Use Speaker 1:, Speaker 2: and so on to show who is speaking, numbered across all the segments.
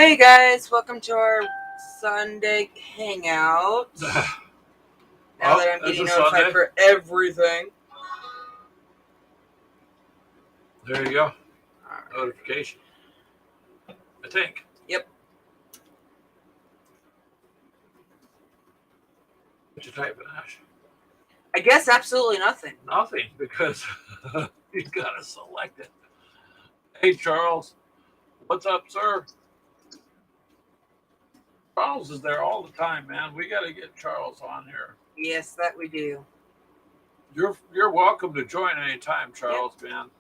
Speaker 1: Hey guys, welcome to our Sunday hangout. Now that I'm getting notified for everything.
Speaker 2: There you go. Notification. I think.
Speaker 1: Yep.
Speaker 2: What you typing, Ash?
Speaker 1: I guess absolutely nothing.
Speaker 2: Nothing, because you gotta select it. Hey, Charles. What's up, sir? Charles is there all the time, man. We gotta get Charles on here.
Speaker 1: Yes, that we do.
Speaker 2: You're welcome to join anytime, Charles, man.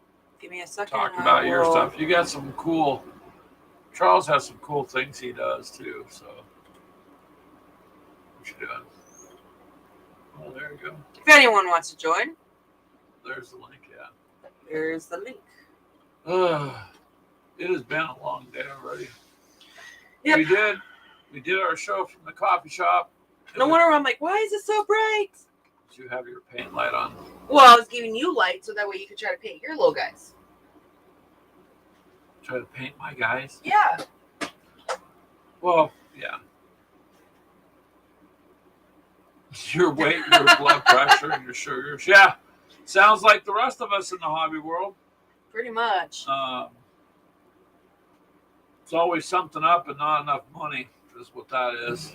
Speaker 1: Give me a second.
Speaker 2: Talk about your stuff. You got some cool. Charles has some cool things he does too. So, what you doing? Oh, there you go.
Speaker 1: If anyone wants to join,
Speaker 2: there's the link. Yeah.
Speaker 1: There's the link.
Speaker 2: It has been a long day already.
Speaker 1: Yep.
Speaker 2: We did our show from the coffee shop.
Speaker 1: No wonder I'm like, why is it so bright?
Speaker 2: You have your paint light on.
Speaker 1: Well, I was giving you light so that way you could try to paint your little guys.
Speaker 2: Try to paint my guys?
Speaker 1: Yeah.
Speaker 2: Well, yeah. Your weight, your blood pressure, your sugars. Yeah. Sounds like the rest of us in the hobby world.
Speaker 1: Pretty much.
Speaker 2: It's always something up and not enough money is what that is.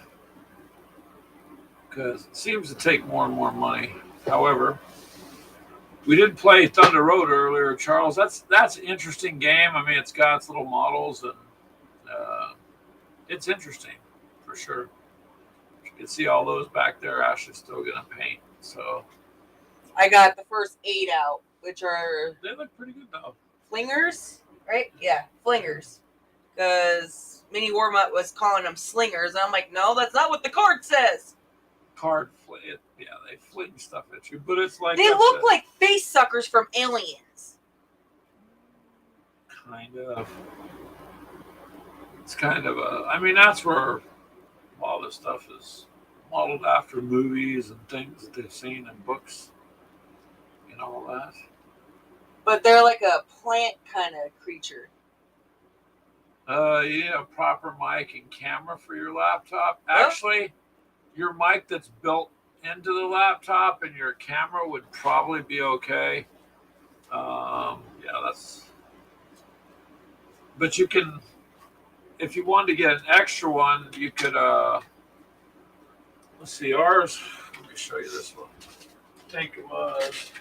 Speaker 2: Because it seems to take more and more money. However, we did play Thunder Road earlier, Charles. That's an interesting game. I mean, it's got its little models, and it's interesting for sure. You can see all those back there. Ashley's still gonna paint. So
Speaker 1: I got the first 8 out, which are
Speaker 2: they look pretty good though.
Speaker 1: Flingers, right? Yeah, flingers. Because Mini Warmutt was calling them slingers, and I'm like, no, that's not what the card says.
Speaker 2: They fling stuff at you, but it's like
Speaker 1: they look like face suckers from Aliens.
Speaker 2: Kind of. It's kind of a. I mean, that's where all this stuff is modeled after movies and things that they've seen in books and all that.
Speaker 1: But they're like a plant kind of creature.
Speaker 2: Yeah, proper mic and camera for your laptop. Actually, your mic that's built into the laptop and your camera would probably be okay. But you can, if you wanted to get an extra one, you could, let's see, ours, let me show you this one. I think it was,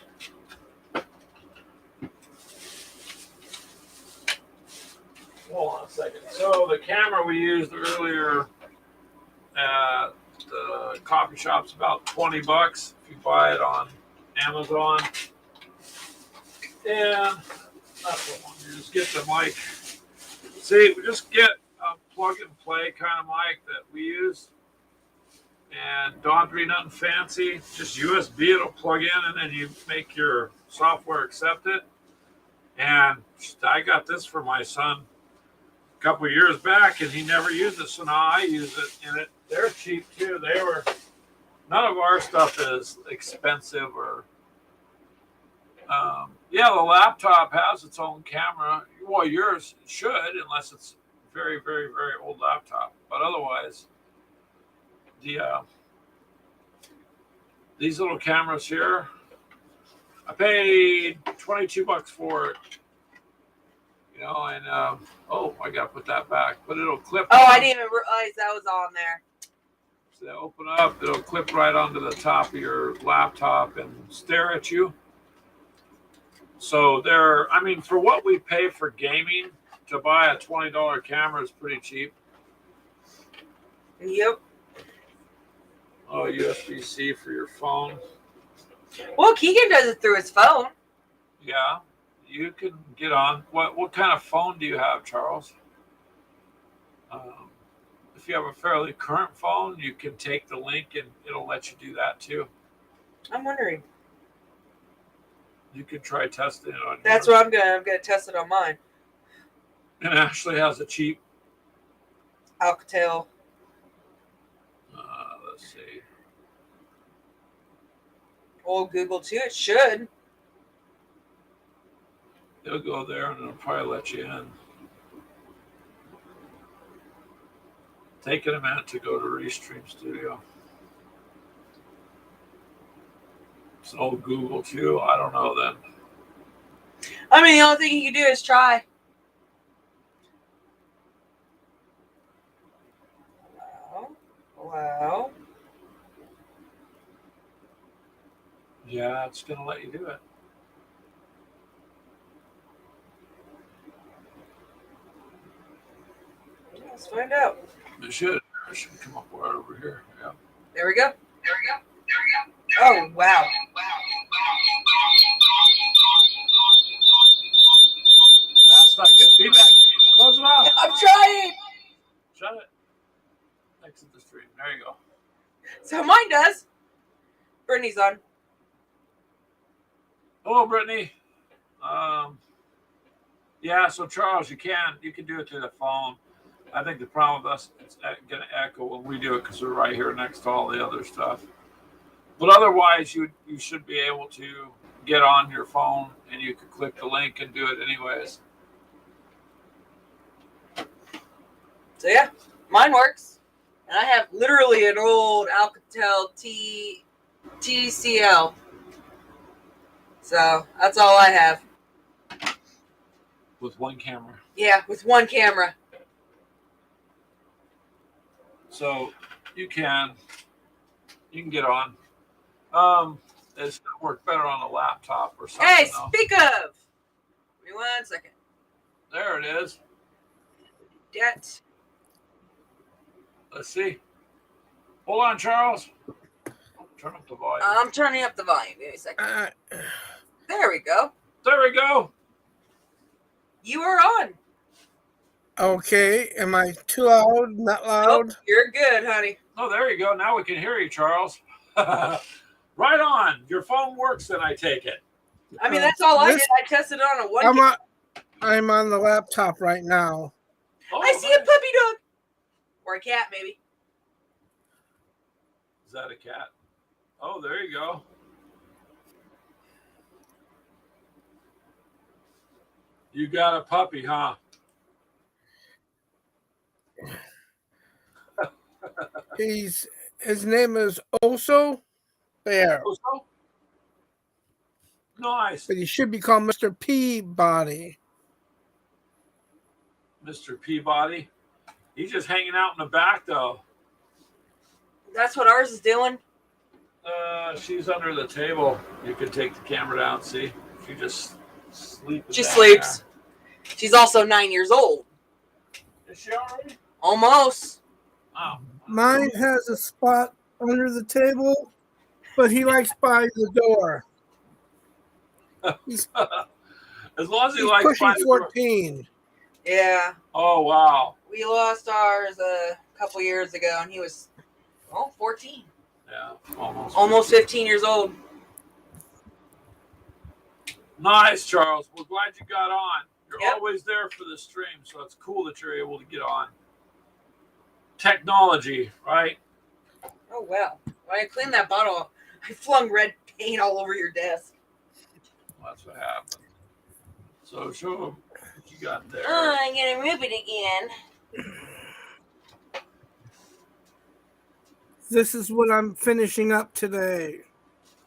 Speaker 2: hold on a second. So the camera we used earlier at the coffee shop's about $20 if you buy it on Amazon. And that's the one. You just get the mic. See, we just get a plug and play kind of mic that we use. And don't be nothing fancy. Just USB, it'll plug in, and then you make your software accept it. And I got this for my son a couple of years back, and he never used it, so now I use it, and they're cheap too. None of our stuff is expensive or. The laptop has its own camera. Well, yours should, unless it's very, very, very old laptop. But otherwise, these little cameras here, I paid $22 for it. And I got to put that back. But it'll clip.
Speaker 1: Oh, I didn't even realize that was on there.
Speaker 2: So they open up, it'll clip right onto the top of your laptop and stare at you. So for what we pay for gaming, to buy a $20 camera is pretty cheap.
Speaker 1: Yep.
Speaker 2: Oh, USB-C for your phone.
Speaker 1: Well, Keegan does it through his phone.
Speaker 2: Yeah, you can get on. What kind of phone do you have, Charles? If you have a fairly current phone, you can take the link and it'll let you do that too.
Speaker 1: I'm wondering.
Speaker 2: You can try testing it on
Speaker 1: That's
Speaker 2: yours.
Speaker 1: what I'm gonna test it on mine.
Speaker 2: And Ashley has a cheap
Speaker 1: Alcatel.
Speaker 2: Let's see.
Speaker 1: Old Google too. It should.
Speaker 2: It'll go there and it'll probably let you in. Taking a minute to go to Restream Studio. So Google too. I don't know then.
Speaker 1: I mean, the only thing you can do is try. Wow.
Speaker 2: Yeah, it's gonna let you do it.
Speaker 1: Let's find out.
Speaker 2: It should. It should come up right over here. Yeah.
Speaker 1: There we go. Oh, wow.
Speaker 2: That's not good. Feedback. Close it off.
Speaker 1: I'm trying.
Speaker 2: Shut it. Exit the stream. There you go.
Speaker 1: So mine does. Brittany's on.
Speaker 2: Hello, Brittany. Yeah, so Charles, you can do it through the phone. I think the problem with us, it's going to echo when we do it because we're right here next to all the other stuff. But otherwise, you should be able to get on your phone and you could click the link and do it anyways.
Speaker 1: So yeah, mine works. And I have literally an old Alcatel TCL. So that's all I have.
Speaker 2: With one camera.
Speaker 1: Yeah, with one camera.
Speaker 2: So you can get on. It's going to work better on a laptop or something.
Speaker 1: Hey,
Speaker 2: else.
Speaker 1: speak of. Give me 1 second.
Speaker 2: There it is.
Speaker 1: That.
Speaker 2: Let's see. Hold on, Charles. Turn up the volume.
Speaker 1: I'm turning up the volume. Give me a second. There we go.
Speaker 2: There we go.
Speaker 1: You are on.
Speaker 3: Okay, am I too loud? Not loud?
Speaker 1: Nope, you're good, honey.
Speaker 2: Oh, there you go. Now we can hear you, Charles. Right on. Your phone works, then I take it.
Speaker 1: I mean, that's all I did. I tested it on a one.
Speaker 3: I'm on the laptop right now.
Speaker 2: Oh,
Speaker 1: I see a puppy dog. Or a cat, maybe.
Speaker 2: Is that a cat? Oh, there you go. You got a puppy, huh?
Speaker 3: His name is Oso Bear,
Speaker 2: Oh, nice.
Speaker 3: but he should be called Mr. Peabody.
Speaker 2: Mr. Peabody. He's just hanging out in the back, though.
Speaker 1: That's what ours is doing.
Speaker 2: She's under the table. You can take the camera down, see? She just sleeps.
Speaker 1: She sleeps.
Speaker 2: There.
Speaker 1: She's also 9 years old.
Speaker 2: Is she already?
Speaker 1: Almost.
Speaker 2: Oh.
Speaker 3: Mine has a spot under the table, but he likes by the door. He's
Speaker 2: As long as he
Speaker 3: he's
Speaker 2: likes
Speaker 3: pushing
Speaker 2: by the door.
Speaker 3: 14.
Speaker 1: Yeah.
Speaker 2: Oh, wow.
Speaker 1: We lost ours a couple years ago, and he was, 14.
Speaker 2: Yeah, almost.
Speaker 1: Almost 15 years old.
Speaker 2: Nice, Charles. We're glad you got on. You're
Speaker 1: Yep.
Speaker 2: always there for the stream, so it's cool that you're able to get on. Technology, right?
Speaker 1: Oh, wow. When I cleaned that bottle off, I flung red paint all over your desk.
Speaker 2: That's what happened. So show them what you got there.
Speaker 1: I'm going to move it again.
Speaker 3: This is what I'm finishing up today.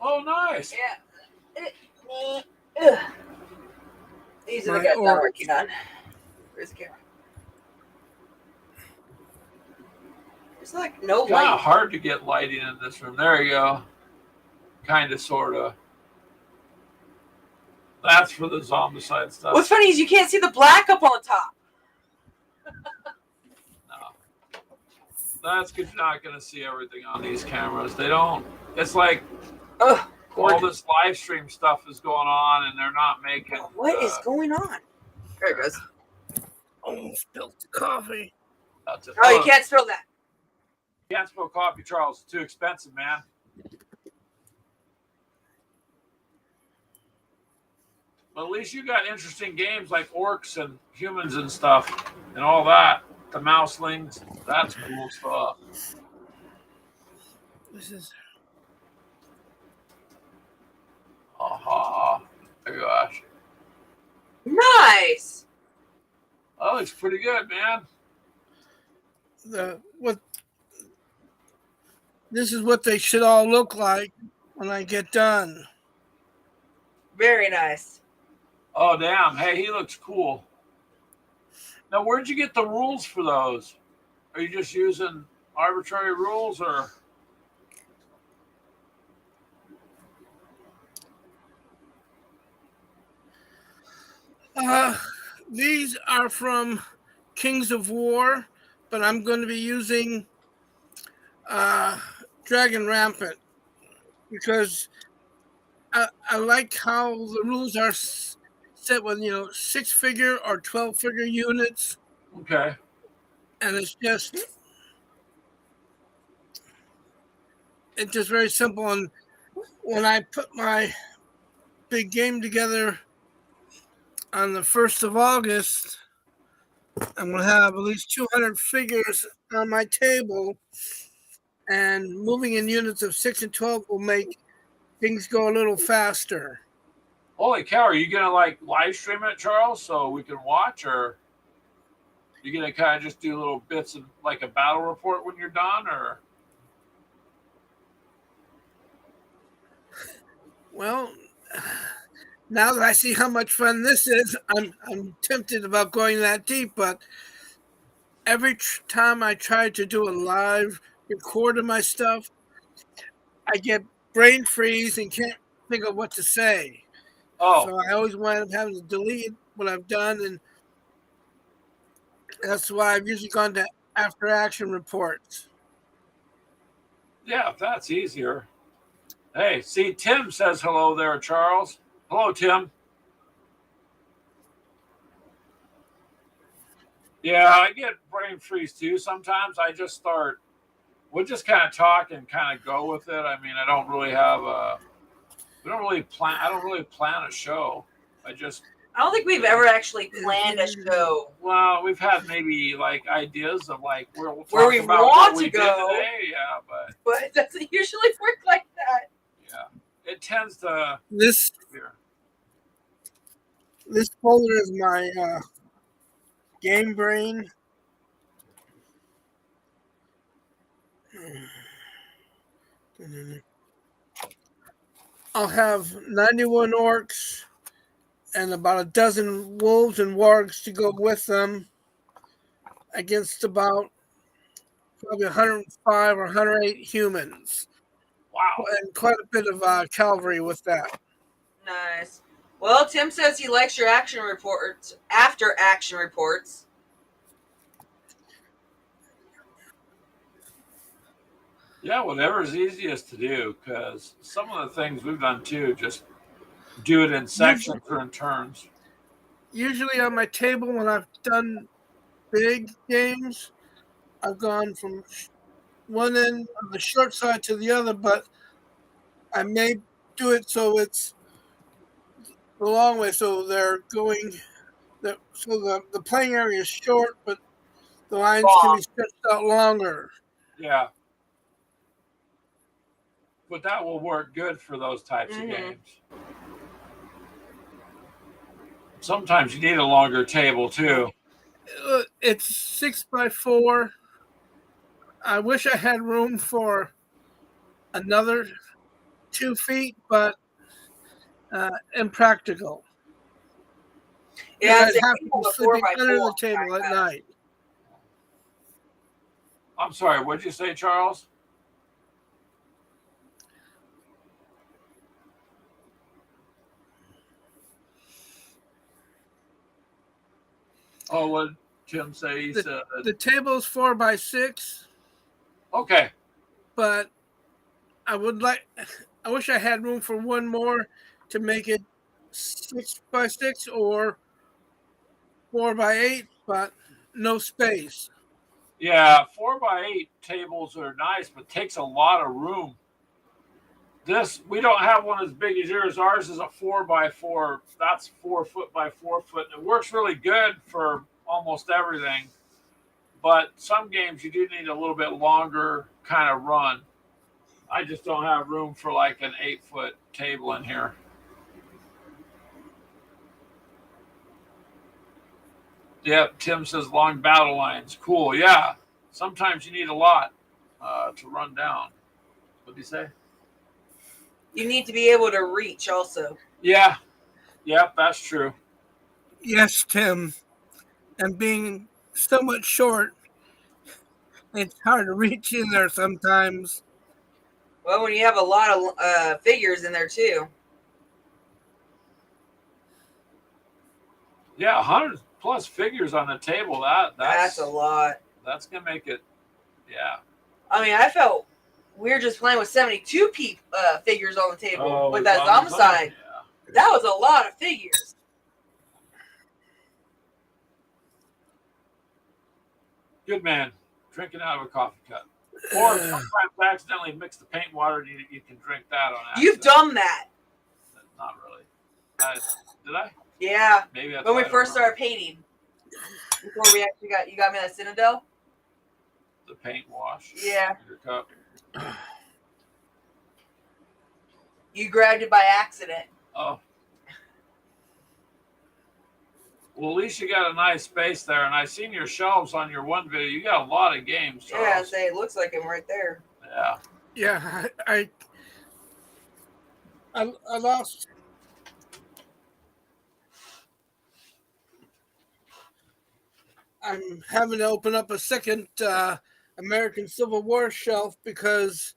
Speaker 2: Oh, nice.
Speaker 1: Yeah. Ugh. These are the guys I'm working on. Where's the camera? There's like no
Speaker 2: It's kind
Speaker 1: light.
Speaker 2: of hard to get lighting in this room. There you go. Kind of, sort of. That's for the zombicide stuff.
Speaker 1: What's funny is you can't see the black up on the top.
Speaker 2: No. That's because you're not going to see everything on these cameras. They don't. It's like
Speaker 1: Ugh.
Speaker 2: all this live stream stuff is going on, and they're not making.
Speaker 1: What is going on? There it goes.
Speaker 3: Almost spilled the coffee.
Speaker 2: That's it.
Speaker 1: Oh, you can't spill that.
Speaker 2: You can't spill coffee, Charles. It's too expensive, man. But at least you got interesting games like orcs and humans and stuff and all that. The mouselings. That's cool stuff.
Speaker 3: This is
Speaker 2: Aha. Oh, gosh.
Speaker 1: Nice.
Speaker 2: That looks pretty good, man.
Speaker 3: what this is what they should all look like when I get done.
Speaker 1: Very nice.
Speaker 2: Oh, damn. Hey, he looks cool. Now, where'd you get the rules for those? Are you just using arbitrary rules or?
Speaker 3: These are from Kings of War, but I'm going to be using Dragon Rampant because I like how the rules are set with 6-figure or 12-figure units,
Speaker 2: Okay.
Speaker 3: and it's just very simple. And when I put my big game together on the 1st of August, I'm going to have at least 200 figures on my table, and moving in units of 6 and 12 will make things go a little faster.
Speaker 2: Holy cow. Are you going to like live stream it, Charles, so we can watch, or you going to kind of just do little bits of like a battle report when you're done, or?
Speaker 3: Well, now that I see how much fun this is, I'm tempted about going that deep, but every time I try to do a live record of my stuff, I get brain freeze and can't think of what to say.
Speaker 2: Oh,
Speaker 3: So I always wind up having to delete what I've done, and that's why I've usually gone to after action reports.
Speaker 2: yeah, if that's easier. Hey, see, Tim says hello there, Charles. Hello, Tim. Yeah, I get brain freeze too. Sometimes I just start, we'll just kind of talk and kind of go with it. I mean, I don't really have we don't really plan, I don't really plan a show. I
Speaker 1: don't think we've ever actually planned a show.
Speaker 2: well, we've had maybe like ideas of like where we'll talk
Speaker 1: Where we
Speaker 2: about
Speaker 1: want
Speaker 2: what we
Speaker 1: to
Speaker 2: did
Speaker 1: go.
Speaker 2: today. Yeah,
Speaker 1: But it doesn't usually work like that.
Speaker 2: yeah, it tends to.
Speaker 3: This
Speaker 2: Here.
Speaker 3: folder is my game brain. I'll have 91 orcs and about a dozen wolves and wargs to go with them against about probably 105 or 108 humans.
Speaker 2: Wow.
Speaker 3: And quite a bit of cavalry with that.
Speaker 1: Nice. Well, Tim says he likes your action reports, after action reports.
Speaker 2: Yeah, whatever's easiest to do, because some of the things we've done too, just do it in sections or in turns.
Speaker 3: Usually on my table, when I've done big games, I've gone from one end of the short side to the other, but I may do it so it's the long way, so they're going. So the playing area is short, but the lines can be stretched out longer.
Speaker 2: Yeah. But that will work good for those types of games. Sometimes you need a longer table too.
Speaker 3: It's 6x4. I wish I had room for another 2 feet, but impractical.
Speaker 1: Yeah,
Speaker 3: I'd have to be sleeping under the table at night.
Speaker 2: I'm sorry, what'd you say, Charles? Oh, what did Tim say? He said
Speaker 3: the table is 4x6.
Speaker 2: Okay.
Speaker 3: But I wish I had room for one more to make it 6x6 or 4x8, but no space.
Speaker 2: Yeah, 4x8 tables are nice, but takes a lot of room. We don't have one as big as yours. Ours is a 4x4. That's 4 foot by 4 foot. And it works really good for almost everything. But some games you do need a little bit longer kind of run. I just don't have room for like an 8-foot table in here. Yep, Tim says long battle lines. Cool, yeah. sometimes you need a lot to run down. What do you say?
Speaker 1: You need to be able to reach also.
Speaker 2: Yeah. Yep, that's true.
Speaker 3: Yes, Tim. And being somewhat short, it's hard to reach in there sometimes.
Speaker 1: Well, when you have a lot of figures in there too.
Speaker 2: Yeah, 100 plus figures on the table.
Speaker 1: That's a lot.
Speaker 2: That's gonna make it. Yeah.
Speaker 1: I mean, I felt weird just playing with 72 figures on the table
Speaker 2: Oh,
Speaker 1: with that
Speaker 2: on the
Speaker 1: Zombicide.
Speaker 2: Yeah.
Speaker 1: That was a lot of figures.
Speaker 2: Good man. Drinking out of a coffee cup. Or sometimes accidentally mix the paint water and you can drink that on accident.
Speaker 1: You've done that.
Speaker 2: Not really. Did I?
Speaker 1: Yeah.
Speaker 2: Maybe that's
Speaker 1: When we
Speaker 2: why I
Speaker 1: first
Speaker 2: don't remember.
Speaker 1: started painting. Before we actually you got me that Citadel?
Speaker 2: The paint wash.
Speaker 1: Yeah.
Speaker 2: In your cup.
Speaker 1: You grabbed it by accident.
Speaker 2: Oh. Well, at least you got a nice space there, and I seen your shelves on your one video. You got a lot of games, Charles.
Speaker 1: Yeah, I say it looks like him right there.
Speaker 2: Yeah.
Speaker 3: Yeah, I lost. I'm having to open up a second American Civil War shelf because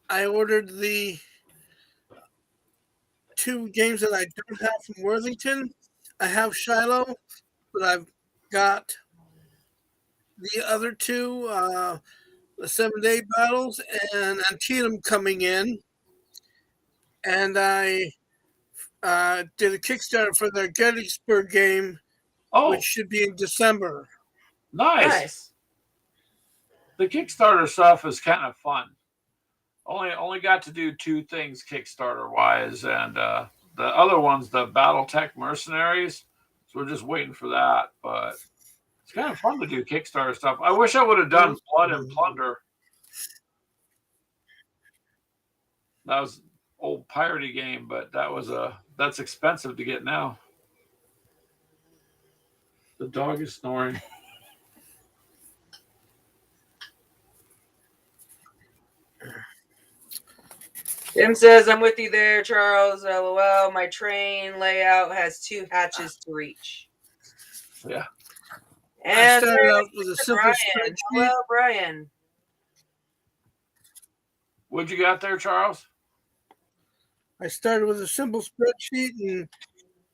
Speaker 3: I ordered the 2 games that I don't have from Worthington. I have Shiloh, but I've got the other 2, the 7-Day Battles and Antietam coming in. And I did a Kickstarter for their Gettysburg game, which should be in December.
Speaker 2: Nice. The Kickstarter stuff is kind of fun. Only got to do 2 things Kickstarter wise, and the other one's the BattleTech Mercenaries. So we're just waiting for that, but it's kind of fun to do Kickstarter stuff. I wish I would have done Blood and Plunder. That was an old piratey game, but that's expensive to get now. The dog is snoring.
Speaker 1: Tim says, I'm with you there, Charles. LOL. My train layout has 2 hatches to reach.
Speaker 2: Yeah.
Speaker 1: And
Speaker 3: I started out with a simple
Speaker 1: Brian.
Speaker 3: spreadsheet.
Speaker 1: Hello, Brian.
Speaker 2: What'd you got there, Charles?
Speaker 3: I started with a simple spreadsheet, and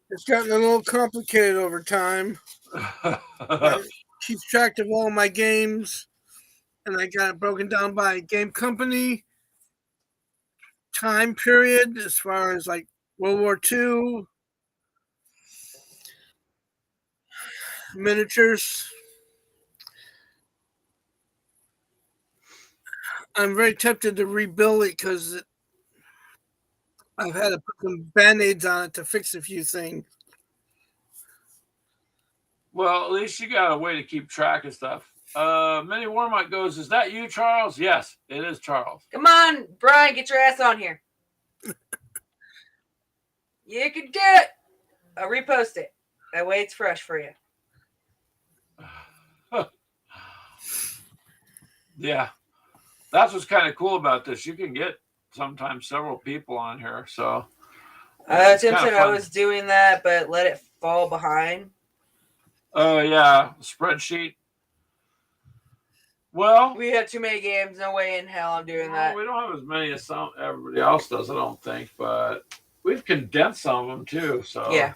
Speaker 3: it's gotten a little complicated over time. I keep track of all my games, and I got it broken down by game company, time period, as far as like World War II, miniatures. I'm very tempted to rebuild it because I've had to put some band-aids on it to fix a few things.
Speaker 2: Well, at least you got a way to keep track of stuff. Mini Warmite goes, is that you, Charles? Yes, it is Charles.
Speaker 1: Come on, Brian, get your ass on here. You can do it. I'll repost it. That way it's fresh for you.
Speaker 2: Yeah. That's what's kind of cool about this. You can get sometimes several people on here. So
Speaker 1: Tim said I was doing that, but let it fall behind.
Speaker 2: Oh, yeah. Spreadsheet. Well,
Speaker 1: we have too many games. No way in hell I'm doing that.
Speaker 2: We don't have as many as everybody else does, I don't think, but we've condensed some of them too. So
Speaker 1: yeah,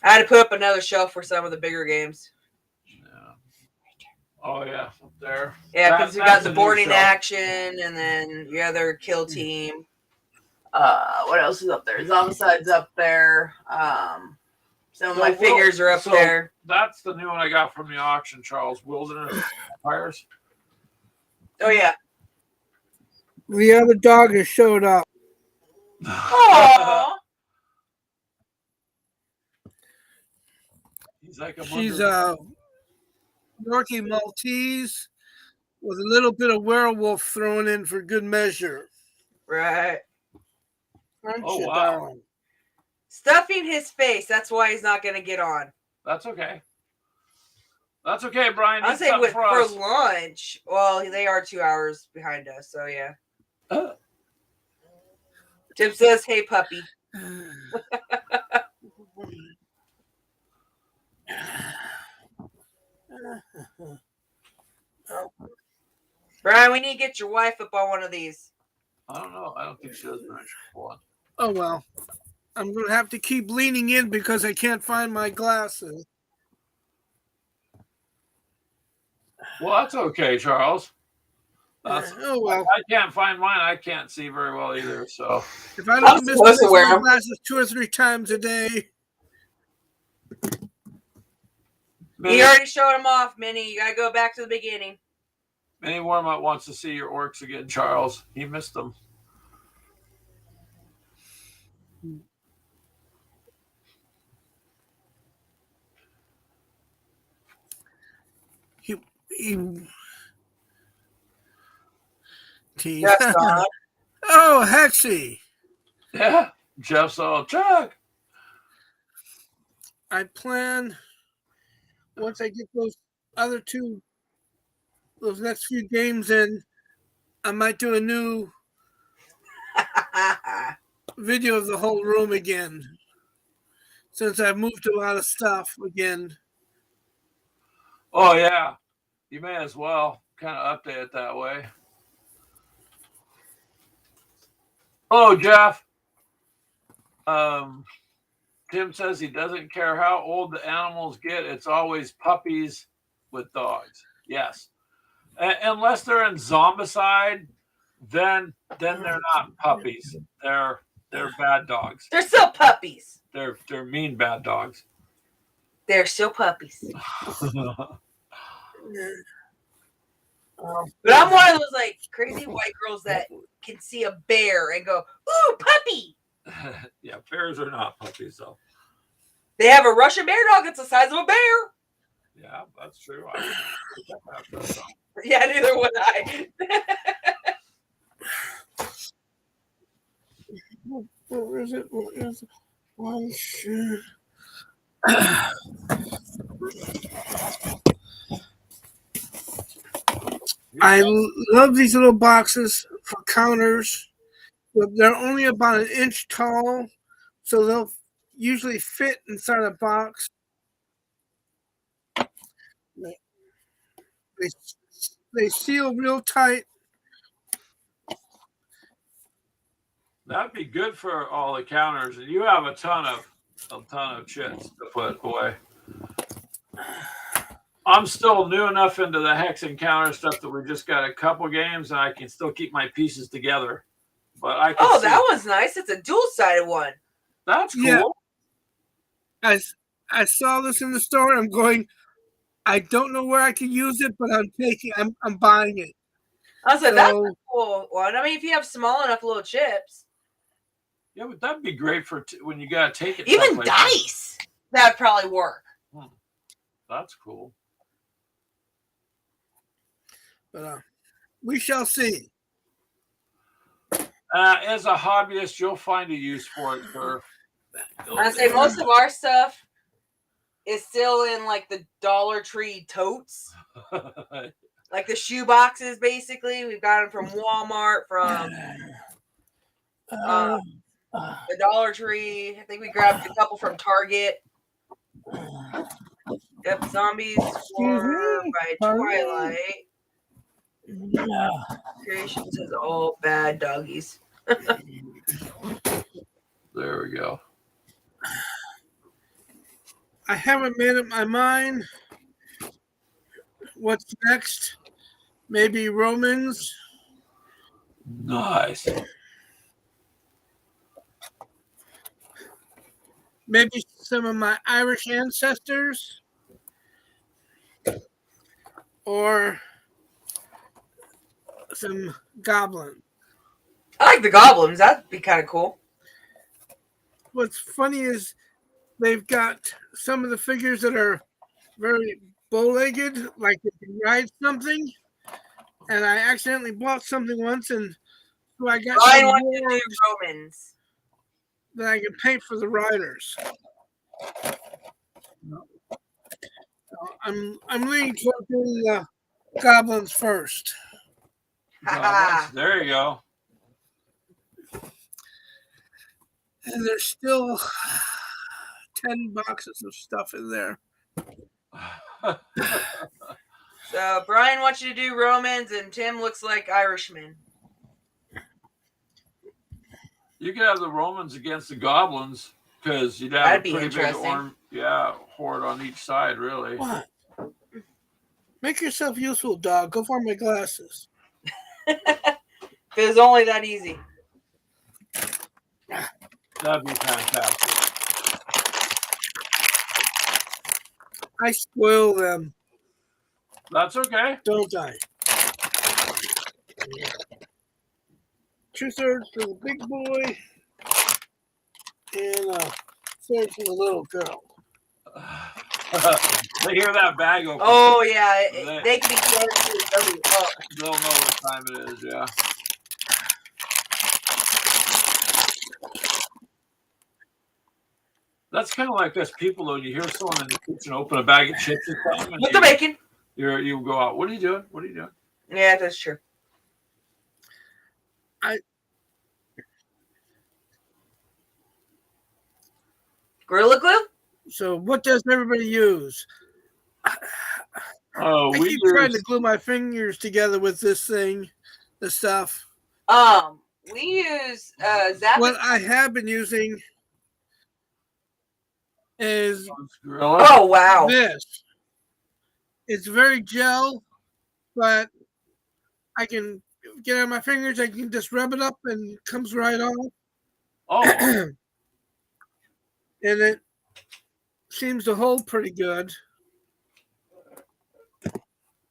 Speaker 1: I had to put up another shelf for some of the bigger games.
Speaker 2: Yeah. Oh yeah, up there.
Speaker 1: Yeah, because we got the boarding action, and then the other kill team. What else is up there? Zombicide's up there. Some of my figures are up there.
Speaker 2: That's the new one I got from the auction, Charles. Wilderness Empires.
Speaker 1: Oh, yeah.
Speaker 3: The other dog has showed up.
Speaker 1: Aww.
Speaker 2: He's like a
Speaker 3: She's a Yorkie Maltese with a little bit of werewolf thrown in for good measure.
Speaker 1: Right.
Speaker 3: Aren't
Speaker 2: oh,
Speaker 3: you,
Speaker 2: wow.
Speaker 3: darling?
Speaker 1: Stuffing his face. That's why he's not going to get on.
Speaker 2: That's okay. That's okay, Brian.
Speaker 1: I'll
Speaker 2: Eat
Speaker 1: say
Speaker 2: something for
Speaker 1: for
Speaker 2: us.
Speaker 1: lunch. Well, they are 2 hours behind us, so yeah. Tim says, "Hey, puppy." Brian, we need to get your wife up on one of these.
Speaker 2: I don't know. I don't think she does finish one.
Speaker 3: Oh well, I'm gonna have to keep leaning in because I can't find my glasses.
Speaker 2: Well, that's okay, Charles.
Speaker 3: Oh well.
Speaker 2: I can't find mine. I can't see very well either. So
Speaker 3: If I
Speaker 1: I'm
Speaker 3: don't miss
Speaker 1: supposed to wear
Speaker 3: my
Speaker 1: 'em.
Speaker 3: glasses 2 or 3 times a day.
Speaker 2: Minnie,
Speaker 1: He already showed him off, Minnie. You gotta go back to the beginning.
Speaker 2: Minnie Warmup wants to see your orcs again, Charles. He missed them.
Speaker 3: He
Speaker 1: That's not.
Speaker 3: Oh, Hexy.
Speaker 2: Yeah, Jeff's all Chuck.
Speaker 3: I plan once I get those other 2, those next few games in, I might do a new video of the whole room again. Since I've moved a lot of stuff again.
Speaker 2: Oh yeah, you may as well kind of update it that way. Oh, Jeff. Tim says he doesn't care how old the animals get. It's always puppies with dogs. Yes. Unless they're in zombicide, then they're not puppies. They're bad dogs.
Speaker 1: They're still puppies.
Speaker 2: They're mean bad dogs.
Speaker 1: They're still puppies.
Speaker 2: Yeah.
Speaker 1: But I'm one of those like crazy white girls that can see a bear and go, "Ooh, puppy!"
Speaker 2: Yeah, bears are not puppies though.
Speaker 1: They have a Russian bear dog that's the size of a bear.
Speaker 2: Yeah, that's true.
Speaker 1: Yeah, neither would I.
Speaker 3: Where is it? Where is it? One, two. I love these little boxes for counters. But they're only about an inch tall, so they'll usually fit inside a box. They seal real tight.
Speaker 2: That'd be good for all the counters, and you have a ton of chits to put away. I'm still new enough into the hex and counter stuff that we just got a couple games, and I can still keep my pieces together. But I can
Speaker 1: that one's nice. It's a dual-sided one.
Speaker 2: That's cool.
Speaker 3: Yeah. I saw this in the store. I'm going. I don't know where I can use it, but I'm buying it.
Speaker 1: I said that's a cool one. I mean, if you have small enough little chips.
Speaker 2: Yeah, but that'd be great for when you gotta take it.
Speaker 1: Even dice. That'd probably work.
Speaker 2: That's cool.
Speaker 3: But we shall see.
Speaker 2: As a hobbyist, you'll find a use for it.
Speaker 1: I say most of our stuff is still in like the Dollar Tree totes, like the shoe boxes. Basically, we've got them from Walmart, from the Dollar Tree. I think we grabbed a couple from Target. Yep, Zombies by Twilight. Creations is all bad doggies.
Speaker 2: There we go.
Speaker 3: I haven't made up my mind. What's next? Maybe Romans.
Speaker 2: Nice.
Speaker 3: Maybe some of my Irish ancestors. Or some goblin.
Speaker 1: I like the goblins. That'd be kind of cool.
Speaker 3: What's funny is they've got some of the figures that are very bow-legged, like they can ride something. And I accidentally bought something once, and so I got
Speaker 1: Ryan
Speaker 3: some
Speaker 1: wants to
Speaker 3: more
Speaker 1: do Romans.
Speaker 3: that I can paint for the riders. I'm leaning toward doing the goblins first.
Speaker 2: Goblins. There you go.
Speaker 3: And there's still 10 boxes of stuff in there.
Speaker 1: So Brian wants you to do Romans, and Tim looks like Irishman.
Speaker 2: You could have the Romans against the goblins because you'd have
Speaker 1: That'd
Speaker 2: a
Speaker 1: be
Speaker 2: pretty big
Speaker 1: interesting.
Speaker 2: horde on each side, really.
Speaker 3: What? Make yourself useful, dog. Go find my glasses.
Speaker 1: If it was only that easy.
Speaker 2: That'd be fantastic.
Speaker 3: I spoil them,
Speaker 2: That's okay.
Speaker 3: don't I? 2/3 for the big boy and 1/3 for the little girl.
Speaker 2: They hear that bag open.
Speaker 1: Oh yeah, they can be guaranteed.
Speaker 2: They'll know what time it is. Yeah. That's kind of like us people, though. You hear someone in the kitchen open a bag of chips or something,
Speaker 1: With the bacon.
Speaker 2: you go out. What are you doing? What are you doing?
Speaker 1: Yeah, that's true. Gorilla Glue?
Speaker 3: So what does everybody use?
Speaker 2: Oh,
Speaker 3: I
Speaker 2: we
Speaker 3: keep trying to
Speaker 2: use.
Speaker 3: glue my fingers together with this thing, this stuff.
Speaker 1: We use Zappos.
Speaker 3: What I have been using is
Speaker 2: Gorilla.
Speaker 1: Oh wow.
Speaker 3: this. It's very gel, but I can get on my fingers. I can just rub it up and it comes right off.
Speaker 2: Oh,
Speaker 3: And it seems to hold pretty good.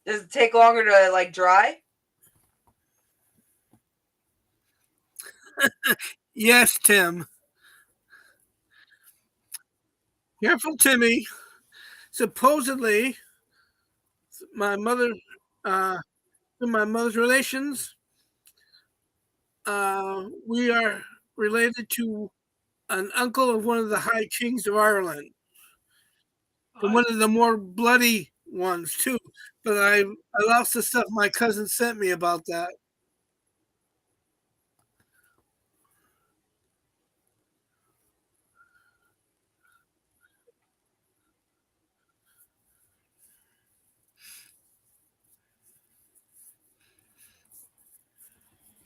Speaker 1: Does it take longer to like dry?
Speaker 3: Yes, Tim. Careful, Timmy. Supposedly, my mother, in my mother's relations, we are related to an uncle of one of the High Kings of Ireland. And one of the more bloody ones too. But I lost the stuff my cousin sent me about that.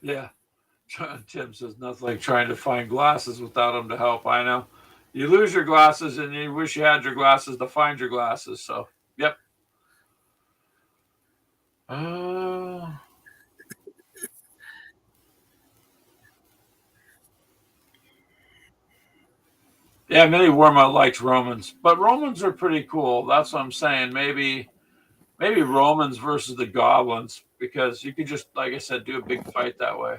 Speaker 2: yeah. Tim says nothing like trying to find glasses without them to help. I know. You lose your glasses and you wish you had your glasses to find your glasses. So, yep. Yeah, Minnie Worma likes Romans, but Romans are pretty cool. That's what I'm saying. Maybe Romans versus the goblins, because you could just, like I said, do a big fight that way.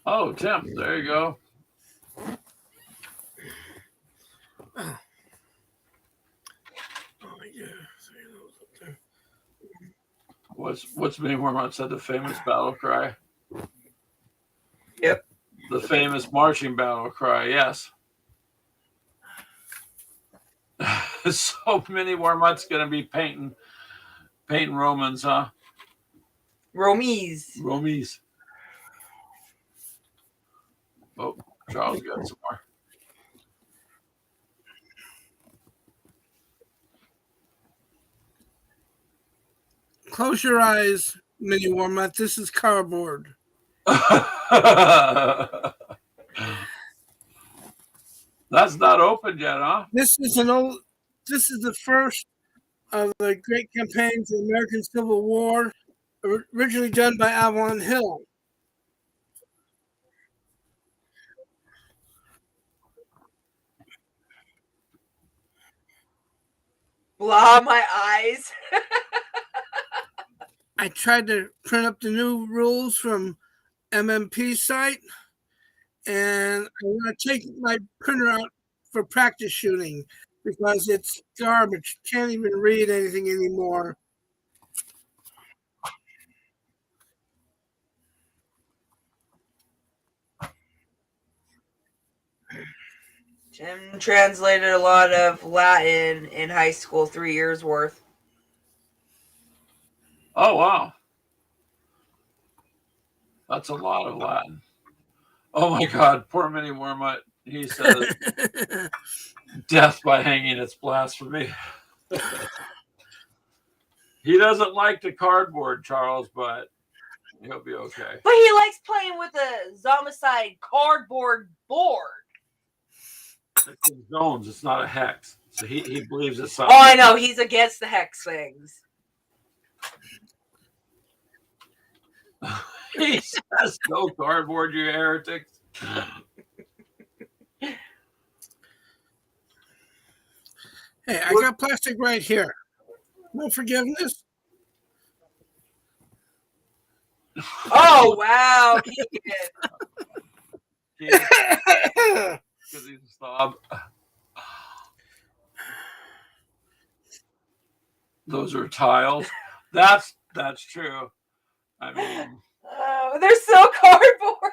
Speaker 2: Oh, Tim, there you go. What's Minnie Worma said? The famous battle cry.
Speaker 1: Yep.
Speaker 2: The famous marching battle cry. Yes. So Minnie Wormut's gonna be painting Romans, huh?
Speaker 1: Romies.
Speaker 2: Romies. Oh, Charles got some more.
Speaker 3: Close your eyes, Minnie Wormut. This is cardboard.
Speaker 2: That's not open yet, huh?
Speaker 3: This is the first of the great campaigns of the American Civil War, originally done by Avalon Hill.
Speaker 1: Blah my eyes.
Speaker 3: I tried to print up the new rules from MMP site, and I want to take my printer out for practice shooting because it's garbage. Can't even read anything anymore.
Speaker 1: Jim translated a lot of Latin in high school, 3 years worth.
Speaker 2: Oh, wow. That's a lot of Latin. Oh, my God. Poor Mini Wormut. He says, death by hanging, it's blasphemy. He doesn't like the cardboard, Charles, but he'll be okay.
Speaker 1: But he likes playing with a Zombicide cardboard board.
Speaker 2: It's in zones. It's not a hex. So he believes it's something.
Speaker 1: Oh, I know. He's against the hex things.
Speaker 2: He says, no cardboard, you heretics.
Speaker 3: Hey, I got plastic right here. No forgiveness?
Speaker 1: Oh, wow.
Speaker 2: Because he's a snob. Those are tiles. That's true. I mean,
Speaker 1: Oh, they're so cardboard.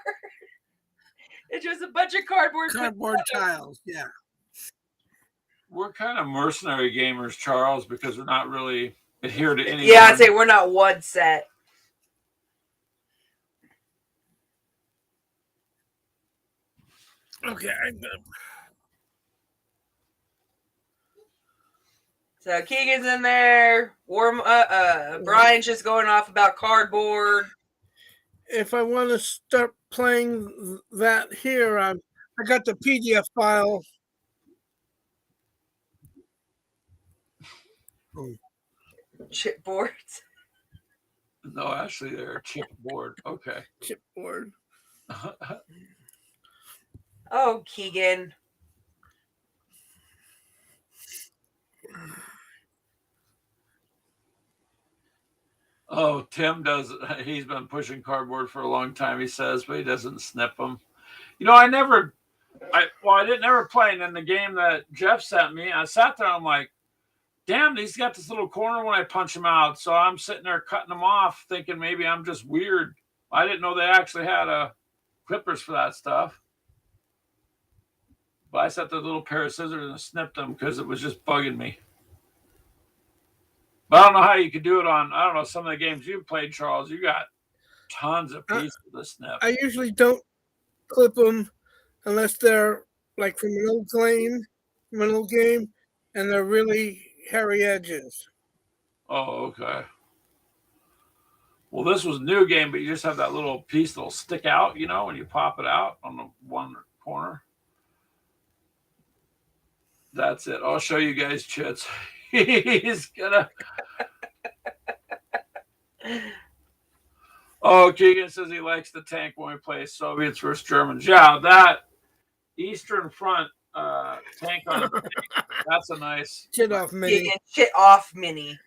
Speaker 1: It's just a bunch of cardboard.
Speaker 3: Cardboard tiles, yeah.
Speaker 2: we're kind of mercenary gamers, Charles, because we're not really adhere to any.
Speaker 1: Yeah, I'd say we're not one set.
Speaker 3: Okay,
Speaker 1: So Keegan's in there. Brian's just going off about cardboard.
Speaker 3: if I want to start playing that here, I got the PDF file.
Speaker 1: Chipboards.
Speaker 2: No, actually, they're chipboard. Okay.
Speaker 3: Chipboard.
Speaker 1: Oh, Keegan.
Speaker 2: Oh, Tim does. He's been pushing cardboard for a long time, he says, but he doesn't snip them. You know, I didn't ever play. And in the game that Jeff sent me, I sat there, I'm like, damn, he's got this little corner when I punch him out. So I'm sitting there cutting them off, thinking maybe I'm just weird. I didn't know they actually had clippers for that stuff. But I set the little pair of scissors and snipped them because it was just bugging me. But I don't know how you could do it on, I don't know, some of the games you've played, Charles. You got tons of pieces to snip.
Speaker 3: I usually don't clip them unless they're like from an old game, and they're really hairy edges.
Speaker 2: Oh, okay. Well, this was a new game, but you just have that little piece that'll stick out, you know, when you pop it out on the one corner. That's it. I'll show you guys chits. He's gonna. Oh, Keegan says he likes the tank when we play Soviets versus Germans. Yeah, that Eastern Front tank on it. That's a nice.
Speaker 3: Shit off mini.
Speaker 1: Keegan, shit off mini.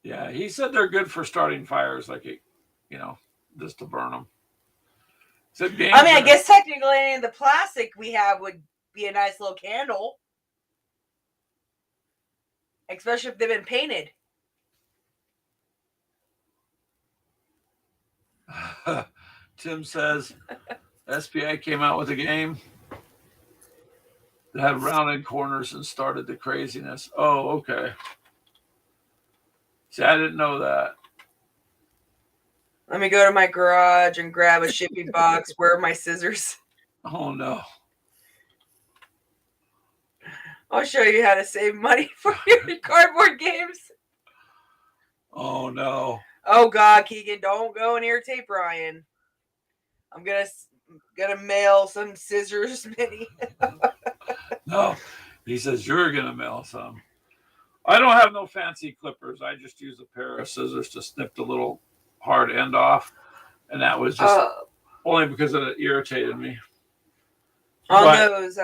Speaker 2: Yeah, he said they're good for starting fires, like just to burn them.
Speaker 1: I guess technically the plastic we have would be a nice little candle, especially if they've been painted.
Speaker 2: Tim says SPI came out with a game that had rounded corners and started the craziness. Oh, okay. See, I didn't know that.
Speaker 1: Let me go to my garage and grab a shipping box. Where are my scissors?
Speaker 2: Oh, no.
Speaker 1: I'll show you how to save money for your cardboard games.
Speaker 2: Oh, no.
Speaker 1: Oh, God, Keegan, don't go and irritate Brian. I'm gonna mail some scissors mini.
Speaker 2: No, he says you're going to mail some. I don't have no fancy clippers. I just use a pair of scissors to snip the little hard end off. And that was just only because it irritated me.
Speaker 1: Those,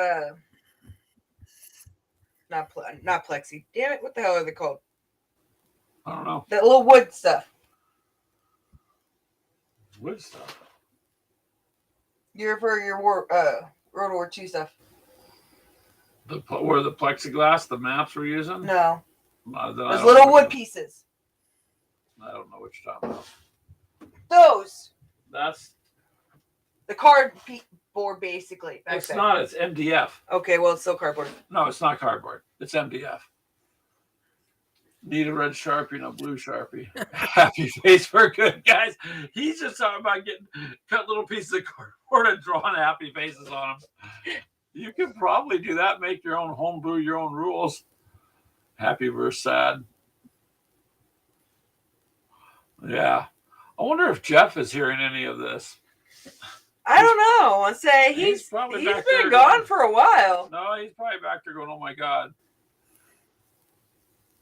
Speaker 1: not plexi. Damn it, what the hell are they called?
Speaker 2: I don't know.
Speaker 1: That little wood stuff.
Speaker 2: Wood stuff.
Speaker 1: For your World War II stuff.
Speaker 2: Where the plexiglass, the maps we're using?
Speaker 1: No.
Speaker 2: Those
Speaker 1: little wood pieces.
Speaker 2: I don't know what you're talking about.
Speaker 1: Those.
Speaker 2: That's
Speaker 1: The cardboard, basically. Back
Speaker 2: It's
Speaker 1: then.
Speaker 2: not. It's MDF.
Speaker 1: Okay, well, it's still cardboard.
Speaker 2: No, it's not cardboard. It's MDF. Need a red Sharpie and a blue Sharpie. Happy face for good, guys. He's just talking about getting cut little pieces of cardboard and drawing happy faces on them. You can probably do that. Make your own homebrew, your own rules. Happy versus sad. Yeah. I wonder if Jeff is hearing any of this.
Speaker 1: I don't know. I'll say
Speaker 2: He's
Speaker 1: he's
Speaker 2: probably
Speaker 1: been
Speaker 2: back there
Speaker 1: gone
Speaker 2: going-
Speaker 1: for a while.
Speaker 2: No, he's probably back there going, oh my God.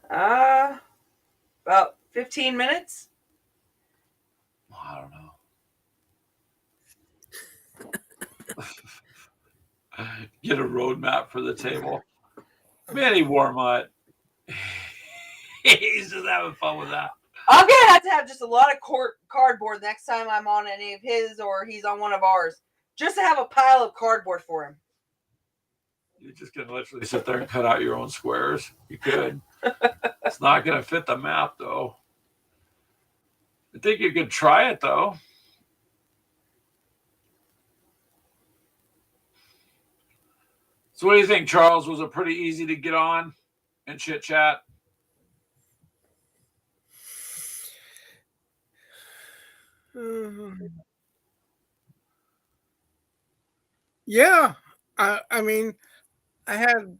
Speaker 1: About 15 minutes.
Speaker 2: I don't know. Get a roadmap for the table. Manny Warmut. He's just having fun with that.
Speaker 1: I'm gonna have to have just a lot of cardboard next time I'm on any of his or he's on one of ours, just to have a pile of cardboard for him.
Speaker 2: You're just gonna literally sit there and cut out your own squares. You could. It's not gonna fit the map though. I think you could try it though. So what do you think, Charles? Was it pretty easy to get on and chit chat?
Speaker 3: Yeah, I mean, I had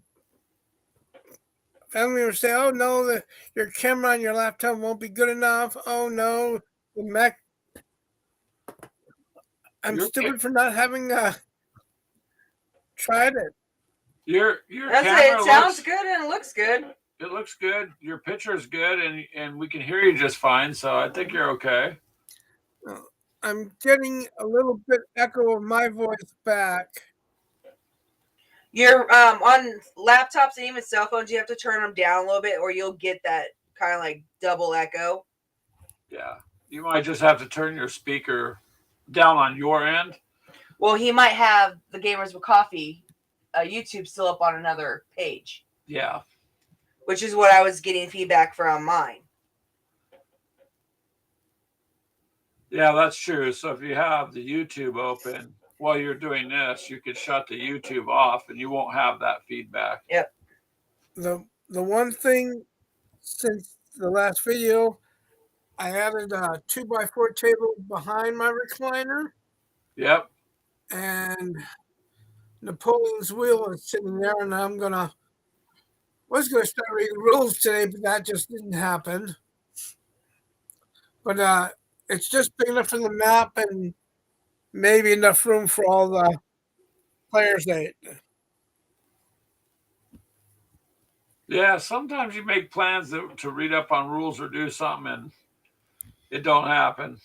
Speaker 3: family members say, "Oh no, your camera on your laptop won't be good enough." Oh no, the Mac. I'm
Speaker 2: Your
Speaker 3: stupid for not having tried it.
Speaker 2: Your
Speaker 1: That's
Speaker 2: camera
Speaker 1: it. Sounds
Speaker 2: looks,
Speaker 1: good and it looks good.
Speaker 2: it looks good. Your picture's good, and we can hear you just fine. So I think you're okay.
Speaker 3: I'm getting a little bit echo of my voice back.
Speaker 1: You're on laptops and even cell phones, you have to turn them down a little bit, or you'll get that kind of like double echo.
Speaker 2: Yeah, you might just have to turn your speaker down on your end.
Speaker 1: Well, he might have the Gamers with Coffee YouTube still up on another page,
Speaker 2: Yeah.
Speaker 1: which is what I was getting feedback from mine.
Speaker 2: Yeah, that's true. So if you have the YouTube open while you're doing this, you could shut the YouTube off and you won't have that feedback.
Speaker 3: The one thing since the last video, I added a 2x4 table behind my recliner,
Speaker 2: Yep.
Speaker 3: and Napoleon's wheel is sitting there, and was gonna start reading rules today, but that just didn't happen. But it's just big enough for the map and maybe enough room for all the players that.
Speaker 2: Yeah, sometimes you make plans to read up on rules or do something and it don't happen.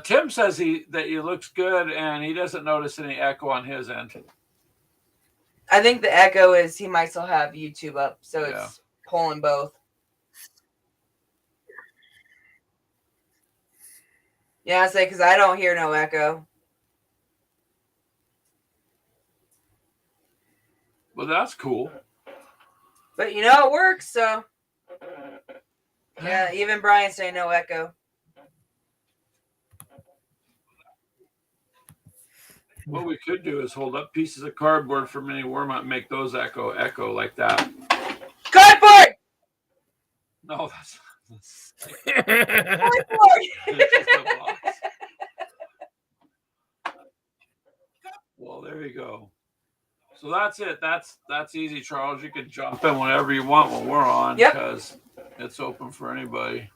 Speaker 2: Tim says that he looks good and he doesn't notice any echo on his end.
Speaker 1: I think the echo is he might still have YouTube up, so
Speaker 2: Yeah.
Speaker 1: it's pulling both. Yeah, I say because I don't hear no echo.
Speaker 2: Well, that's cool.
Speaker 1: But you know it works, so yeah, even Brian saying no echo.
Speaker 2: What we could do is hold up pieces of cardboard for Mini Warmut and make those echo like that.
Speaker 1: Cardboard!
Speaker 2: No, that's
Speaker 1: Cardboard!
Speaker 2: it's just a box. Well, there you go. So that's it. That's easy, Charles. You can jump in whenever you want when we're on,
Speaker 1: Yep.
Speaker 2: because it's open for anybody.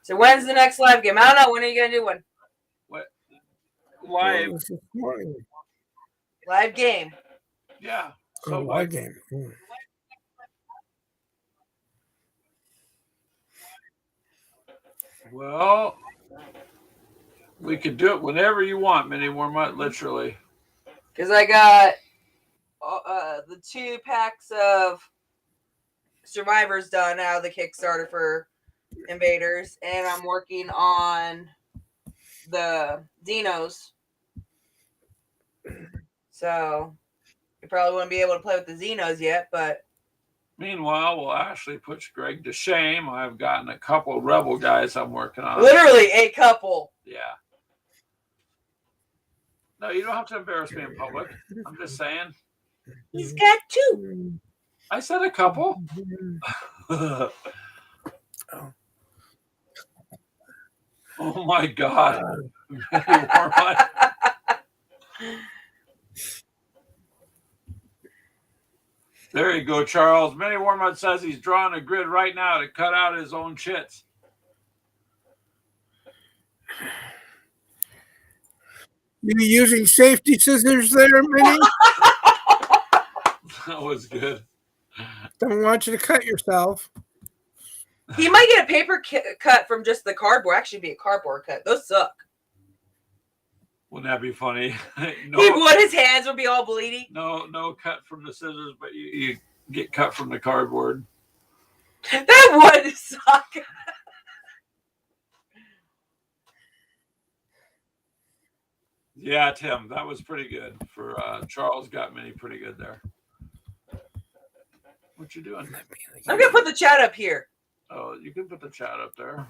Speaker 1: So when's the next live game? I don't know. When are you gonna do one?
Speaker 2: Live,
Speaker 3: This morning.
Speaker 1: Live game.
Speaker 2: yeah.
Speaker 3: Oh,
Speaker 2: So
Speaker 3: live game.
Speaker 2: well, we could do it whenever you want, Mini Warmut, literally.
Speaker 1: Because I got the 2 packs of Survivors done out of the Kickstarter for Invaders, and I'm working on the Xenos. So you probably wouldn't be able to play with the Xenos yet, but
Speaker 2: Meanwhile, we'll actually put Greg to shame. I've gotten a couple of Rebel guys I'm working on.
Speaker 1: literally a couple.
Speaker 2: Yeah. No, you don't have to embarrass me in public. I'm just saying.
Speaker 1: He's got 2.
Speaker 2: I said a couple. Oh my God. There you go, Charles. Mini Warmut says he's drawing a grid right now to cut out his own chits.
Speaker 3: You using safety scissors there, Minnie?
Speaker 2: That was good.
Speaker 3: Don't want you to cut yourself.
Speaker 1: He might get a paper cut from just the cardboard. Actually, be a cardboard cut. Those suck.
Speaker 2: Wouldn't that be funny?
Speaker 1: No, he would. His hands would be all bleeding.
Speaker 2: No cut from the scissors, but you get cut from the cardboard.
Speaker 1: That would suck.
Speaker 2: Yeah, Tim, that was pretty good. For Charles got Mini pretty good there. What you doing?
Speaker 1: I'm gonna put the chat up here.
Speaker 2: Oh, you can put the chat up there.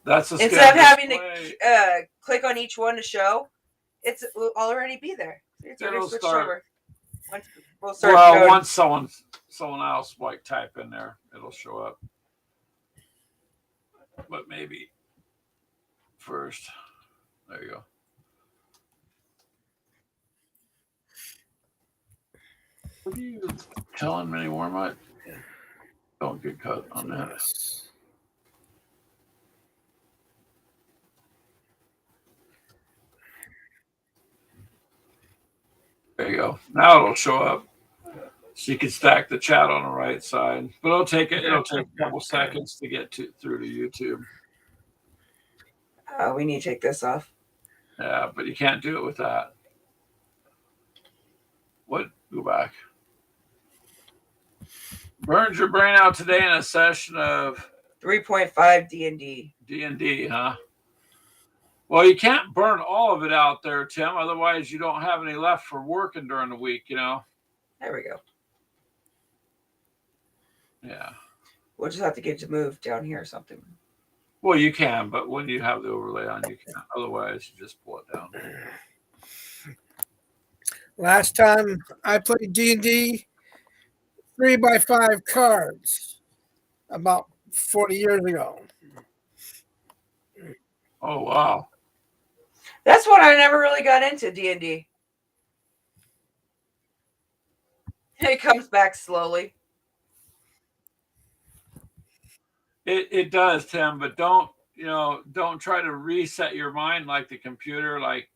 Speaker 2: That's a
Speaker 1: instead of having to click on each one to show. Will already be there. It's already switched over.
Speaker 2: Once someone else like type in there, it'll show up. But maybe first. There you go. What are you telling Mini Warmut? Don't get cut on that. There you go. Now it'll show up. So you can stack the chat on the right side. But it'll take a couple seconds to get through to YouTube.
Speaker 1: We need to take this off.
Speaker 2: Yeah, but you can't do it with that. What? Go back. Burns your brain out today in a session of
Speaker 1: 3.5 D&D.
Speaker 2: D&D, huh? Well, you can't burn all of it out there, Tim. Otherwise, you don't have any left for working during the week, you know?
Speaker 1: There we go.
Speaker 2: Yeah.
Speaker 1: We'll just have to get to move down here or something.
Speaker 2: Well, you can, but when you have the overlay on, you can't. Otherwise, you just pull it down.
Speaker 3: Last time I played D&D, 3x5 cards, about 40 years ago.
Speaker 2: Oh, wow.
Speaker 1: That's what I never really got into, D&D. It comes back slowly.
Speaker 2: It does, Tim, but don't try to reset your mind like the computer. Like,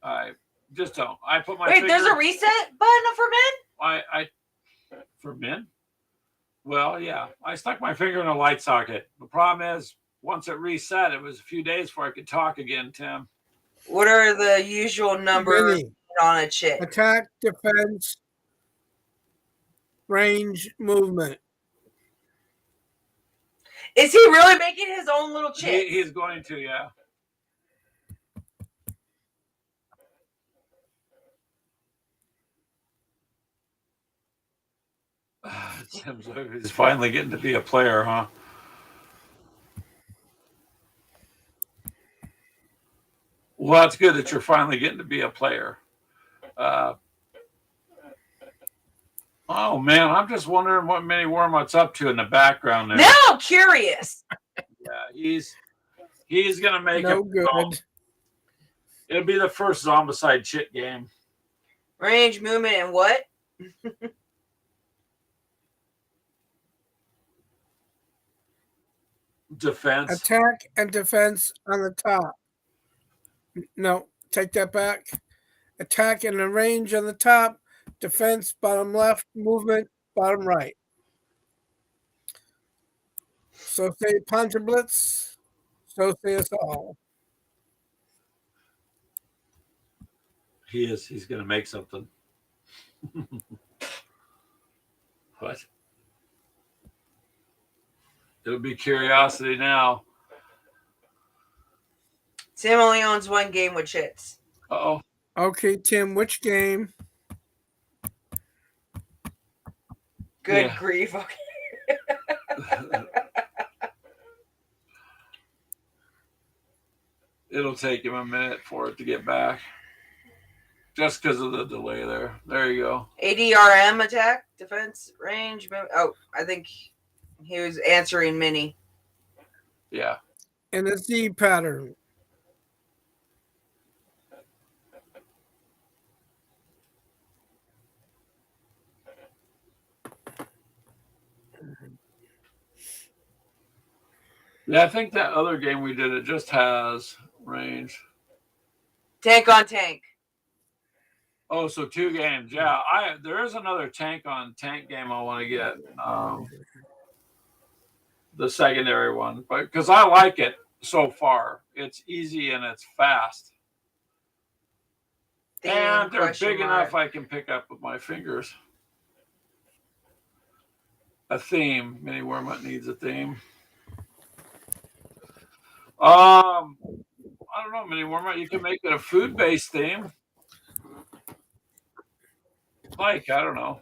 Speaker 2: I just don't. I put my
Speaker 1: Wait, there's a reset button for men?
Speaker 2: For men? Well, yeah. I stuck my finger in a light socket. The problem is, once it reset, it was a few days before I could talk again, Tim.
Speaker 1: What are the usual numbers on a chit?
Speaker 3: Attack, defense, range, movement.
Speaker 1: Is he really making his own little chit?
Speaker 2: He's going to, yeah. Tim's he's finally getting to be a player, huh? Well, that's good that you're finally getting to be a player. Oh man, I'm just wondering what Mini Warmut's up to in the background there.
Speaker 1: Now I'm curious.
Speaker 2: Yeah, he's gonna make
Speaker 3: no good.
Speaker 2: It'll be the first Zombicide chit game.
Speaker 1: Range, movement, and what?
Speaker 2: Defense.
Speaker 3: Attack and defense on the top. No, take that back. Attack and the range on the top. Defense, bottom left. Movement, bottom right. So say Panzerblitz. So say us all.
Speaker 2: He's going to make something. What? It'll be curiosity now.
Speaker 1: Tim only owns one game with chits.
Speaker 2: Uh-oh.
Speaker 3: Okay, Tim, which game?
Speaker 1: Good grief. Okay.
Speaker 2: it'll take him a minute for it to get back. Just because of the delay there. There you go.
Speaker 1: ADRM attack, defense, range. Oh, I think he was answering Mini.
Speaker 2: Yeah.
Speaker 3: And the Z pattern.
Speaker 2: Yeah, I think that other game we did, it just has range.
Speaker 1: Tank on tank.
Speaker 2: Oh, so 2 games. Yeah, there is another tank on tank game I want to get. The secondary one, but because I like it so far. It's easy and it's fast. And they're big enough I can pick up with my fingers. A theme. Mini Wormut needs a theme. I don't know, Mini Wormut. You can make it a food-based theme. Like, I don't know.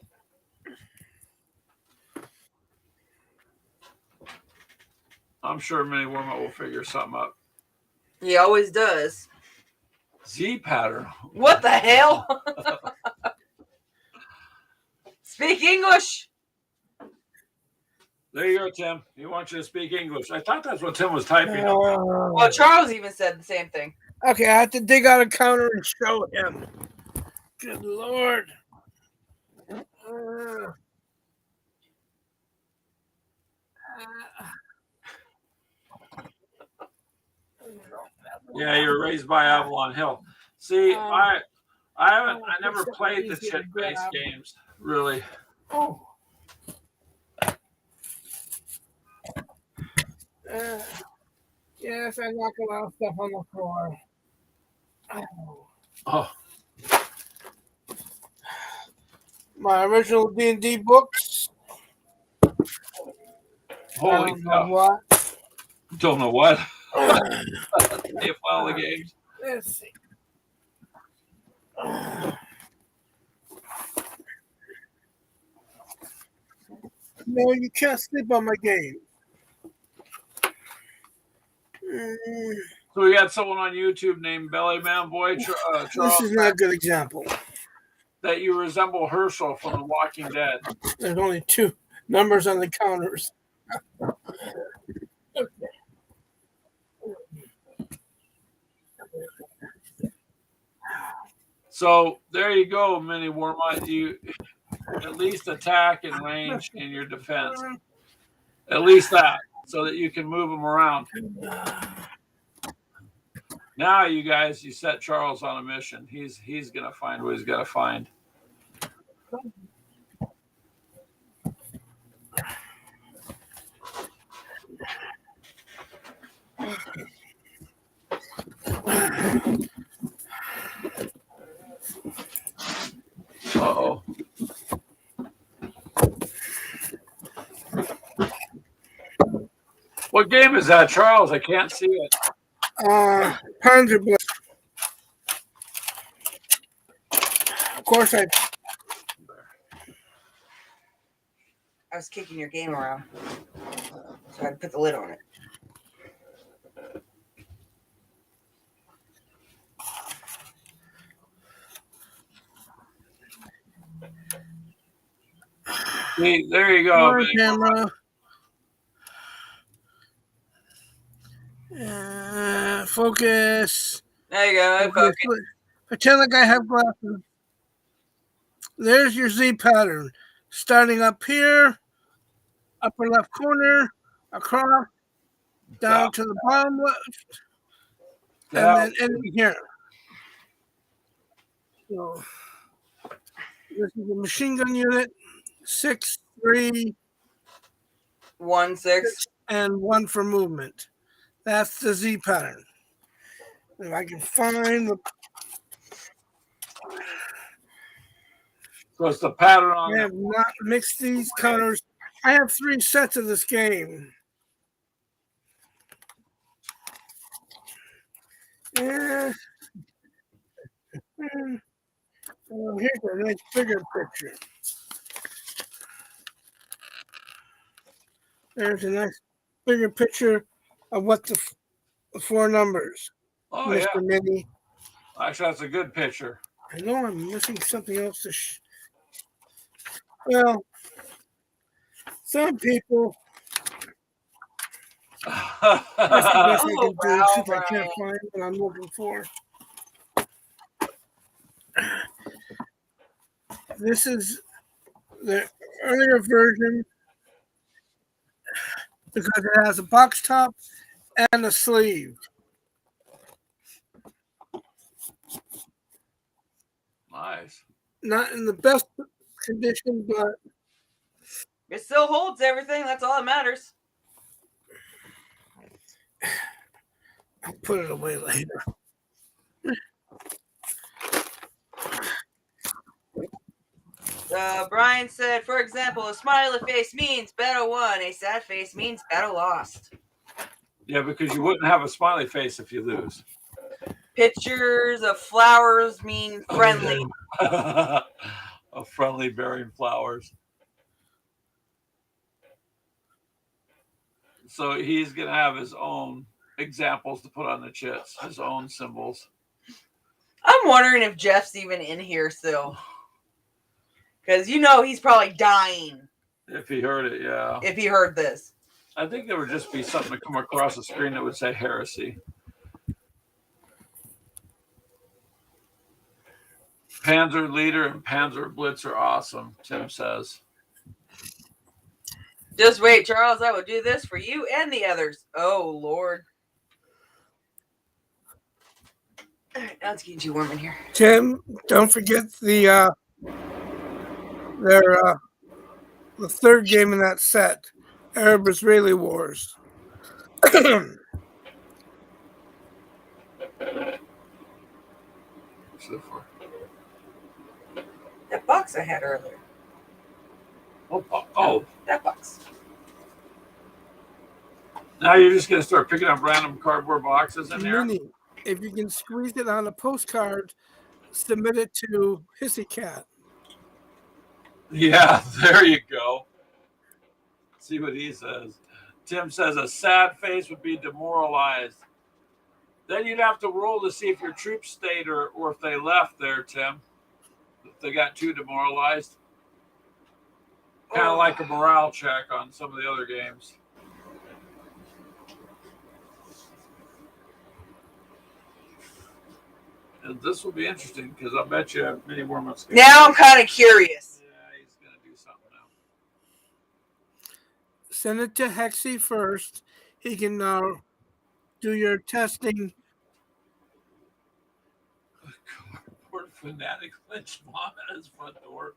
Speaker 2: I'm sure Mini Wormut will figure something up.
Speaker 1: He always does.
Speaker 2: Z pattern.
Speaker 1: What the hell? Speak English.
Speaker 2: There you go, Tim. He wants you to speak English. I thought that's what Tim was typing.
Speaker 1: Well, Charles even said the same thing.
Speaker 3: Okay, I have to dig out a counter and show him. Good Lord.
Speaker 2: Yeah, you're raised by Avalon Hill. See, I never played the chip-based games, really.
Speaker 3: Oh. Yes, I knock a lot of stuff on the floor.
Speaker 2: Oh.
Speaker 3: My original D&D books.
Speaker 2: Holy cow.
Speaker 3: What?
Speaker 2: Don't know what. They follow the games.
Speaker 3: Let's see. No, you can't sleep on my game.
Speaker 2: So we got someone on YouTube named Bellyman Boy Charles.
Speaker 3: This is not a good example.
Speaker 2: That you resemble Herschel from The Walking Dead.
Speaker 3: There's only 2 numbers on the counters. Okay.
Speaker 2: So there you go, Mini Wormut. You at least attack and range in your defense. At least that, so that you can move them around. Now, you guys, you set Charles on a mission. He's gonna find what he's got to find. Uh-oh. What game is that, Charles? I can't see it.
Speaker 3: Panzer Blade. Of course, I
Speaker 1: was kicking your game around, so I had to put the lid on it.
Speaker 2: See, there you go.
Speaker 3: camera. Focus.
Speaker 1: There you go. Focus.
Speaker 3: Pretend like I have glasses. There's your Z pattern. Starting up here, upper left corner, across, down to the bottom left, and then ending here. So this is a machine gun unit, 6, 3,
Speaker 1: 1, 6,
Speaker 3: and 1 for movement. That's the Z pattern. If I can find the.
Speaker 2: So it's the pattern on.
Speaker 3: I have not mixed these counters. I have 3 sets of this game. Yeah. Here's a nice bigger picture. There's a nice bigger picture of what the 4 numbers.
Speaker 2: Oh,
Speaker 3: Mr.
Speaker 2: yeah.
Speaker 3: Mini.
Speaker 2: Actually, that's a good picture.
Speaker 3: I know I'm missing something else to. Well, some people. That's the best I
Speaker 1: Oh,
Speaker 3: can do.
Speaker 1: wow,
Speaker 3: See if I can't
Speaker 1: Brian.
Speaker 3: find what I'm looking for. This is the earlier version because it has a box top and a sleeve.
Speaker 2: Nice.
Speaker 3: Not in the best condition, but
Speaker 1: It still holds everything. That's all that matters.
Speaker 3: I'll put it away later.
Speaker 1: Brian said, for example, a smiley face means battle won. A sad face means battle lost.
Speaker 2: Yeah, because you wouldn't have a smiley face if you lose.
Speaker 1: Pictures of flowers mean friendly.
Speaker 2: A friendly bearing flowers. So he's going to have his own examples to put on the chits, his own symbols.
Speaker 1: I'm wondering if Jeff's even in here still. Because you know he's probably dying
Speaker 2: If he heard it, yeah.
Speaker 1: if he heard this.
Speaker 2: I think there would just be something to come across the screen that would say heresy. Panzer Leader and Panzer Blitz are awesome, Tim says.
Speaker 1: Just wait, Charles. I will do this for you and the others. Oh, Lord. All right, now it's getting too warm in here.
Speaker 3: Tim, don't forget the third game in that set, Arab-Israeli Wars.
Speaker 1: That box I had earlier.
Speaker 2: Oh,
Speaker 1: That box.
Speaker 2: now you're just going to start picking up random cardboard boxes in there?
Speaker 3: Mini, if you can squeeze it on a postcard, submit it to Hissy Cat.
Speaker 2: Yeah, there you go. See what he says. Tim says a sad face would be demoralized. Then you'd have to roll to see if your troops stayed or if they left there, Tim. If they got too demoralized. Kind of like a morale check on some of the other games. And this will be interesting because I bet you have many more months.
Speaker 1: Now I'm kind of curious.
Speaker 2: Yeah, he's going to do something now.
Speaker 3: Send it to Hexy first. He can do your testing.
Speaker 2: Cardboard fanatic lynch mom at his front door.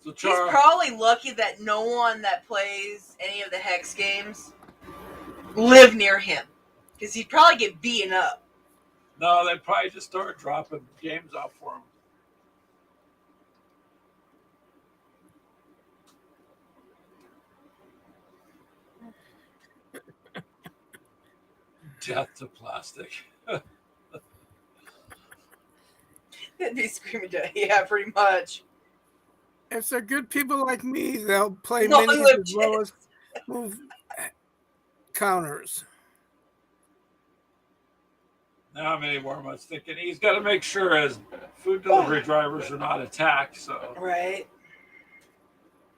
Speaker 2: So
Speaker 1: He's probably lucky that no one that plays any of the Hex games live near him. Because he'd probably get beaten up.
Speaker 2: No, they probably just start dropping games off for him. Death to plastic.
Speaker 1: They'd be screaming to, yeah, pretty much.
Speaker 3: If they're good people like me, they'll play
Speaker 1: Long
Speaker 3: minis
Speaker 1: live
Speaker 3: as well as move counters.
Speaker 2: Now many more months thinking he's got to make sure his food delivery drivers are not attacked. So
Speaker 1: Right.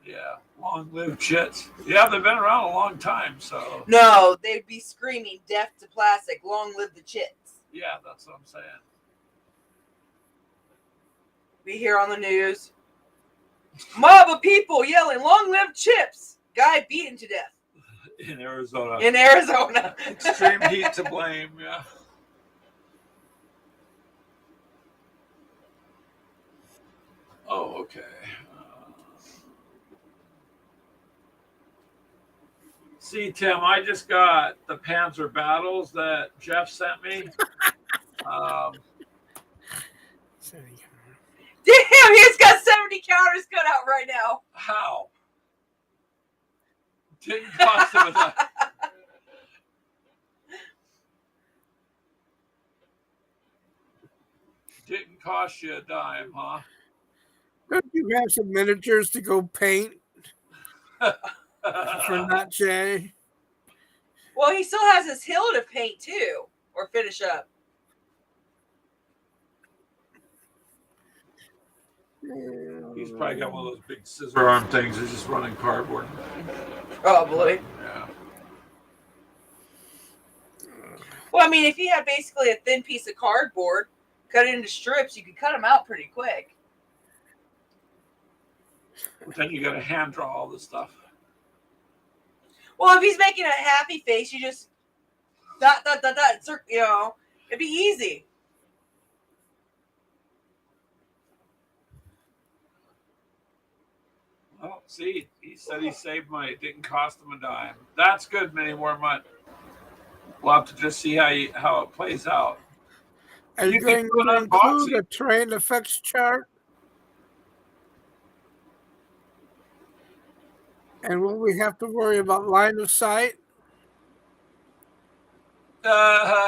Speaker 2: yeah, long live chits. Yeah, they've been around a long time. So
Speaker 1: No, they'd be screaming death to plastic, long live the chits.
Speaker 2: yeah, that's what I'm saying.
Speaker 1: We hear on the news. Mob of people yelling, long live chips. Guy beaten to death.
Speaker 2: In Arizona.
Speaker 1: In Arizona.
Speaker 2: Extreme heat to blame. Yeah. Oh, okay. See, Tim, I just got the Panzer Battles that Jeff sent me.
Speaker 1: Damn, he's got 70 counters cut out right now.
Speaker 2: How? Didn't cost him enough. Didn't cost you a dime, huh?
Speaker 3: Don't you have some miniatures to go paint? for not Jay.
Speaker 1: Well, he still has his hill to paint too, or finish up.
Speaker 2: He's probably got one of those big scissor arm things. He's just running cardboard.
Speaker 1: Probably.
Speaker 2: Yeah.
Speaker 1: Well, I mean, if you had basically a thin piece of cardboard, cut it into strips, you could cut them out pretty quick.
Speaker 2: But then you got to hand draw all this stuff.
Speaker 1: Well, if he's making a happy face, you just you know, it'd be easy.
Speaker 2: Well, see, he said he saved money. It didn't cost him a dime. That's good, Mini Wormut. We'll have to just see how it plays out.
Speaker 3: Are you
Speaker 2: You
Speaker 3: going
Speaker 2: can do
Speaker 3: to
Speaker 2: an
Speaker 3: include
Speaker 2: unboxing.
Speaker 3: a terrain effects chart? And will we have to worry about line of sight?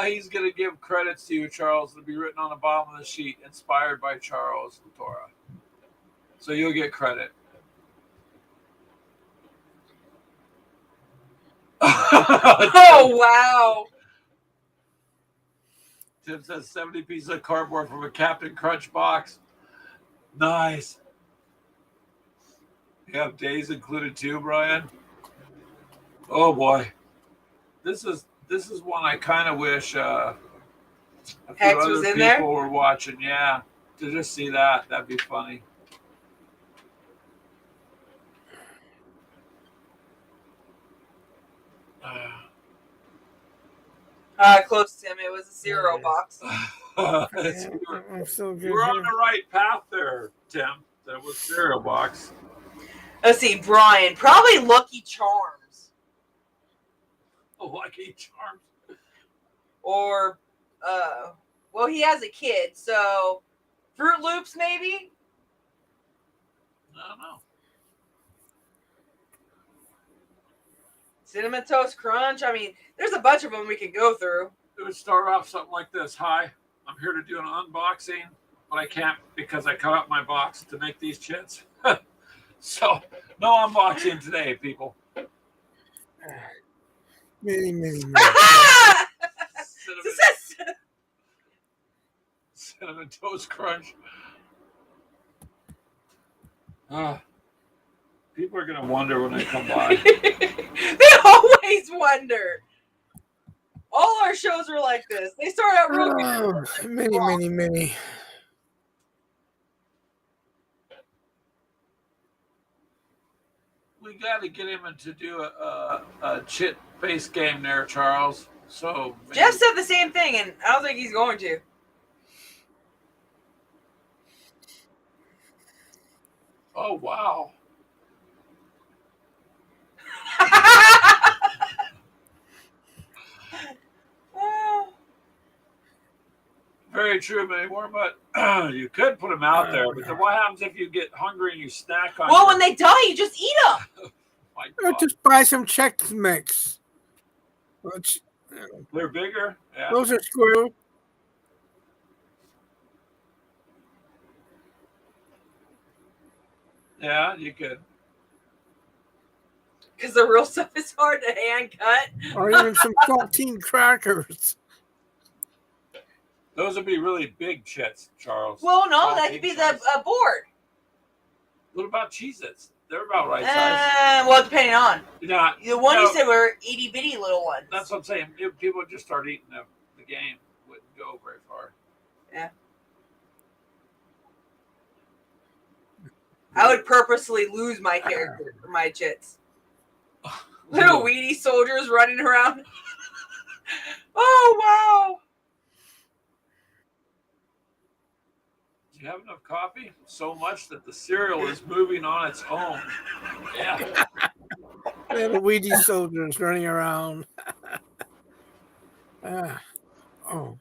Speaker 2: He's going to give credits to you, Charles. It'll be written on the bottom of the sheet, inspired by Charles Latora. So you'll get credit.
Speaker 1: Oh, wow.
Speaker 2: Tim says 70 pieces of cardboard from a Captain Crunch box. Nice. You have days included too, Brian? Oh boy. This is one I kind of wish a few
Speaker 1: Hex
Speaker 2: other
Speaker 1: was in
Speaker 2: people
Speaker 1: there?
Speaker 2: were watching. Yeah, to just see that'd be funny.
Speaker 1: Close to him. It was a cereal box.
Speaker 3: I'm so good.
Speaker 2: We're on the right path there, Tim. That was cereal box.
Speaker 1: Let's see, Brian. Probably Lucky Charms.
Speaker 2: Oh, Lucky Charms.
Speaker 1: Or, well, he has a kid, so Fruit Loops, maybe?
Speaker 2: I don't know.
Speaker 1: Cinnamon Toast Crunch. I mean, there's a bunch of them we could go through.
Speaker 2: It would start off something like this. Hi, I'm here to do an unboxing, but I can't because I cut out my box to make these chits. So, no unboxing today, people.
Speaker 3: Many.
Speaker 2: Cinnamon Toast Crunch. People are going to wonder when they come by.
Speaker 1: They always wonder. All our shows are like this. They start out real good.
Speaker 3: Many.
Speaker 2: We got to get him to do a chit-based game there, Charles. So maybe-
Speaker 1: Jeff said the same thing, and I don't think he's going to.
Speaker 2: Oh, wow. Very true, Mini Wormut. You could put them out there, but then what happens if you get hungry and you snack on
Speaker 1: Well,
Speaker 2: your-
Speaker 1: when they die, you just eat them.
Speaker 2: My
Speaker 3: Or
Speaker 2: God.
Speaker 3: just buy some Chex Mix. Which,
Speaker 2: They're bigger? Yeah.
Speaker 3: those are squirrel.
Speaker 2: Yeah, you could.
Speaker 1: Because the real stuff is hard to hand cut.
Speaker 3: Or even some saltine crackers.
Speaker 2: Those would be really big chits, Charles.
Speaker 1: Well, no,
Speaker 2: Oh,
Speaker 1: that
Speaker 2: big
Speaker 1: could be
Speaker 2: size.
Speaker 1: the board.
Speaker 2: What about Cheez-Its? They're about right size.
Speaker 1: Well, depending on.
Speaker 2: Yeah,
Speaker 1: The one
Speaker 2: no,
Speaker 1: you said were itty bitty little ones.
Speaker 2: that's what I'm saying. If people would just start eating the game, wouldn't go very far.
Speaker 1: I would purposely lose my character for my chits. Little weedy soldiers running around. Oh, wow.
Speaker 2: Do you have enough coffee? So much that the cereal is moving on its own. Yeah.
Speaker 3: Little weedy soldiers running around. Oh.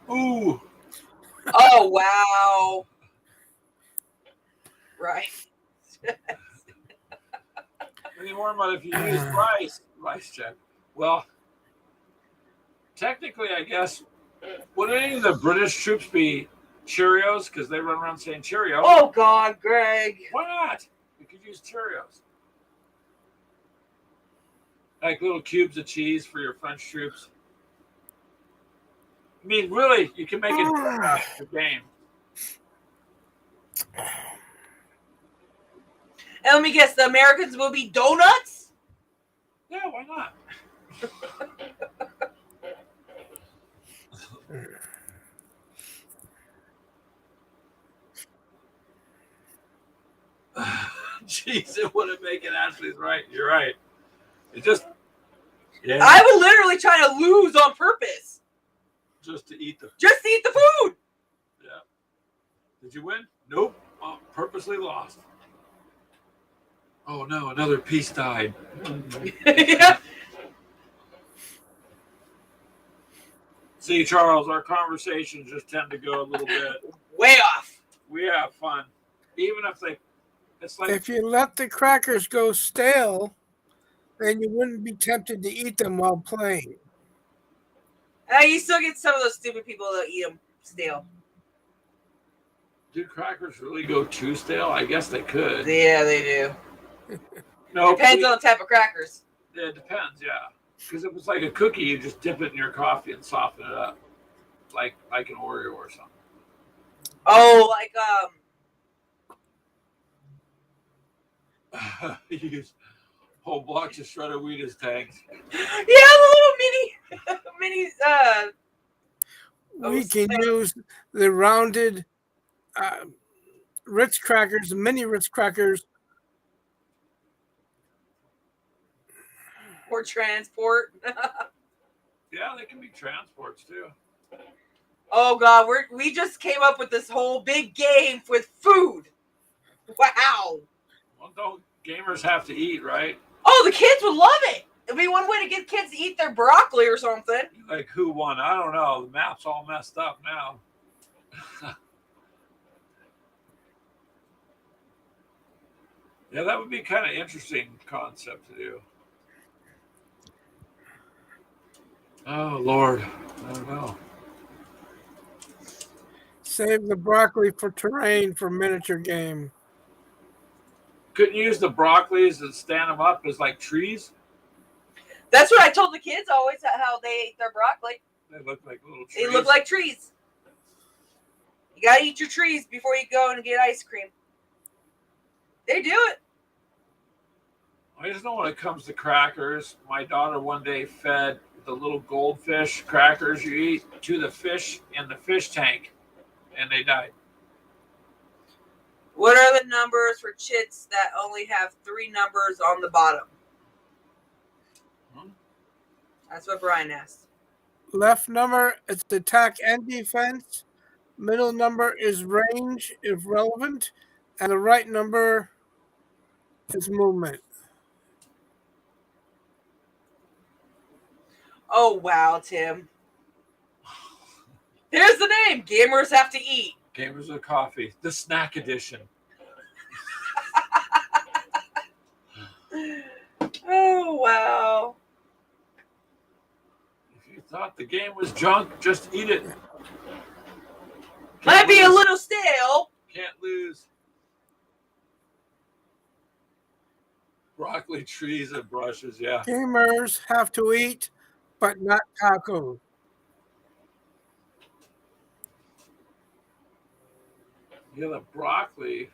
Speaker 2: Ooh.
Speaker 1: Oh, wow. Right.
Speaker 2: Any more about if you use rice check? Well, technically, I guess, would any of the British troops be Cheerios because they run around saying Cheerios.
Speaker 1: Oh God, Greg.
Speaker 2: Why not? You could use Cheerios. Like little cubes of cheese for your French troops. I mean, really, you can make it a game.
Speaker 1: And let me guess, the Americans will be donuts?
Speaker 2: Yeah, why not? Jeez, it wouldn't make it. Ashley's right. You're right. It just, yeah.
Speaker 1: I would literally try to lose on purpose.
Speaker 2: Just to eat the
Speaker 1: food.
Speaker 2: Yeah. Did you win? Nope. Purposely lost. Oh no, another piece died.
Speaker 1: Yeah.
Speaker 2: See, Charles, our conversations just tend to go a little bit
Speaker 1: Way off.
Speaker 2: We have fun. Even if it's like
Speaker 3: If you let the crackers go stale, then you wouldn't be tempted to eat them while playing.
Speaker 1: You still get some of those stupid people that eat them stale.
Speaker 2: Do crackers really go too stale? I guess they could.
Speaker 1: Yeah, they do.
Speaker 2: No,
Speaker 1: Depends on the type of crackers.
Speaker 2: It depends, yeah. Because if it's like a cookie, you just dip it in your coffee and soften it up, like an Oreo or something.
Speaker 1: Oh, like
Speaker 2: You use whole blocks of shredded wheat as tanks.
Speaker 1: Yeah, the little mini.
Speaker 3: We can use the rounded Ritz crackers, mini Ritz crackers.
Speaker 1: Or transport.
Speaker 2: Yeah, they can be transports too.
Speaker 1: Oh God, we just came up with this whole big game with food. Wow.
Speaker 2: Well, don't gamers have to eat, right?
Speaker 1: Oh, the kids would love it. It'd be one way to get kids to eat their broccoli or something.
Speaker 2: Like who won? I don't know. The map's all messed up now. Yeah, that would be kind of interesting concept to do. Oh Lord, I don't know.
Speaker 3: Save the broccoli for terrain for miniature game.
Speaker 2: Couldn't you use the broccolis and stand them up as like trees?
Speaker 1: That's what I told the kids always, how they ate their broccoli.
Speaker 2: They look like little trees.
Speaker 1: They look like trees. You gotta eat your trees before you go and get ice cream. They do it.
Speaker 2: I just know when it comes to crackers, my daughter one day fed the little goldfish crackers you eat to the fish in the fish tank, and they died.
Speaker 1: What are the numbers for chits that only have 3 numbers on the bottom? That's what Brian asked.
Speaker 3: Left number is attack and defense. Middle number is range if relevant. And the right number is movement.
Speaker 1: Oh, wow, Tim. There's the name. Gamers have to eat.
Speaker 2: Gamers of Coffee, the snack edition.
Speaker 1: Oh, wow.
Speaker 2: If you thought the game was junk, just eat it.
Speaker 1: Might be a little stale.
Speaker 2: Can't lose. Broccoli trees and brushes, yeah.
Speaker 3: Gamers have to eat, but not tacos.
Speaker 2: Yeah, the broccoli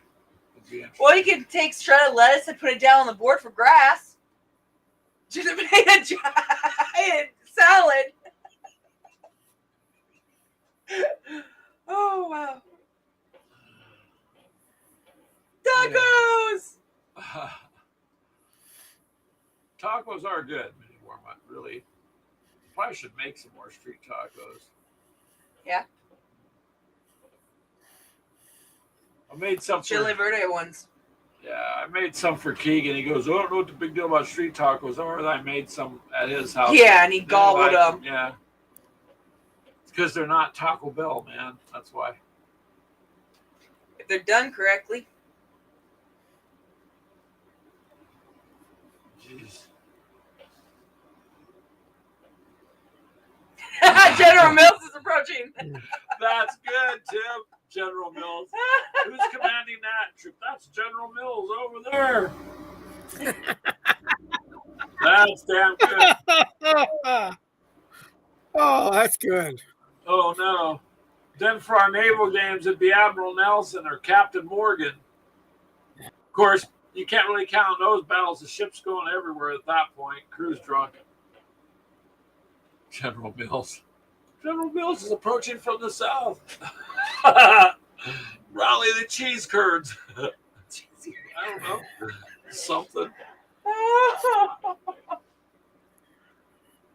Speaker 2: would be interesting.
Speaker 1: Well, you can take shredded lettuce and put it down on the board for grass. Just make a giant salad. Oh, wow. Tacos!
Speaker 2: Yeah. Tacos are good anymore, really. Probably should make some more street tacos.
Speaker 1: Yeah.
Speaker 2: I made some
Speaker 1: Chile Verde ones.
Speaker 2: Yeah, I made some for Keegan. He goes, "Oh, I don't know what the big deal about street tacos are." I made some at his house.
Speaker 1: Yeah, and he gobbled them.
Speaker 2: Yeah. It's because they're not Taco Bell, man. That's why.
Speaker 1: If they're done correctly.
Speaker 2: Jeez.
Speaker 1: General Mills is approaching.
Speaker 2: That's good, Tim. General Mills. Who's commanding that troop? That's General Mills over there. That's damn good.
Speaker 3: Oh, that's good.
Speaker 2: Oh no. Then for our naval games, it'd be Admiral Nelson or Captain Morgan. Of course, you can't really count on those battles. The ship's going everywhere at that point. Crew's drunk. General Mills. General Mills is approaching from the south. Rally the cheese curds. I don't know. Something.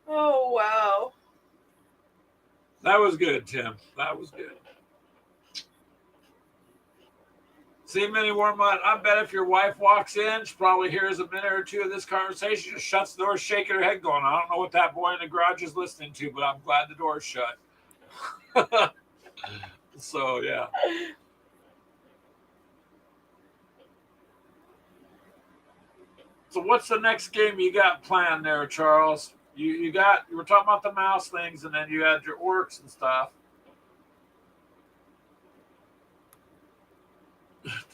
Speaker 1: Oh, wow.
Speaker 2: That was good, Tim. That was good. See, Minnie Wormont, I bet if your wife walks in, she probably hears a minute or two of this conversation, just shuts the door, shaking her head, going, I don't know what that boy in the garage is listening to, but I'm glad the door's shut. So, yeah. So what's the next game you got planned there, Charles? You were talking about the mouse things, and then you had your orcs and stuff.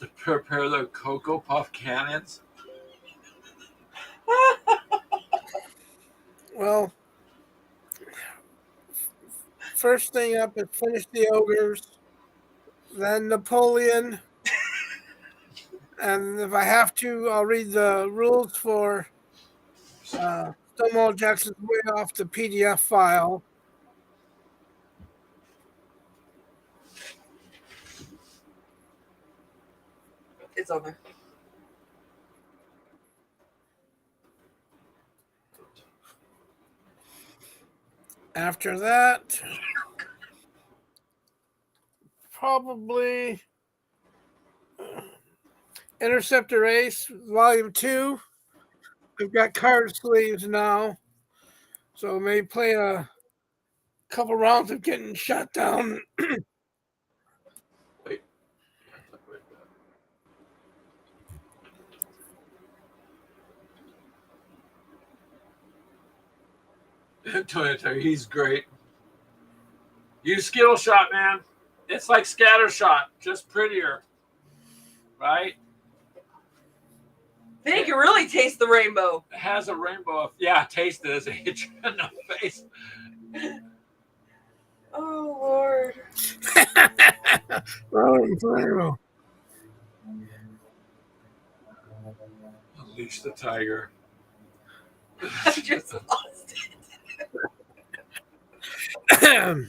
Speaker 2: To prepare the Cocoa Puff cannons.
Speaker 3: Well, first thing up is finish the ogres, then Napoleon, and if I have to, I'll read the rules for Stonewall Jackson's Way off the PDF file.
Speaker 1: It's on there.
Speaker 3: After that, probably Interceptor Ace, Volume 2. I've got card sleeves now, so maybe play a couple rounds of getting shot down.
Speaker 2: Wait. Antonio, he's great. Use Skittle Shot, man. It's like Scatter Shot, just prettier. Right?
Speaker 1: Then you can really taste the rainbow.
Speaker 2: It has a rainbow. Yeah, taste it as it hits you in the face.
Speaker 1: Oh, Lord.
Speaker 2: Unleash the tiger.
Speaker 1: I just lost it.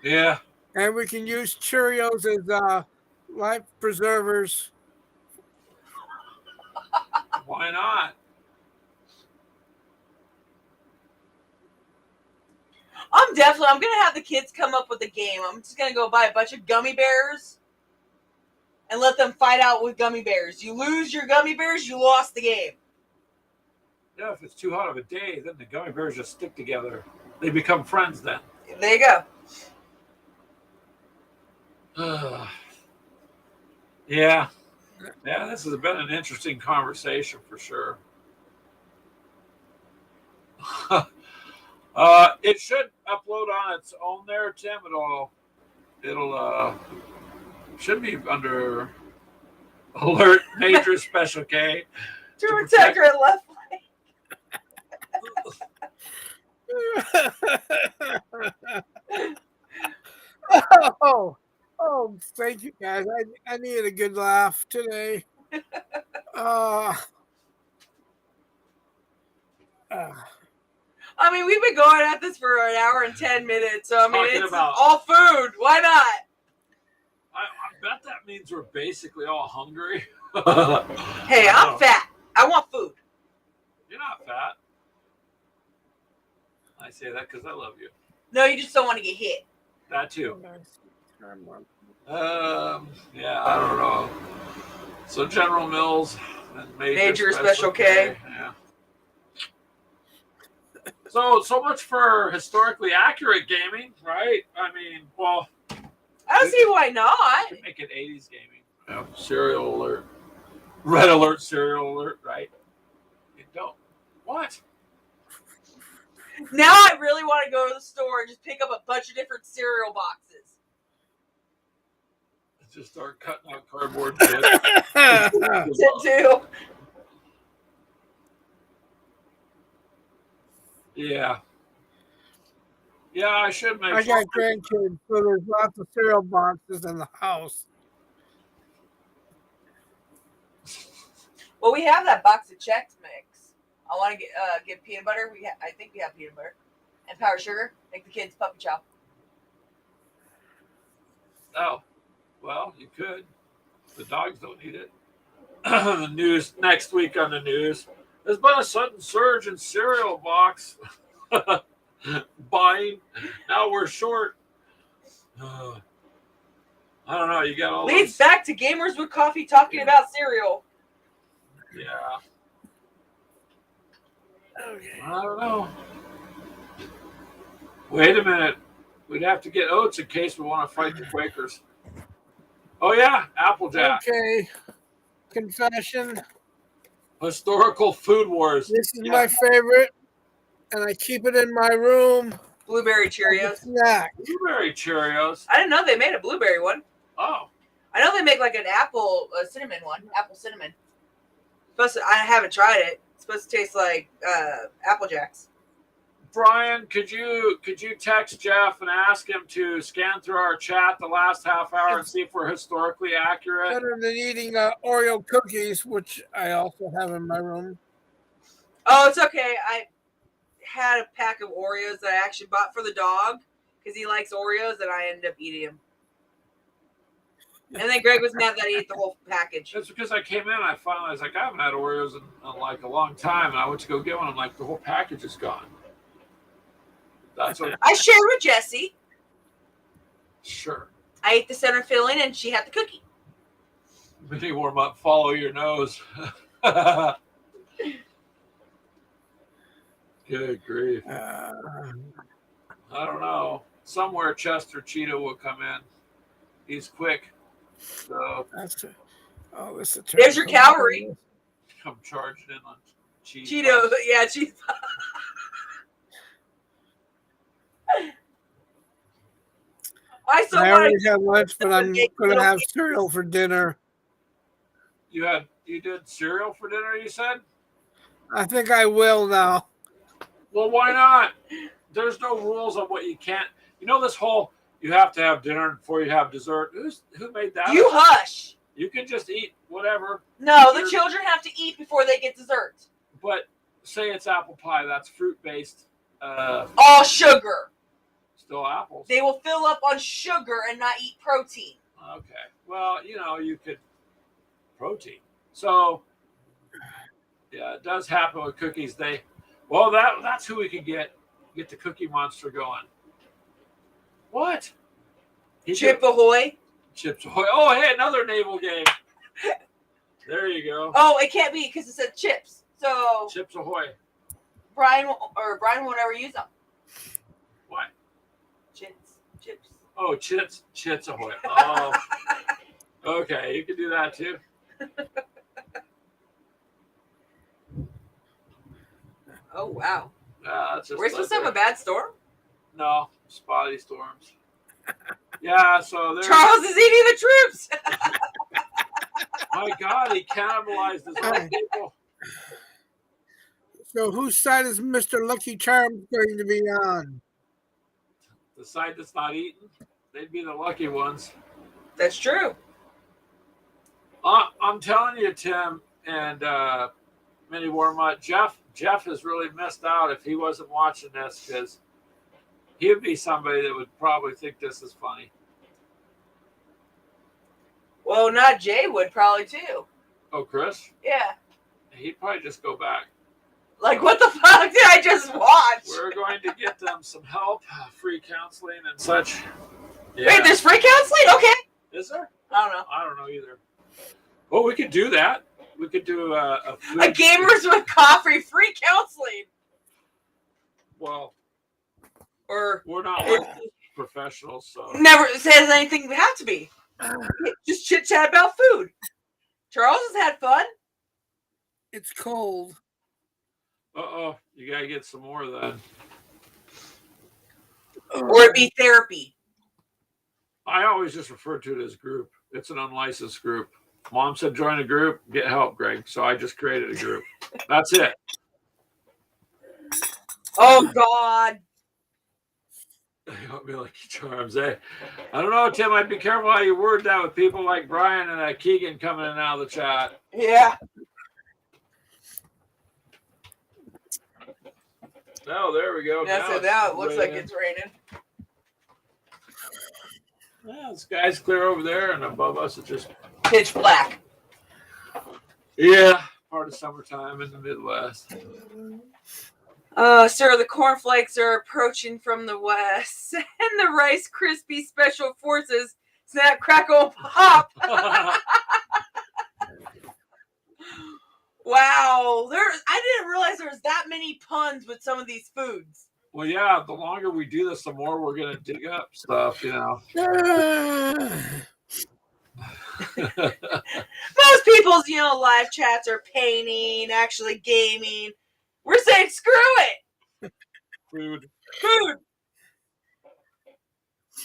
Speaker 2: Yeah.
Speaker 3: And we can use Cheerios as life preservers.
Speaker 2: Why not?
Speaker 1: I'm going to have the kids come up with a game. I'm just going to go buy a bunch of gummy bears and let them fight out with gummy bears. You lose your gummy bears, you lost the game.
Speaker 2: Yeah, if it's too hot of a day, then the gummy bears just stick together. They become friends then.
Speaker 1: There you go.
Speaker 2: Yeah. Yeah, this has been an interesting conversation for sure. It should upload on its own there, Tim. It'll should be under alert major special K.
Speaker 1: To protect your left leg.
Speaker 3: Oh, thank you guys. I needed a good laugh today.
Speaker 1: I mean, we've been going at this for an hour and 10 minutes, so I mean,
Speaker 2: Talking
Speaker 1: it's
Speaker 2: about-
Speaker 1: all food. Why not?
Speaker 2: I bet that means we're basically all hungry.
Speaker 1: Hey, I'm fat. I want food.
Speaker 2: You're not fat. I say that because I love you.
Speaker 1: No, you just don't want to get hit.
Speaker 2: That too. Yeah, I don't know. So General Mills and Major Special K. Yeah. So much for historically accurate gaming, right? I mean, well,
Speaker 1: I don't see why not.
Speaker 2: we make it 80s gaming. Yeah, serial alert. Red alert, serial alert, right? You don't. What?
Speaker 1: Now I really want to go to the store and just pick up a bunch of different cereal boxes.
Speaker 2: Just start cutting out cardboard kids.
Speaker 1: Too.
Speaker 2: Yeah. Yeah, I should make
Speaker 3: I got grandkids, so there's lots of cereal boxes in the house.
Speaker 1: Well, we have that box of Chex Mix. I want to get peanut butter. I think we have peanut butter and powdered sugar. Make the kids puppy chow.
Speaker 2: Oh, well, you could. The dogs don't eat it. The news next week on the news. There's been a sudden surge in cereal box buying. Now we're short. I don't know. You got all
Speaker 1: Leads
Speaker 2: those.
Speaker 1: back to Gamers with Coffee talking about cereal.
Speaker 2: Yeah.
Speaker 3: Okay.
Speaker 2: I don't know. Wait a minute. We'd have to get oats in case we want to fight the Quakers. Oh, yeah. Applejack.
Speaker 3: Okay. Confession.
Speaker 2: Historical food wars.
Speaker 3: This is
Speaker 2: Yeah.
Speaker 3: my favorite, and I keep it in my room.
Speaker 1: Blueberry
Speaker 3: as a
Speaker 1: Cheerios.
Speaker 3: snack.
Speaker 2: Blueberry Cheerios.
Speaker 1: I didn't know they made a blueberry one.
Speaker 2: Oh.
Speaker 1: I know they make like an apple cinnamon one. Apple cinnamon. I haven't tried it. It's supposed to taste like Apple Jacks.
Speaker 2: Brian, could you text Jeff and ask him to scan through our chat the last half hour and see if we're historically accurate?
Speaker 3: Better than eating Oreo cookies, which I also have in my room.
Speaker 1: Oh, it's okay. I had a pack of Oreos that I actually bought for the dog because he likes Oreos, and I ended up eating them. And then Greg was mad that I ate the whole package.
Speaker 2: It's because I came in and I was like, I haven't had Oreos in like a long time, and I went to go get one. I'm like, the whole package is gone. That's what.
Speaker 1: I shared with Jessie.
Speaker 2: Sure.
Speaker 1: I ate the center filling, and she had the cookie.
Speaker 2: Mini warm up. Follow your nose. Good grief.
Speaker 3: Uh,
Speaker 2: I don't know. Somewhere Chester Cheetah will come in. He's quick. So
Speaker 3: that's oh, this is
Speaker 1: There's your Calvary.
Speaker 2: come charging in on cheese.
Speaker 1: Cheetos.
Speaker 2: puffs.
Speaker 1: Yeah, cheese. I still
Speaker 3: I
Speaker 1: want
Speaker 3: already
Speaker 1: to.
Speaker 3: had lunch, but I'm going to have cereal for dinner.
Speaker 2: You did cereal for dinner, you said?
Speaker 3: I think I will now.
Speaker 2: Well, why not? There's no rules on what you can't. You know this whole you have to have dinner before you have dessert. Who made that?
Speaker 1: You hush.
Speaker 2: You can just eat whatever.
Speaker 1: No, the children have to eat before they get dessert.
Speaker 2: But say it's apple pie, that's fruit based.
Speaker 1: All sugar.
Speaker 2: Still apples.
Speaker 1: They will fill up on sugar and not eat protein.
Speaker 2: Okay. Well, you could protein. So yeah, it does happen with cookies. That's who we could get the Cookie Monster going. What?
Speaker 1: Chip Ahoy.
Speaker 2: Chips Ahoy. Oh, hey, another naval game. There you go.
Speaker 1: Oh, it can't be because it said chips. So
Speaker 2: Chips Ahoy.
Speaker 1: Brian won't ever use them.
Speaker 2: What?
Speaker 1: Chips.
Speaker 2: Oh, Chits Ahoy. Oh, okay. You can do that too.
Speaker 1: Oh wow.
Speaker 2: That's just
Speaker 1: We're supposed to have a bad storm.
Speaker 2: No, spotty storms. Yeah, so there's.
Speaker 1: Charles is eating the troops.
Speaker 2: My God, he cannibalized his own people.
Speaker 3: So whose side is Mr. Lucky Charms going to be on?
Speaker 2: The side that's not eaten, they'd be the lucky ones.
Speaker 1: That's true.
Speaker 2: I'm telling you, Tim and Mini Warmut, Jeff has really missed out if he wasn't watching this, because he would be somebody that would probably think this is funny.
Speaker 1: Well, not Jay would probably too.
Speaker 2: Oh, Chris?
Speaker 1: Yeah.
Speaker 2: He'd probably just go back.
Speaker 1: Like, what the fuck did I just watch?
Speaker 2: We're going to get them some help, free counseling and such. Yeah.
Speaker 1: Wait, there's free counseling? Okay.
Speaker 2: Is there?
Speaker 1: I don't know.
Speaker 2: I don't know either. Well, we could do that. We could do a food.
Speaker 1: A Gamers with Coffee free counseling.
Speaker 2: Well,
Speaker 1: Or
Speaker 2: we're not licensed professionals, so.
Speaker 1: never says anything we have to be. Just chit chat about food. Charles has had fun.
Speaker 3: It's cold.
Speaker 2: Uh-oh, you gotta get some more then.
Speaker 1: or it be therapy.
Speaker 2: I always just refer to it as group. It's an unlicensed group. Mom said join a group, get help, Greg. So I just created a group. That's it.
Speaker 1: Oh God.
Speaker 2: Help me, Lucky Charms, eh? I don't know, Tim. I'd be careful how you word that with people like Brian and Keegan coming in and out of the chat.
Speaker 1: Yeah.
Speaker 2: No, there we go.
Speaker 1: Yeah, so now it looks like it's raining.
Speaker 2: Yeah, the sky's clear over there, and above us it's just
Speaker 1: Pitch black.
Speaker 2: yeah, part of summertime in the Midwest.
Speaker 1: Sir, the cornflakes are approaching from the west, and the Rice Krispie Special Forces snap, crackle, pop. Wow, I didn't realize there was that many puns with some of these foods.
Speaker 2: Well, yeah, the longer we do this, the more we're gonna dig up stuff, you know.
Speaker 1: Most people's, live chats are painting, actually gaming. We're saying screw it.
Speaker 2: Food.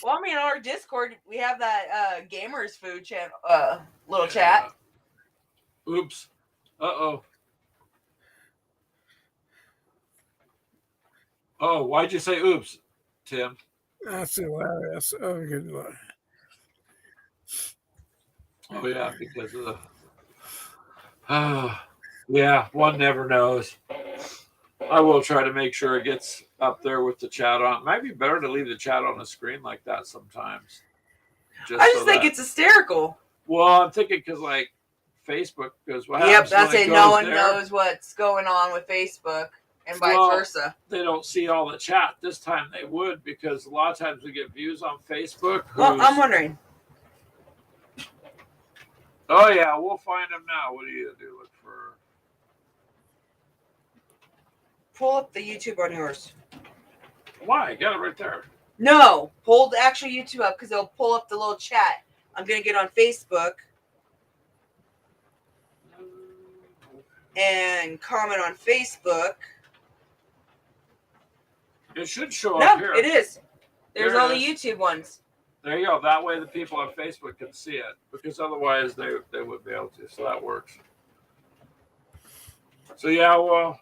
Speaker 1: Well, I mean, on our Discord, we have that gamers food channel, little chat.
Speaker 2: Oops. Uh-oh. Oh, why'd you say oops, Tim?
Speaker 3: That's hilarious. Oh, good Lord.
Speaker 2: Oh, yeah, because of the... yeah, one never knows. I will try to make sure it gets up there with the chat on. It might be better to leave the chat on the screen like that sometimes.
Speaker 1: I just think it's hysterical.
Speaker 2: Well, I'm thinking because, like, Facebook goes, well,
Speaker 1: yep, that's it. No one knows what's going on with Facebook and vice versa.
Speaker 2: They don't see all the chat. This time they would, because a lot of times we get views on Facebook.
Speaker 1: Well, I'm wondering.
Speaker 2: Oh, yeah, we'll find them now. What do you do? Look for...
Speaker 1: Pull up the YouTube on yours.
Speaker 2: Why? Got it right there.
Speaker 1: No, pull the actual YouTube up because it'll pull up the little chat. I'm going to get on Facebook and comment on Facebook.
Speaker 2: It should show up here.
Speaker 1: No, it is. There's
Speaker 2: There
Speaker 1: all
Speaker 2: it
Speaker 1: the
Speaker 2: is.
Speaker 1: YouTube ones.
Speaker 2: There you go. That way the people on Facebook can see it, because otherwise they wouldn't be able to. So that works. So yeah, well,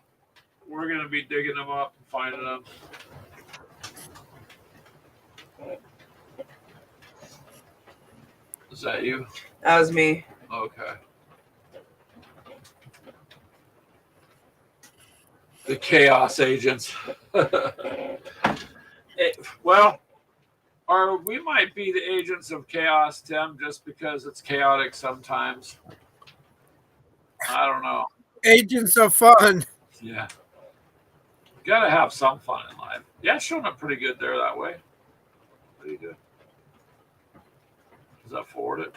Speaker 2: we're going to be digging them up and finding them. Is that you?
Speaker 1: That was me.
Speaker 2: Okay. The chaos agents. Well, we might be the agents of chaos, Tim, just because it's chaotic sometimes. I don't know.
Speaker 3: Agents of fun.
Speaker 2: Yeah. Gotta have some fun in life. Yeah, it's showing up pretty good there that way. Pretty good. Does that forward it?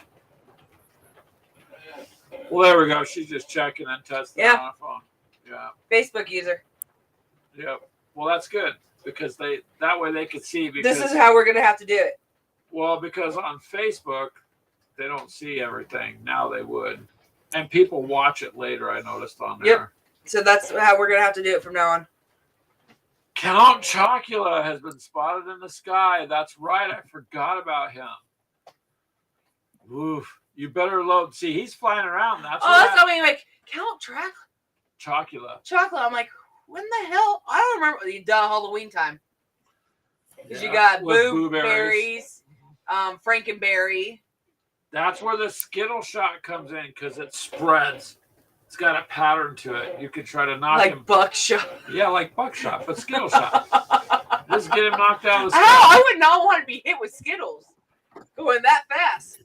Speaker 2: Well, there we go. She's just checking and testing on her phone. Yeah.
Speaker 1: Facebook user.
Speaker 2: Yep. Well, that's good, because that way they could see. Because,
Speaker 1: this is how we're going to have to do it.
Speaker 2: Well, because on Facebook, they don't see everything. Now they would. And people watch it later, I noticed on there.
Speaker 1: Yep. So that's how we're going to have to do it from now on.
Speaker 2: Count Chocula has been spotted in the sky. That's right. I forgot about him. Oof. You better load. See, he's flying around. That's
Speaker 1: something like Count
Speaker 2: Chocula.
Speaker 1: Chocolate. I'm like, when the hell? I don't remember. Duh, Halloween time. Because you got blueberries, Frankenberry.
Speaker 2: That's where the Skittle shot comes in, because it spreads. It's got a pattern to it. You could try to knock him.
Speaker 1: Like buckshot.
Speaker 2: Yeah, like buckshot, but Skittle shot. Just get him knocked out of the sky.
Speaker 1: I would not want to be hit with Skittles going that fast.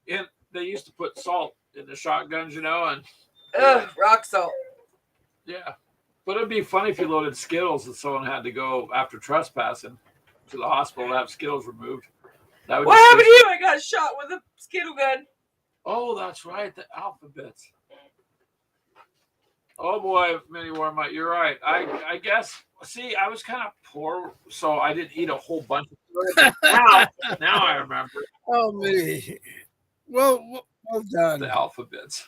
Speaker 2: And they used to put salt in the shotguns, and
Speaker 1: rock salt.
Speaker 2: Yeah. But it'd be funny if you loaded Skittles and someone had to go after trespassing to the hospital to have Skittles removed. What
Speaker 1: happened to you? I got shot with a Skittle gun.
Speaker 2: Oh, that's right. The alphabets. Oh, boy, Mini Warmite, you're right. I guess, see, I was kind of poor, so I didn't eat a whole bunch of it. Now I remember.
Speaker 3: Oh, me. Well done.
Speaker 2: The alphabets.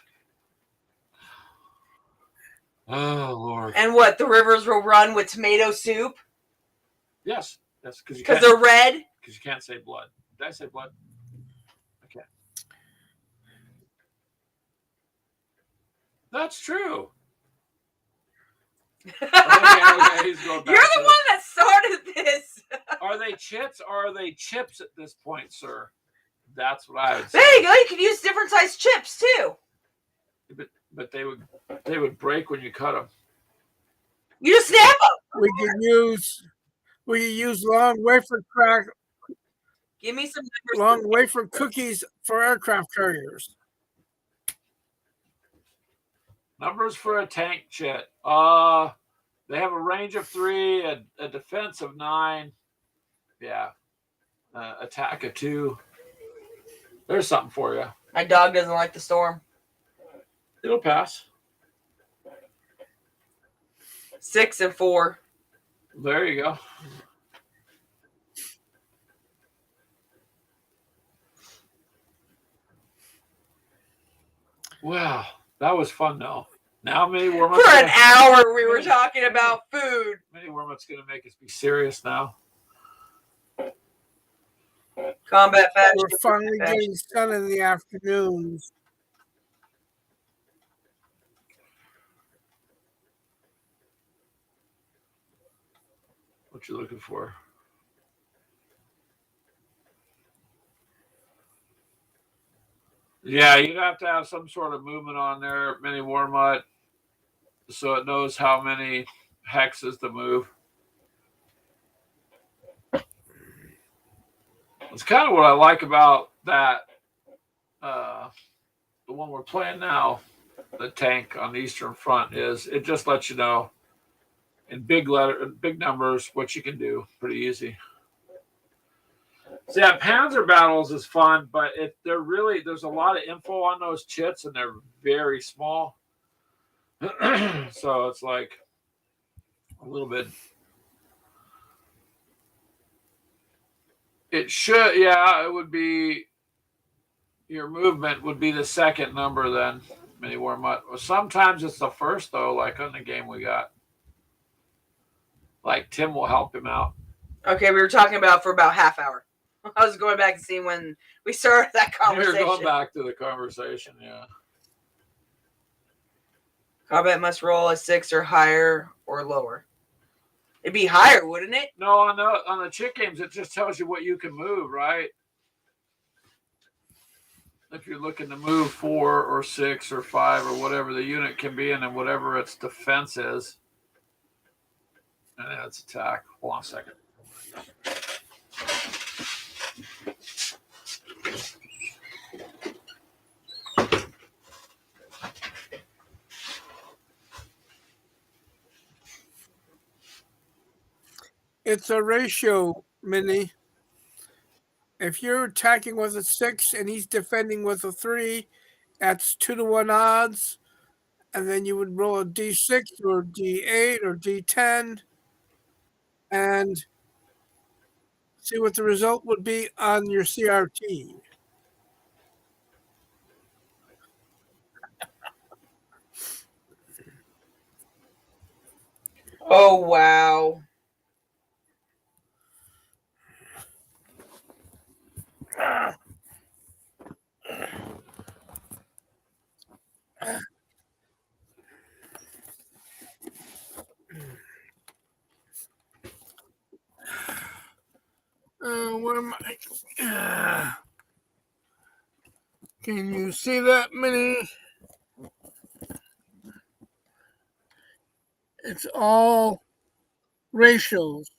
Speaker 2: Oh, Lord.
Speaker 1: And what? The rivers will run with tomato soup?
Speaker 2: Yes. That's because
Speaker 1: Because they're red.
Speaker 2: Because you can't say blood. Did I say blood? Okay. That's true. Okay, he's going back
Speaker 1: You're the one that started this.
Speaker 2: Are they chits or are they chips at this point, sir? That's what I would say.
Speaker 1: There you go. You could use different size chips too.
Speaker 2: But they would break when you cut them.
Speaker 1: You just snap them.
Speaker 3: We could use long wafer
Speaker 1: Give me some
Speaker 3: long wafer cookies for aircraft carriers.
Speaker 2: Numbers for a tank chit. They have a range of 3, a defense of 9. Yeah. Attack of 2. There's something for you.
Speaker 1: My dog doesn't like the storm.
Speaker 2: It'll pass.
Speaker 1: 6 and 4.
Speaker 2: There you go. Wow, that was fun though. Now Mini Wormut's
Speaker 1: For an hour we were talking about food.
Speaker 2: Mini Wormut's gonna make us be serious now.
Speaker 1: Combat fashion.
Speaker 3: We're finally getting sun in the afternoons.
Speaker 2: What you looking for? Yeah, you'd have to have some sort of movement on there, Mini Wormut, so it knows how many hexes to move. It's kind of what I like about that, the one we're playing now, the tank on the Eastern Front, is it just lets you know in big numbers what you can do. Pretty easy. So yeah, Panzer Battles is fun, but there's a lot of info on those chits and they're very small. So it's like a little bit. It would be, your movement would be the second number then, Mini Wormut. Sometimes it's the first though, like on the game we got. Like Tim will help him out.
Speaker 1: Okay, we were talking about for about half hour. I was going back to see when we started that conversation.
Speaker 2: We're going back to the conversation, yeah.
Speaker 1: Combat must roll a 6 or higher or lower. It'd be higher, wouldn't it?
Speaker 2: No, on the chit games, it just tells you what you can move, right? If you're looking to move 4 or 6 or 5 or whatever the unit can be, and then whatever its defense is. And then its attack. Hold on a second.
Speaker 3: It's a ratio, Mini. If you're attacking with a 6 and he's defending with a 3, that's 2-to-1 odds. And then you would roll a D6 or D8 or D10 and see what the result would be on your CRT.
Speaker 1: Oh, wow.
Speaker 3: Where am I? Can you see that, Mini? It's all ratios.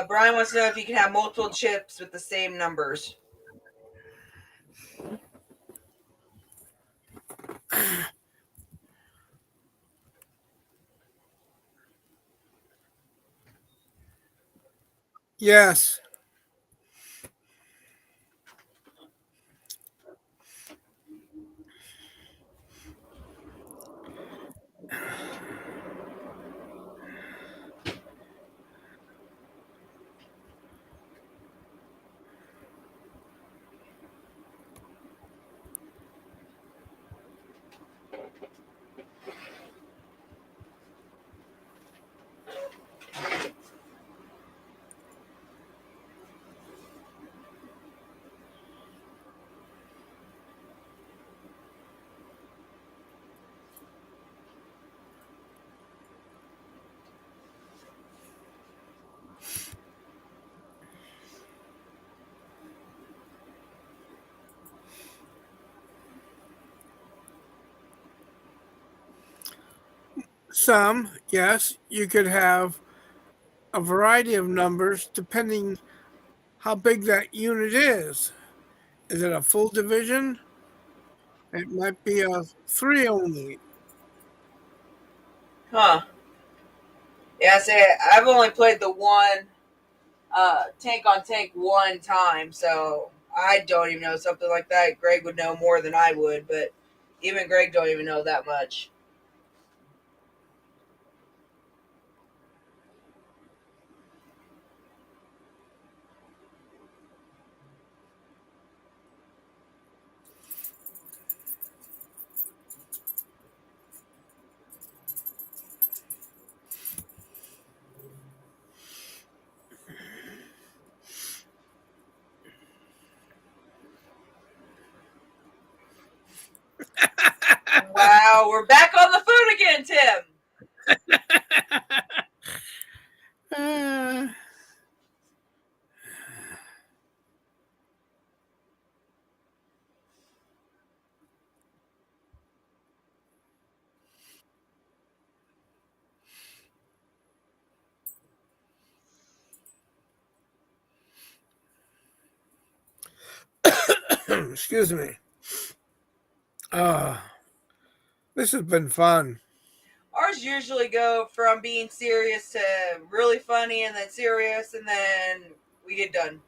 Speaker 1: Brian wants to know if you can have multiple chips with the same numbers.
Speaker 3: Yes. some, yes, you could have a variety of numbers depending how big that unit is. Is it a full division? It might be a 3 only.
Speaker 1: Huh. Yeah, say I've only played the one tank on tank one time, so I don't even know something like that. Greg would know more than I would, but even Greg don't even know that much. Wow, we're back on the food again, Tim.
Speaker 3: Excuse me. This has been fun.
Speaker 1: Ours usually go from being serious to really funny and then serious and then we get done.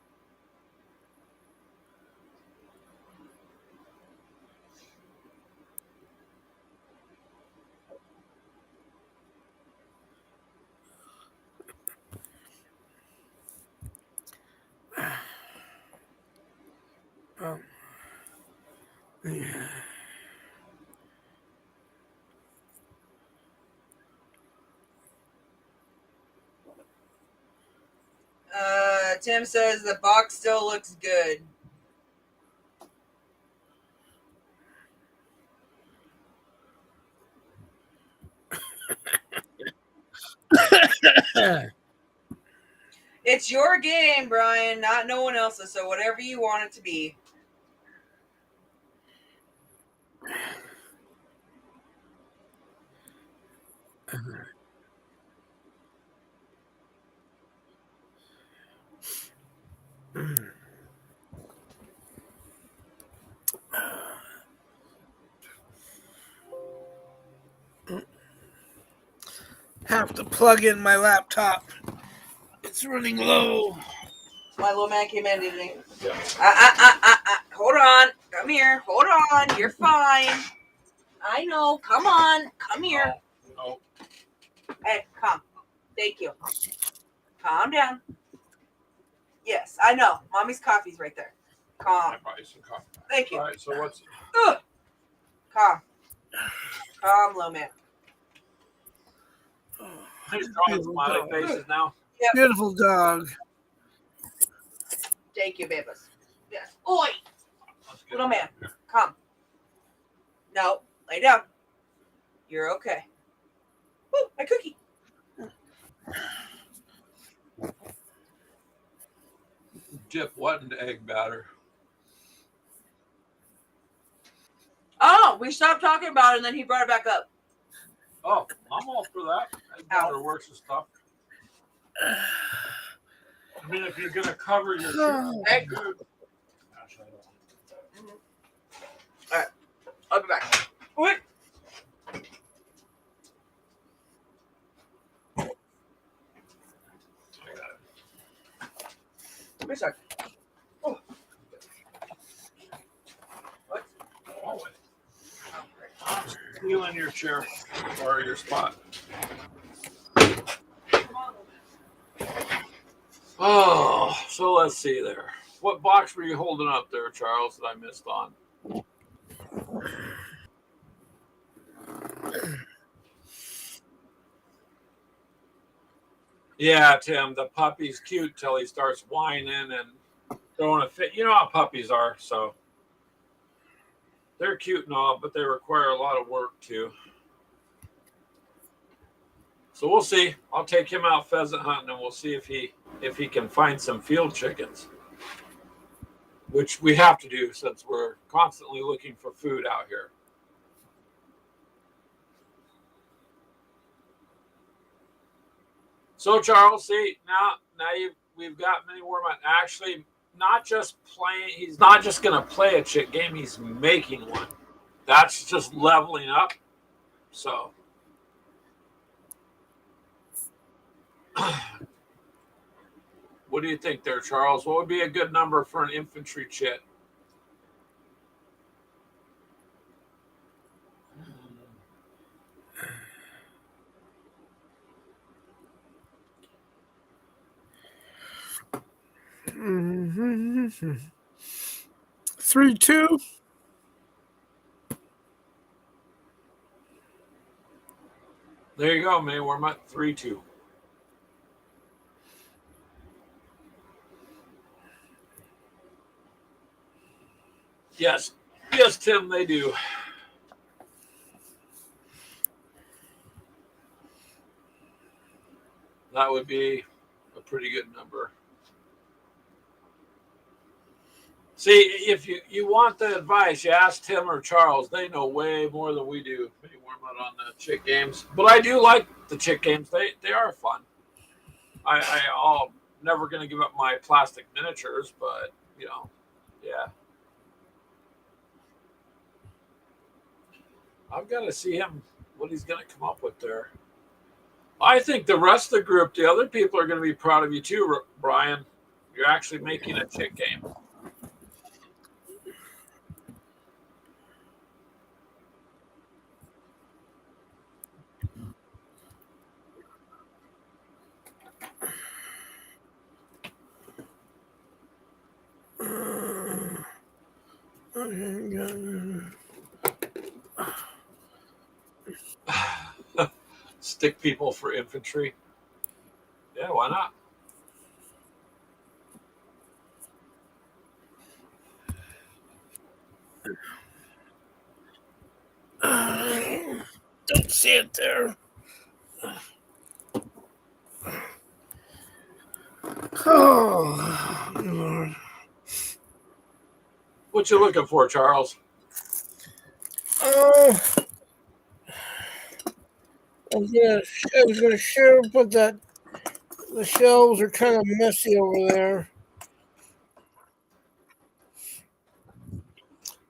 Speaker 3: Yeah.
Speaker 1: Tim says the box still looks good. It's your game, Brian, not no one else's, so whatever you want it to be.
Speaker 3: Have to plug in my laptop. It's running low.
Speaker 1: My little man came in, didn't he? Hold on. Come here. Hold on. You're fine. I know. Come on. Come here.
Speaker 2: No.
Speaker 1: Hey, come. Thank you. Calm down. Yes, I know. Mommy's coffee's right there. Calm.
Speaker 2: I buy you some coffee.
Speaker 1: Thank you.
Speaker 2: All right, so what's
Speaker 1: Ugh. Calm. Calm, little man.
Speaker 2: he's drawing smiley faces now?
Speaker 1: Yep.
Speaker 3: Beautiful dog.
Speaker 1: Thank you, babies. Yes. Oi.
Speaker 2: Let's get
Speaker 1: Little
Speaker 2: it
Speaker 1: man.
Speaker 2: here.
Speaker 1: Come. No. Lay down. You're okay. Ooh, my cookie.
Speaker 2: Dip what into egg batter?
Speaker 1: Oh, we stopped talking about it and then he brought it back up.
Speaker 2: Oh, I'm all for that. Egg batter works and stuff. I mean, if you're gonna cover your
Speaker 1: Egg.
Speaker 2: food.
Speaker 1: All right. I'll be back. Wait.
Speaker 2: I got it.
Speaker 1: Wait a second. Oh. What?
Speaker 2: Oh, wait. Stealing your chair or your spot. Oh, so let's see there. What box were you holding up there, Charles, that I missed on? Yeah, Tim, the puppy's cute till he starts whining and throwing a fit. You know how puppies are, so they're cute and all, but they require a lot of work too. So we'll see. I'll take him out pheasant hunting and we'll see if he can find some field chickens, which we have to do since we're constantly looking for food out here. So Charles, see we've got Mini Warman actually not just playing. He's not just going to play a chick game. He's making one. That's just leveling up. So, what do you think there, Charles? What would be a good number for an infantry chit?
Speaker 3: Mm-hmm. 3-2.
Speaker 2: There you go, Mini Warman. 3-2. Yes, Tim, they do. That would be a pretty good number. See, if you want the advice, you ask Tim or Charles. They know way more than we do. Maybe warm up on the chick games, but I do like the chick games. They are fun. I'm never going to give up my plastic miniatures, but yeah. I've got to see him what he's going to come up with there. I think the rest of the group, the other people, are going to be proud of you too, Brian. You're actually making a chick game. Stick people for infantry. Yeah, why not?
Speaker 3: Don't see it there. Oh, Lord.
Speaker 2: What you looking for, Charles?
Speaker 3: Oh, I was gonna share, but the shelves are kind of messy over there.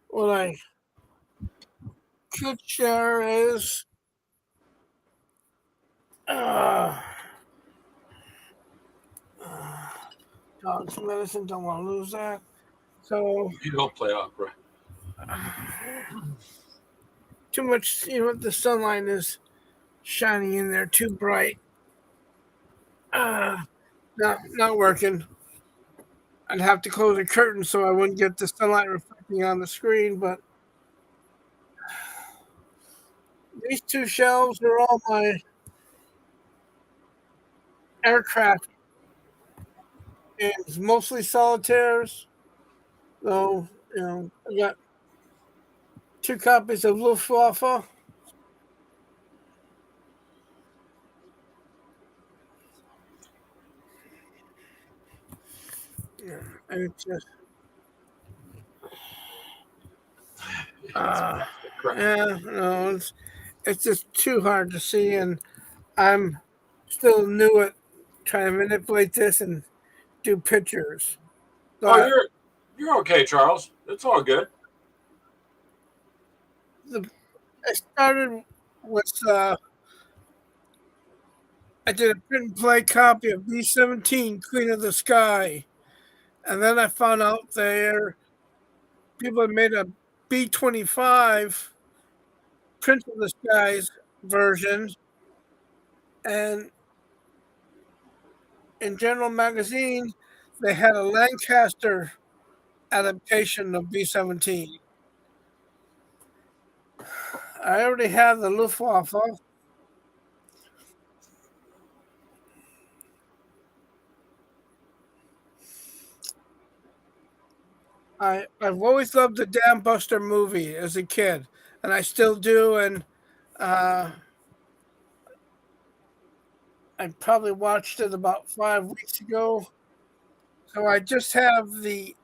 Speaker 3: What I could share is dog's medicine. Don't want to lose that. So
Speaker 2: You don't play opera.
Speaker 3: too much. The sunlight is shining in there too bright. Not working. I'd have to close the curtain so I wouldn't get the sunlight reflecting on the screen. But these two shelves are all my aircraft games, mostly solitaires. So I got 2 copies of Luftwaffe. Yeah, and it's just it's just too hard to see, and I'm still new at trying to manipulate this and do pictures.
Speaker 2: Oh, you're okay, Charles. It's all good.
Speaker 3: I started with I did a print and play copy of B-17 Queen of the Sky, and then I found out people had made a B-25 Prince of the Skies version, and in General Magazine they had a Lancaster adaptation of B-17. I already have the Luftwaffe. I've always loved the Dam Buster movie as a kid, and I still do. And I probably watched it about 5 weeks ago. So I just have the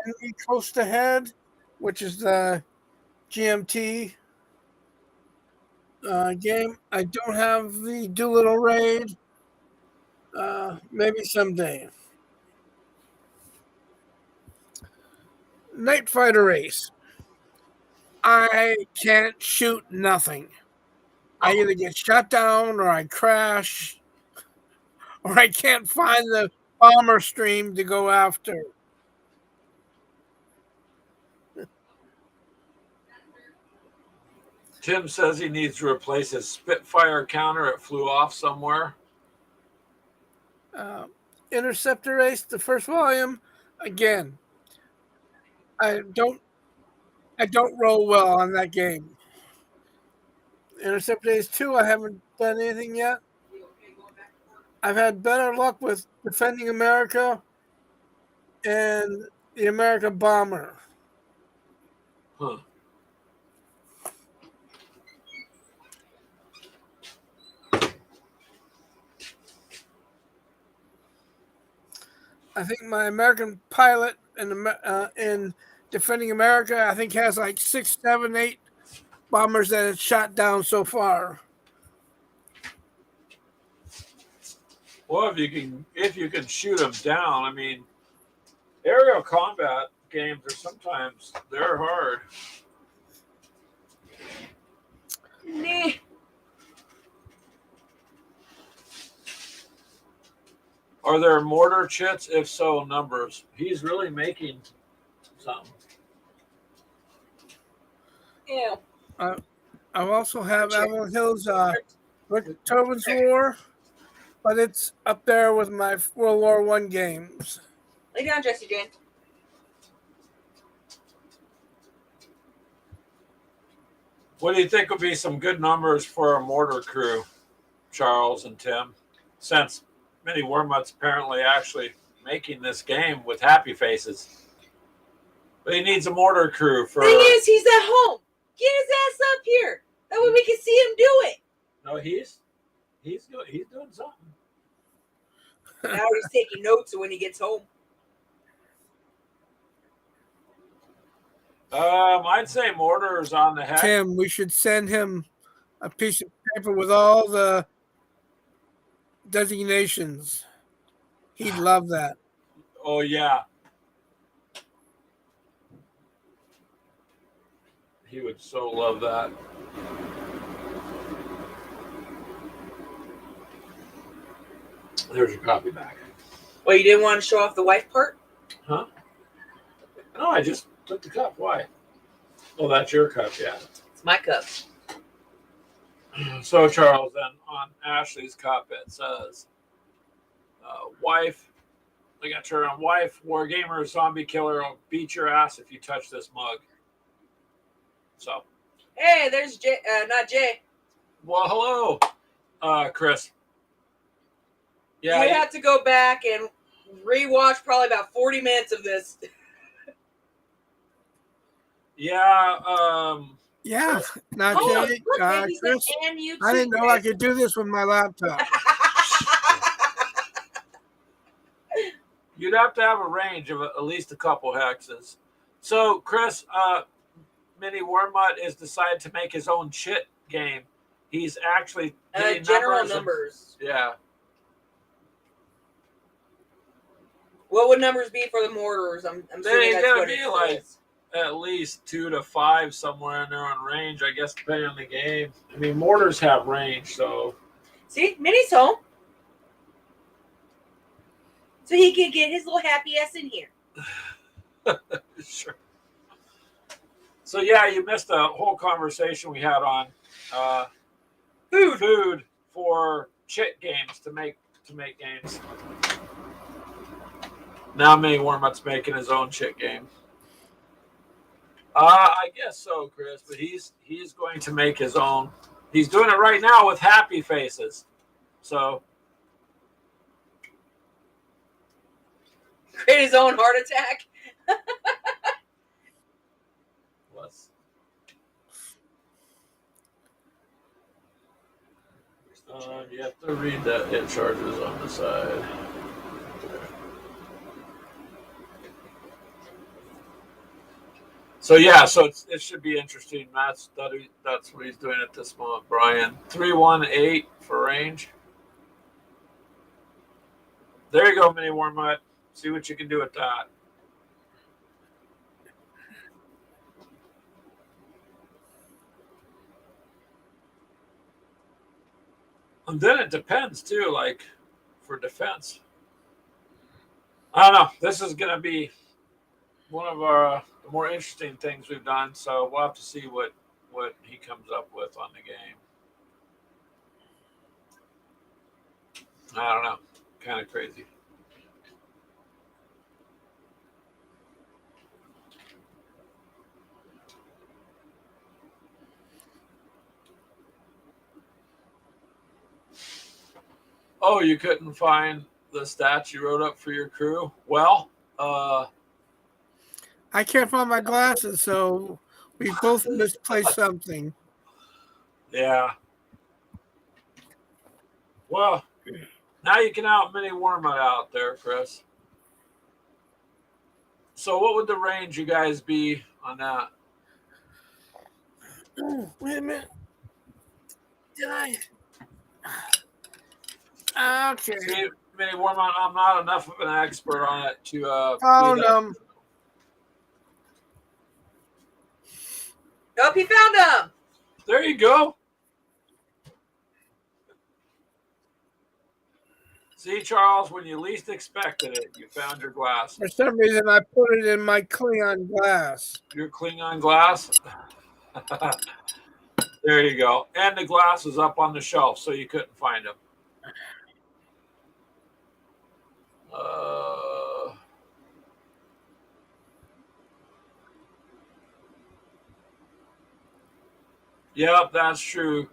Speaker 3: Enemy Coast Ahead, which is the GMT game. I don't have the Doolittle Raid. Maybe someday. Night Fighter Ace. I can't shoot nothing. I either get shot down or I crash or I can't find the bomber stream to go after.
Speaker 2: Tim says he needs to replace his Spitfire counter. It flew off somewhere.
Speaker 3: Interceptor Ace, the first volume, again. I don't roll well on that game. Interceptor Ace 2, I haven't done anything yet. I've had better luck with Defending America and the American Bomber.
Speaker 2: Huh.
Speaker 3: I think my American Pilot in Defending America, I think has like 6, 7, 8 bombers that it's shot down so far.
Speaker 2: Well, if you can shoot them down, I mean, aerial combat games are sometimes they're hard.
Speaker 1: Nah.
Speaker 2: Are there mortar chits? If so, numbers. He's really making something.
Speaker 1: Ew.
Speaker 3: I also have Avalon Hill's Rick Tobin's War, but it's up there with my World War I games.
Speaker 1: Lay down, Jesse Jane.
Speaker 2: What do you think would be some good numbers for a mortar crew, Charles and Tim? Since Mini Wormut's apparently actually making this game with happy faces. But he needs a mortar crew for...
Speaker 1: Thing is, he's at home. Get his ass up here. That way we can see him do it.
Speaker 2: No, he's doing something.
Speaker 1: Now he's taking notes when he gets home.
Speaker 2: I'd say mortars on the heck.
Speaker 3: Tim, we should send him a piece of paper with all the designations. He'd love that.
Speaker 2: Oh, yeah. He would so love that. There's your copy back.
Speaker 1: Well, you didn't want to show off the wife part?
Speaker 2: Huh? No, I just took the cup. Why? Oh, that's your cup, yeah.
Speaker 1: It's my cup.
Speaker 2: So, Charles, then on Ashley's cup, it says, wife, I got her on wife, Wargamer, zombie killer, will beat your ass if you touch this mug. So.
Speaker 1: Hey, there's Jay, not Jay.
Speaker 2: Well, hello, Chris. Yeah.
Speaker 1: You have to go back and rewatch probably about 40 minutes of this.
Speaker 2: Yeah,
Speaker 3: Yeah, not
Speaker 1: Oh,
Speaker 3: Jay,
Speaker 1: look, maybe
Speaker 3: Chris.
Speaker 1: and you
Speaker 3: I didn't
Speaker 1: too,
Speaker 3: know I
Speaker 1: Chris.
Speaker 3: could do this with my laptop.
Speaker 2: you'd have to have a range of at least a couple hexes. So, Chris, Mini Wormut is decided to make his own chit game. He's actually getting
Speaker 1: general numbers.
Speaker 2: Yeah.
Speaker 1: What would numbers be for the mortars? I'm
Speaker 2: They
Speaker 1: assuming that's
Speaker 2: gotta
Speaker 1: what
Speaker 2: be
Speaker 1: it
Speaker 2: like-
Speaker 1: is.
Speaker 2: At least 2 to 5 somewhere in there on range, I guess, depending on the game. I mean, mortars have range, so.
Speaker 1: See, Minnie's home. So he can get his little happy ass in here.
Speaker 2: Sure. So, yeah, you missed a whole conversation we had on food for chit games to make games. Now Mini Wormut's making his own chit game. I guess so, Chris, but he's going to make his own. He's doing it right now with happy faces. So
Speaker 1: Create his own heart attack.
Speaker 2: let's. You have to read that it charges on the side. So yeah, so it should be interesting. That's what he's doing at this moment, Brian. 318 for range. There you go, Mini Wormut. See what you can do with that. And then it depends too, like for defense. I don't know. This is going to be one of our more interesting things we've done. So we'll have to see what he comes up with on the game. I don't know. Kind of crazy. Oh, you couldn't find the stats you wrote up for your crew? Well,
Speaker 3: I can't find my glasses, so we both misplaced something.
Speaker 2: Yeah. Well, now you can out Mini Wormut out there, Chris. So what would the range you guys be on that?
Speaker 3: Oh, wait a minute. Did I? Okay.
Speaker 2: See, Mini Wormut, I'm not enough of an expert on it to
Speaker 3: Found
Speaker 2: be that.
Speaker 3: them.
Speaker 1: Nope, he found them.
Speaker 2: There you go. See, Charles, when you least expected it, you found your glass.
Speaker 3: For some reason, I put it in my Klingon glass.
Speaker 2: Your Klingon glass? There you go. And the glass was up on the shelf, so you couldn't find them. Yep, that's true.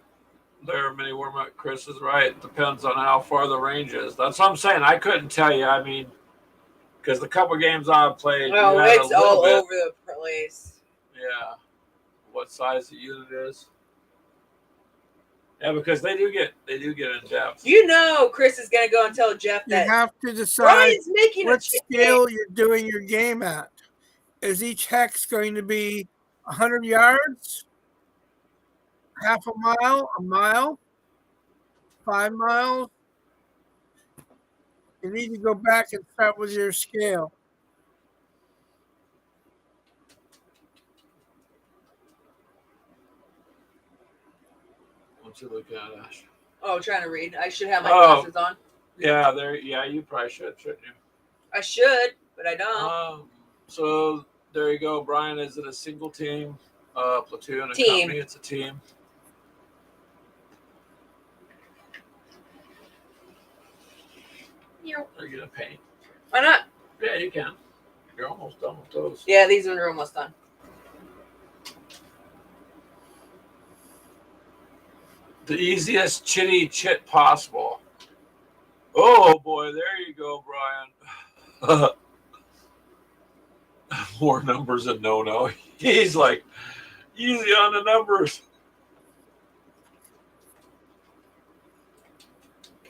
Speaker 2: There, Mini Wormut. Chris is right. Depends on how far the range is. That's what I'm saying. I couldn't tell you. I mean, because the couple games I've played,
Speaker 1: Oh, it's all over the place.
Speaker 2: Yeah, what size the unit is. Yeah, because they do get in depth.
Speaker 1: You know, Chris is gonna go and tell Jeff
Speaker 3: You
Speaker 1: that
Speaker 3: have to decide
Speaker 1: Brian's making
Speaker 3: what
Speaker 1: a
Speaker 3: scale you're doing your game at. Is each hex going to be 100 yards? Half a mile, 5 miles? You need to go back and start with your scale.
Speaker 2: What's you looking at, Ash?
Speaker 1: Oh, trying to read. I should have my glasses on.
Speaker 2: Yeah, there. Yeah, you probably should, shouldn't you?
Speaker 1: I should, but I don't.
Speaker 2: So there you go. Brian, is it a single team, platoon, a
Speaker 1: Team.
Speaker 2: company? It's a team. Are you gonna paint?
Speaker 1: Why not?
Speaker 2: Yeah, you can. You're almost done with those.
Speaker 1: Yeah, these ones are almost done.
Speaker 2: The easiest chitty chit possible. Oh boy, there you go, Brian. More numbers than no. He's like easy on the numbers.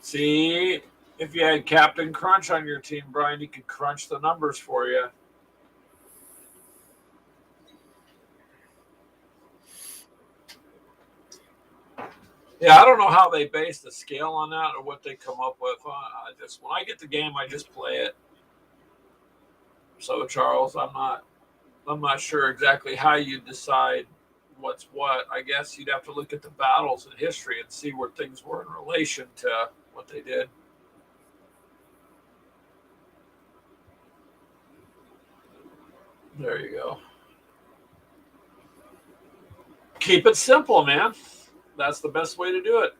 Speaker 2: See, if you had Captain Crunch on your team, Brian, he could crunch the numbers for you. Yeah, I don't know how they base the scale on that or what they come up with. When I get the game, I just play it. So, Charles, I'm not sure exactly how you decide what's what. I guess you'd have to look at the battles in history and see where things were in relation to what they did. There you go. Keep it simple, man. That's the best way to do it.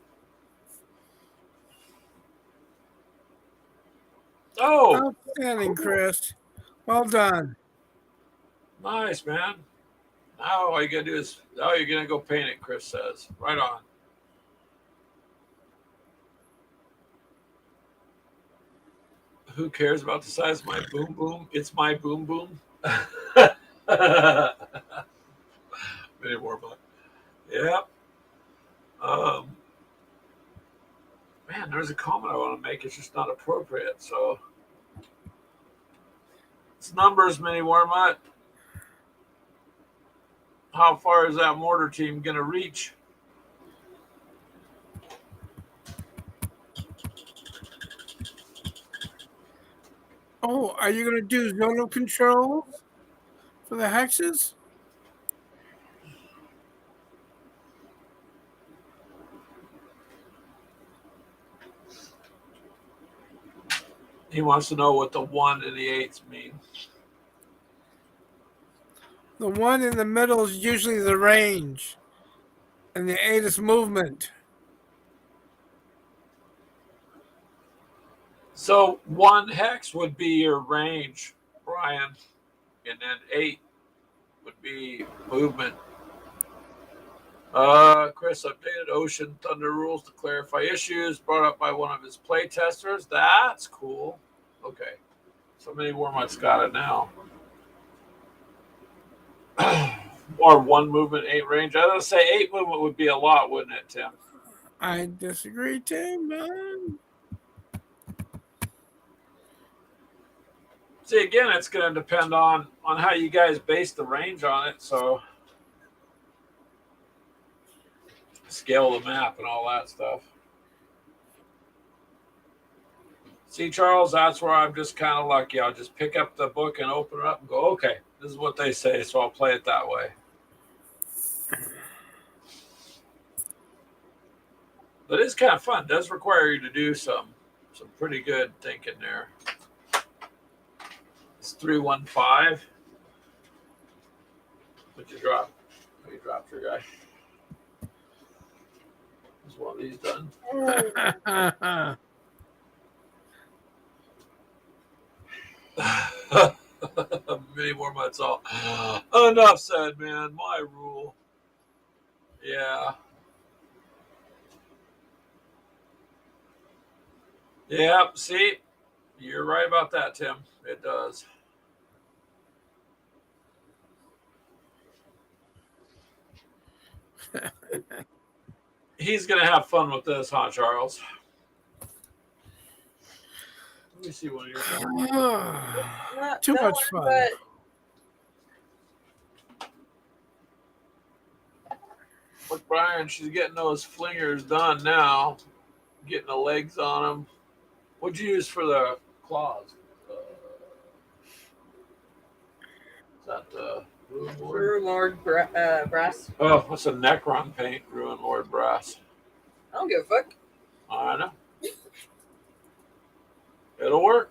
Speaker 2: Oh,
Speaker 3: outstanding, Chris. Well done.
Speaker 2: Nice, man. Now all you gotta do is you're gonna go paint it, Chris says. Right on. Who cares about the size of my boom boom? It's my boom boom. Many more, but yep. Man, there's a comment I want to make. It's just not appropriate. So it's numbers, Mini Wormut. How far is that mortar team going to reach?
Speaker 3: Oh, are you going to do zonal control for the hexes?
Speaker 2: He wants to know what the 1 and the 8s mean.
Speaker 3: The one in the middle is usually the range, and the 8 is movement.
Speaker 2: So 1 hex would be your range, Brian, and then 8 would be movement. Chris updated Ocean Thunder rules to clarify issues brought up by one of his play testers. That's cool. Okay. So many Warmuts got it now. Or 1 movement, 8 range. I was going to say 8 movement would be a lot, wouldn't it, Tim?
Speaker 3: I disagree, Tim, man.
Speaker 2: See, again, it's going to depend on how you guys base the range on it. So scale the map and all that stuff. See, Charles, that's where I'm just kind of lucky. I'll just pick up the book and open it up and go, okay, this is what they say, so I'll play it that way. But it's kind of fun. It does require you to do some pretty good thinking there. It's 315. What you drop? What you dropped your guy? Is one of these done? Many more months all. Enough said, man. My rule. Yeah. Yeah. See, you're right about that, Tim. It does. He's gonna have fun with this, huh, Charles? Let me see one of your.
Speaker 3: Too much fun.
Speaker 1: But
Speaker 2: Look, Brian, she's getting those flingers done now. Getting the legs on them. What'd you use for the claws? Is that Ruin Lord?
Speaker 1: Ruin Lord Brass.
Speaker 2: Oh, what's a Necron paint? Ruin Lord Brass.
Speaker 1: I don't give a fuck.
Speaker 2: I know. It'll work.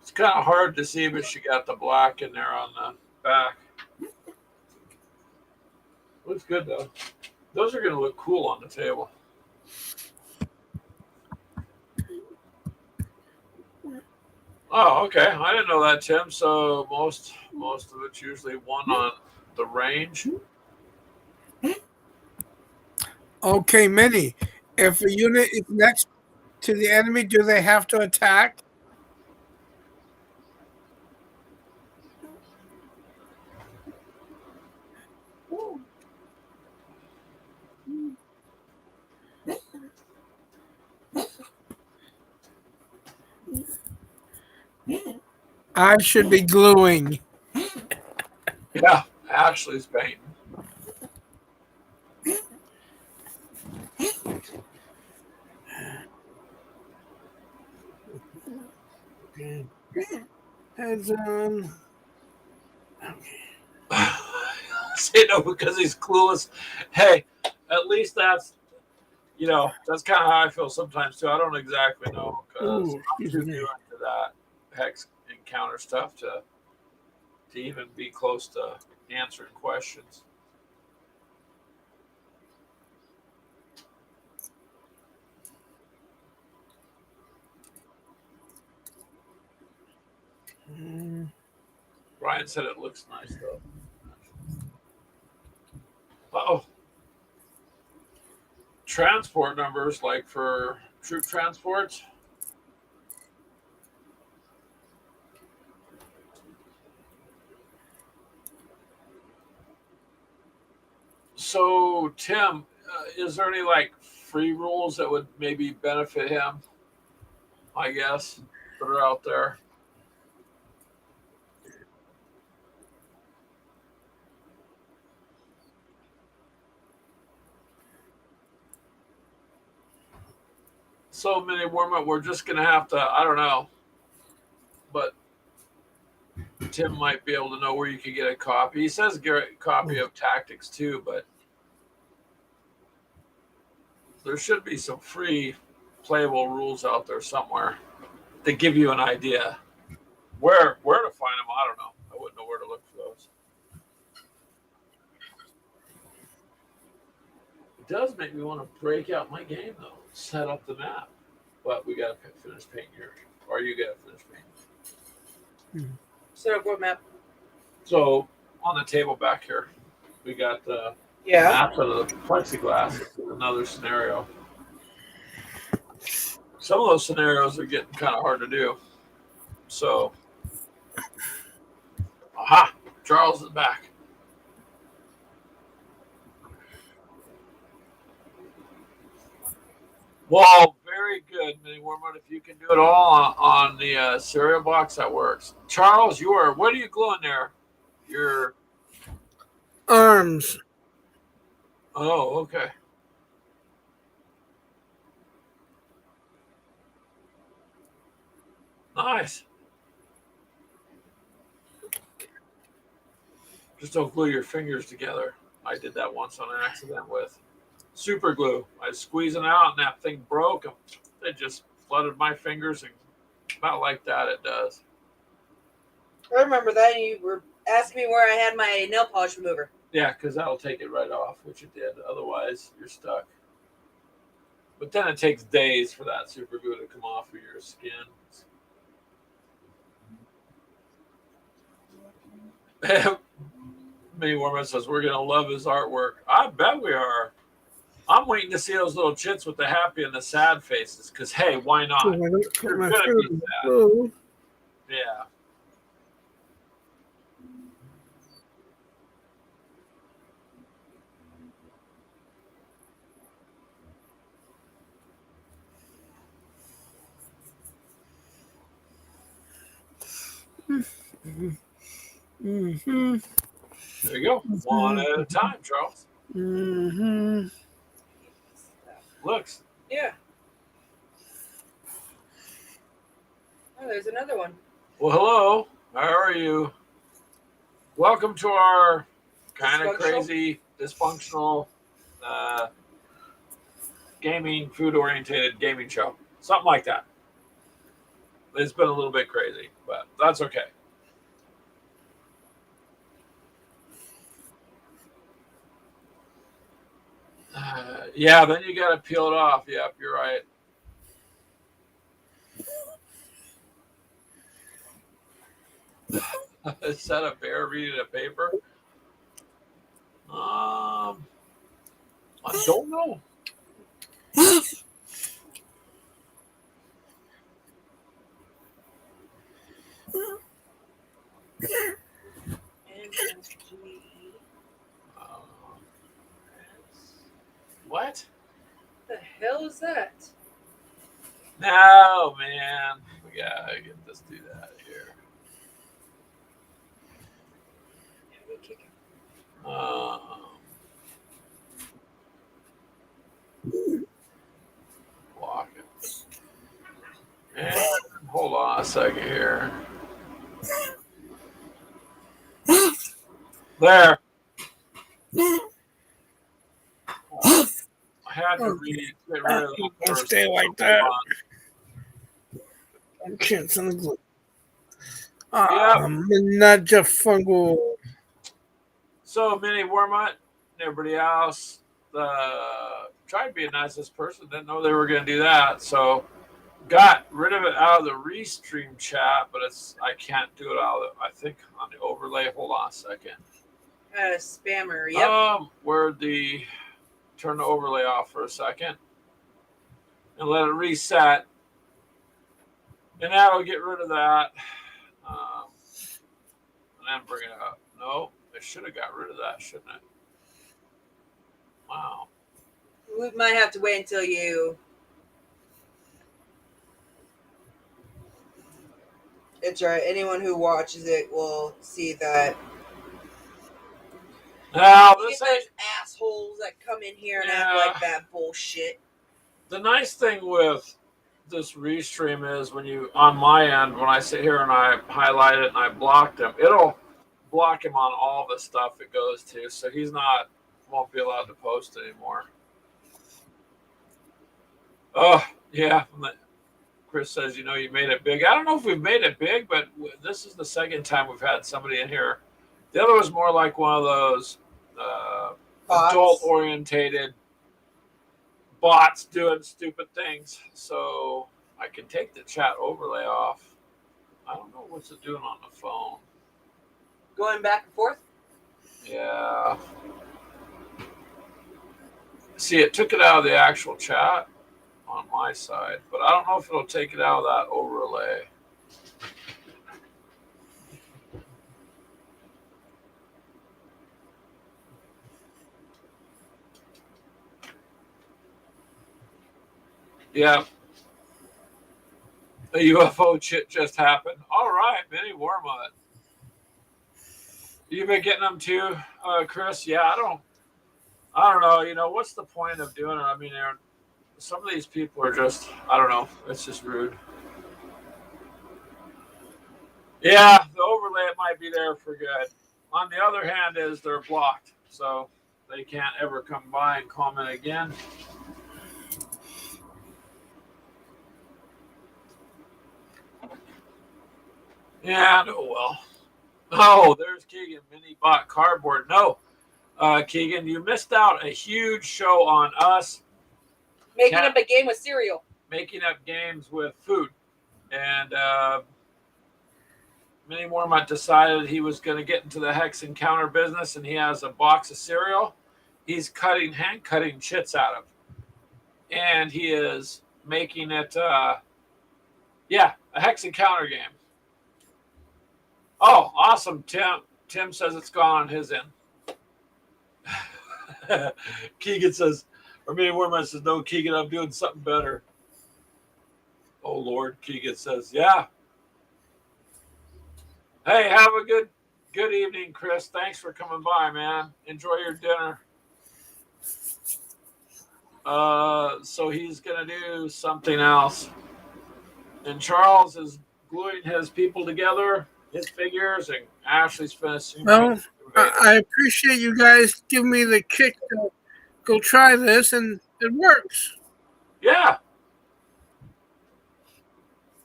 Speaker 2: It's kind of hard to see, but she got the black in there on the back. Looks good, though. Those are going to look cool on the table. Oh, okay. I didn't know that, Tim. So most of it's usually 1 on the range.
Speaker 3: Okay, Minnie. If a unit is next to the enemy, do they have to attack? I should be gluing.
Speaker 2: Yeah, Ashley's painting.
Speaker 3: Heads on.
Speaker 2: Say no because he's clueless. Hey, at least that's that's kind of how I feel sometimes too. I don't exactly know because I'm too new into that hex encounter stuff to even be close to answering questions. Brian said it looks nice though. Uh-oh. Transport numbers, like for troop transports. So, Tim, is there any like free rules that would maybe benefit him? I guess that are out there. so many warm up. We're just gonna have to. I don't know, but Tim might be able to know where you can get a copy. He says get a copy of Tactics too, but there should be some free playable rules out there somewhere that give you an idea. Where to find them, I don't know. I wouldn't know where to look for those. It does make me want to break out my game though. Set up the map, but we gotta finish painting here, or you gotta finish painting.
Speaker 1: Set up what map?
Speaker 2: So on the table back here, we got the
Speaker 1: Yeah.
Speaker 2: maps of the plexiglass. Another scenario. Some of those scenarios are getting kind of hard to do. So, aha, Charles is back. Well, very good, Mini Wormwood. If you can do it all on the cereal box, that works. Charles, what are you gluing there? Your
Speaker 3: Arms.
Speaker 2: Oh, okay. Nice. Just don't glue your fingers together. I did that once on accident with super glue. I was squeezing out and that thing broke. It just flooded my fingers, and about like that it does.
Speaker 1: I remember that. You were asking me where I had my nail polish remover.
Speaker 2: Yeah, because that'll take it right off, which it did. Otherwise, you're stuck. But then it takes days for that super glue to come off of your skin. Mini Warman says we're gonna love his artwork. I bet we are. I'm waiting to see those little chits with the happy and the sad faces. Because hey, why not?
Speaker 3: Oh, I don't put
Speaker 2: You're
Speaker 3: my
Speaker 2: gonna
Speaker 3: foot
Speaker 2: be
Speaker 3: in the
Speaker 2: sad.
Speaker 3: stove.
Speaker 2: Yeah.
Speaker 3: Mm-hmm.
Speaker 2: There you go. One at a time, Charles.
Speaker 3: Mm-hmm.
Speaker 2: Looks.
Speaker 1: Yeah. Oh, there's another one.
Speaker 2: Well, hello. How are you? Welcome to our kind of crazy, dysfunctional, gaming, food-oriented gaming show. Something like that. It's been a little bit crazy, but that's okay. Yeah, then you got to peel it off. Yep, you're right. Is that a bear reading a paper? I don't know. What?
Speaker 1: The hell is that?
Speaker 2: No, man. We gotta get this dude out of here.
Speaker 1: How do you kick him?
Speaker 2: Block it. And hold on a second here. There. I had to get rid of that first.
Speaker 3: Stay like that. I can't send the glue. Not just fungal.
Speaker 2: So Mini Wormut and everybody else tried to be a nicest person, didn't know they were going to do that, so got rid of it out of the restream chat, but I can't do it out of I think on the overlay. Hold on a second.
Speaker 1: Spammer, yep.
Speaker 2: Where the turn the overlay off for a second and let it reset, and that'll get rid of that. And then bring it up. No, it should have got rid of that, shouldn't it? Wow.
Speaker 1: We might have to wait until you. It's right. Anyone who watches it will see that.
Speaker 2: Now,
Speaker 1: Those assholes that come in here and act like that bullshit.
Speaker 2: The nice thing with this restream is when you, on my end, when I sit here and I highlight it and I block them, it'll block him on all the stuff it goes to. So he's won't be allowed to post anymore. Oh, yeah. Chris says, you made it big. I don't know if we've made it big, but this is the second time we've had somebody in here. The other was more like one of those adult-orientated bots doing stupid things. So I can take the chat overlay off. I don't know what's it doing on the phone.
Speaker 1: Going back and forth?
Speaker 2: Yeah. See, it took it out of the actual chat on my side, but I don't know if it'll take it out of that overlay. Yeah. A UFO chit just happened. All right, Benny Warmut. You've been getting them too, Chris? Yeah, I don't know. What's the point of doing it? I mean, some of these people are just, I don't know. It's just rude. Yeah, the overlay might be there for good. On the other hand, they're blocked, so they can't ever come by and comment again. Yeah, no, well. Oh, there's Keegan. Mini bought cardboard. No, Keegan, you missed out a huge show on us.
Speaker 1: Making up a game with cereal.
Speaker 2: Making up games with food. And Mini Mormont decided he was going to get into the Hex Encounter business, and he has a box of cereal. He's hand cutting chits out of. And he is making it, a Hex Encounter game. Oh, awesome, Tim. Tim says it's gone on his end. Keegan says, or Mini Mormont says, no, Keegan, I'm doing something better. Oh, Lord, Keegan says, yeah. Hey, have a good evening, Chris. Thanks for coming by, man. Enjoy your dinner. So he's going to do something else. And Charles is gluing his people together, his figures, and Ashley's finishing.
Speaker 3: Well, I appreciate you guys giving me the kick to go try this, and it works.
Speaker 2: Yeah.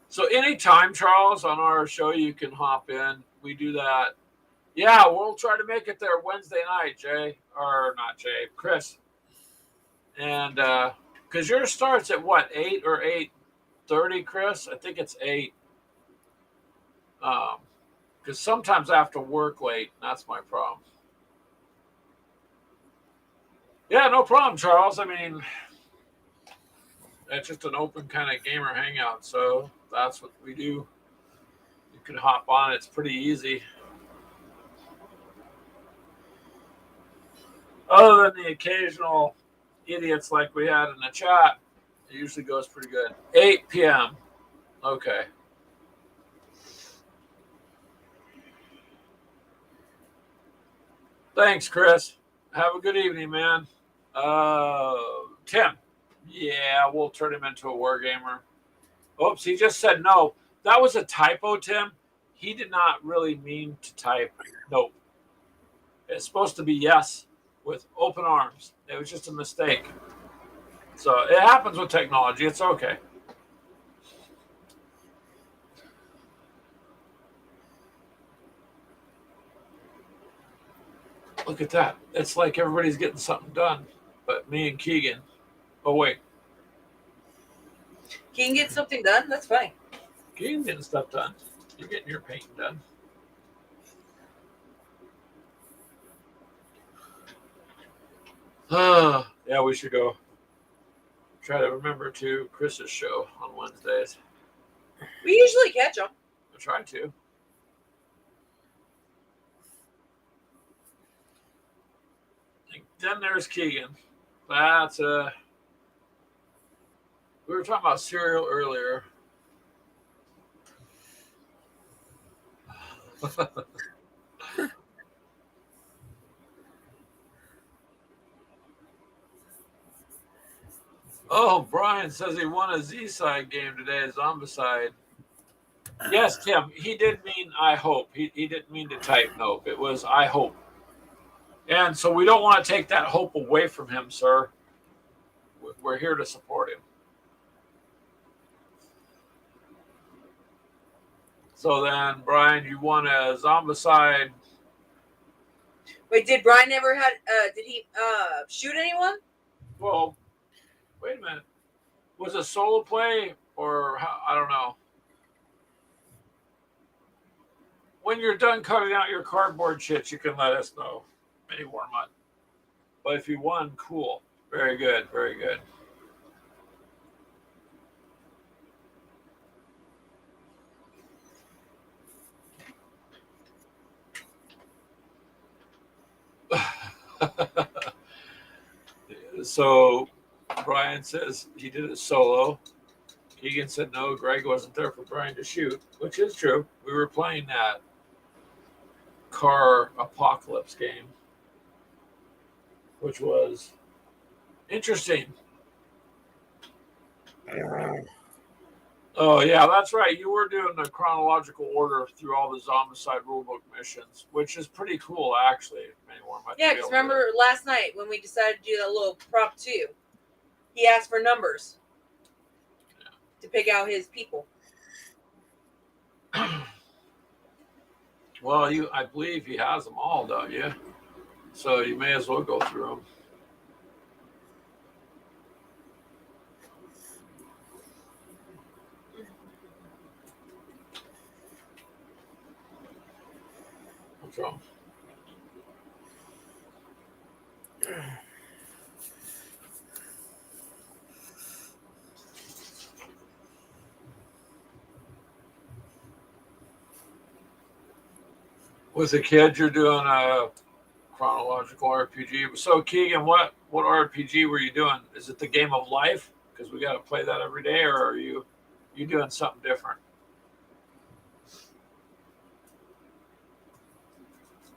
Speaker 2: So anytime, Charles, on our show, you can hop in. We do that. Yeah, we'll try to make it there Wednesday night, Chris. And because yours starts at what, 8 or 8:30, Chris? I think it's 8. Because sometimes I have to work late. That's my problem. Yeah, no problem, Charles. I mean, it's just an open kind of gamer hangout, so that's what we do. You can hop on. It's pretty easy. Other than the occasional idiots like we had in the chat, it usually goes pretty good. 8 p.m. Okay. Thanks, Chris. Have a good evening, man. Tim. Yeah, we'll turn him into a wargamer. Oops, he just said no. That was a typo, Tim. He did not really mean to type nope. It's supposed to be yes with open arms. It was just a mistake. So it happens with technology. It's okay. Look at that. It's like everybody's getting something done, but me and Keegan. Oh, wait.
Speaker 1: Keegan get something done? That's funny.
Speaker 2: Keegan getting stuff done. You're getting your painting done. Yeah, we should go. Try to remember to Chris's show on Wednesdays.
Speaker 1: We usually catch them.
Speaker 2: I try to. Then there's Keegan. That's we were talking about cereal earlier. Oh, Brian says he won a Z-side game today, Zombicide. Yes, Tim, he did mean I hope. He didn't mean to type nope. It was I hope. And so we don't want to take that hope away from him, sir. We're here to support him. So then, Brian, you won a Zombicide.
Speaker 1: Wait, did Brian ever had? Did he shoot anyone?
Speaker 2: Well, wait a minute. Was it solo play or I don't know. When you're done cutting out your cardboard shit, you can let us know. Mini Warmut. But if you won, cool. Very good. Very good. So Brian says he did it solo. Keegan said no, Greg wasn't there for Brian to shoot, which is true. We were playing that car apocalypse game, which was interesting. Oh, yeah, that's right. You were doing the chronological order through all the Zombicide rulebook missions, which is pretty cool, actually.
Speaker 1: Yeah, because remember last night when we decided to do that little prop 2, he asked for numbers to pick out his people.
Speaker 2: Well, I believe he has them all, don't you? So you may as well go through them. What's wrong? With the kids, you're doing a chronological RPG. So, Keegan, what RPG were you doing? Is it the Game of Life? Because we got to play that every day, or are you doing something different?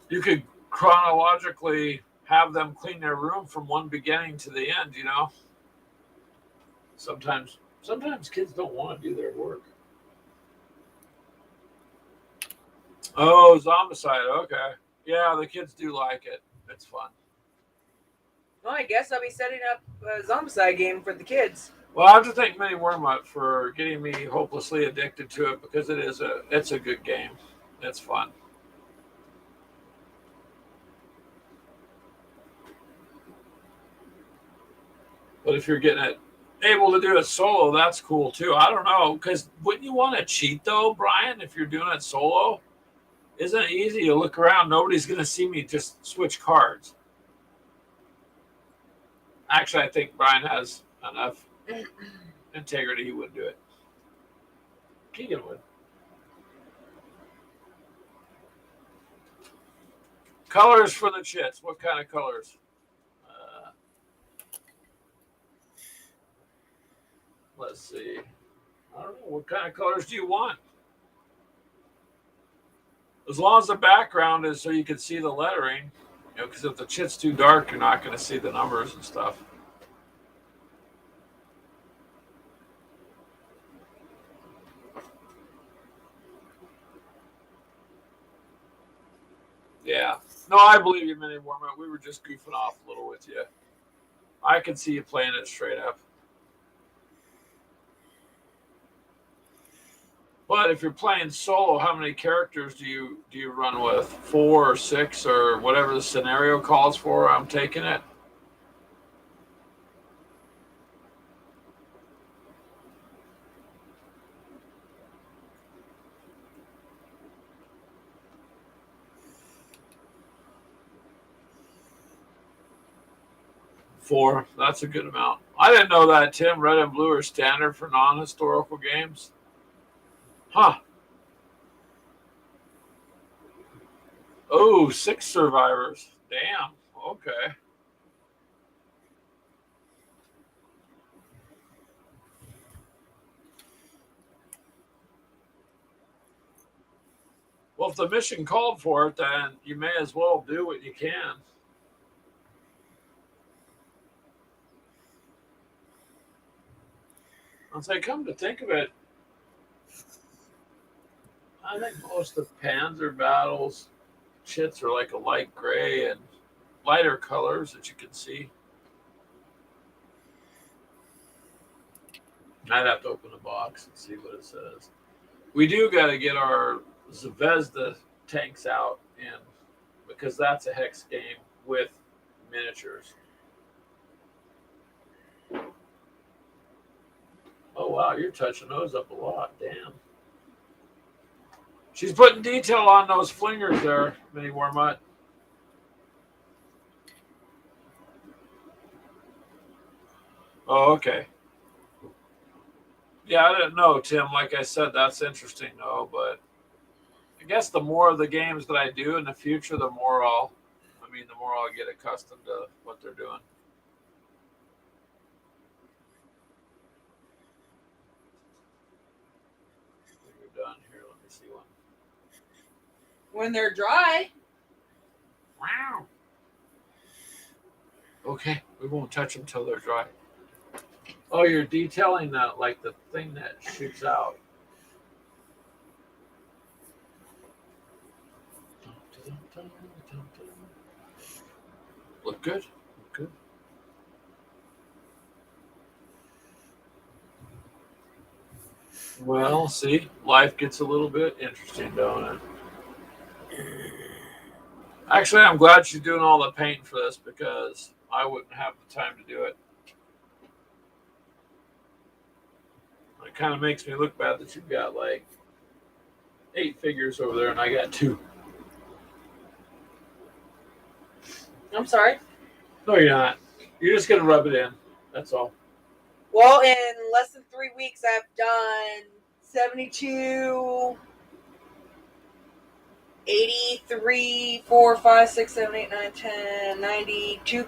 Speaker 2: You could chronologically have them clean their room from one beginning to the end, you know? Sometimes kids don't want to do their work. Oh, Zombicide. Okay. Yeah, the kids do like it. It's fun.
Speaker 1: Well, I guess I'll be setting up a Zombicide game for the kids.
Speaker 2: Well, I have to thank Mini Wormut for getting me hopelessly addicted to it because it's a good game. It's fun. But if you're getting it able to do it solo, that's cool too. I don't know, because wouldn't you want to cheat though, Brian, if you're doing it solo? Isn't it easy to look around? Nobody's going to see me just switch cards. Actually, I think Brian has enough integrity. He wouldn't do it. Keegan would. Colors for the chits. What kind of colors? Let's see. I don't know. What kind of colors do you want? As long as the background is so you can see the lettering, you know, because if the chit's too dark, you're not going to see the numbers and stuff. Yeah. No, I believe you, Mini Warmut. We were just goofing off a little with you. I can see you playing it straight up. But if you're playing solo, how many characters do you run with? 4 or 6 or whatever the scenario calls for? I'm taking it. Four. That's a good amount. I didn't know that, Tim. Red and blue are standard for non-historical games. Huh. Oh, 6 survivors. Damn. Okay. Well, if the mission called for it, then you may as well do what you can. Once I come to think of it, I think most of Panzer battles chits are like a light gray and lighter colors that you can see. I'd have to open the box and see what it says. We do got to get our Zvezda tanks out in because that's a hex game with miniatures. Oh wow, you're touching those up a lot. Damn. She's putting detail on those flingers there, Mini Warmutt. Oh, okay. Yeah, I didn't know, Tim. Like I said, that's interesting, though. But I guess the more of the games that I do in the future, the more I'll get accustomed to what they're doing. We're done here. Let me see one.
Speaker 1: When they're dry.
Speaker 2: Wow. Okay, we won't touch them till they're dry. Oh, you're detailing that like the thing that shoots out. Look good. Look good. Well, see, life gets a little bit interesting, don't it? Actually, I'm glad she's doing all the paint for this because I wouldn't have the time to do it. It kind of makes me look bad that you've got like 8 figures over there and I got 2.
Speaker 1: I'm sorry.
Speaker 2: No, you're not. You're just going to rub it in. That's all.
Speaker 1: Well, in less than 3 weeks, I've done 72, 83, 4, 5, 6, 7, 8, 9, 10, 92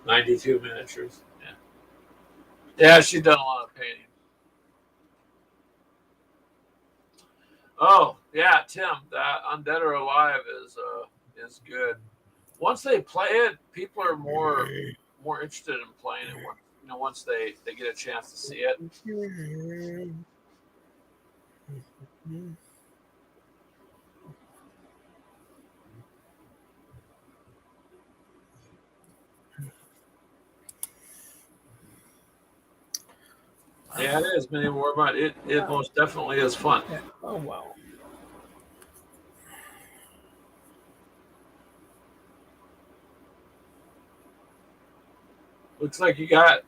Speaker 2: 92 miniatures. Yeah. Yeah, she's done a lot of painting. Oh, yeah, Tim, that Undead or Alive is good. Once they play it, people are more interested in playing it. Once they get a chance to see it. Yeah, it is, Mini Warbot. It most definitely is fun.
Speaker 3: Yeah. Oh, wow.
Speaker 2: Looks like you got a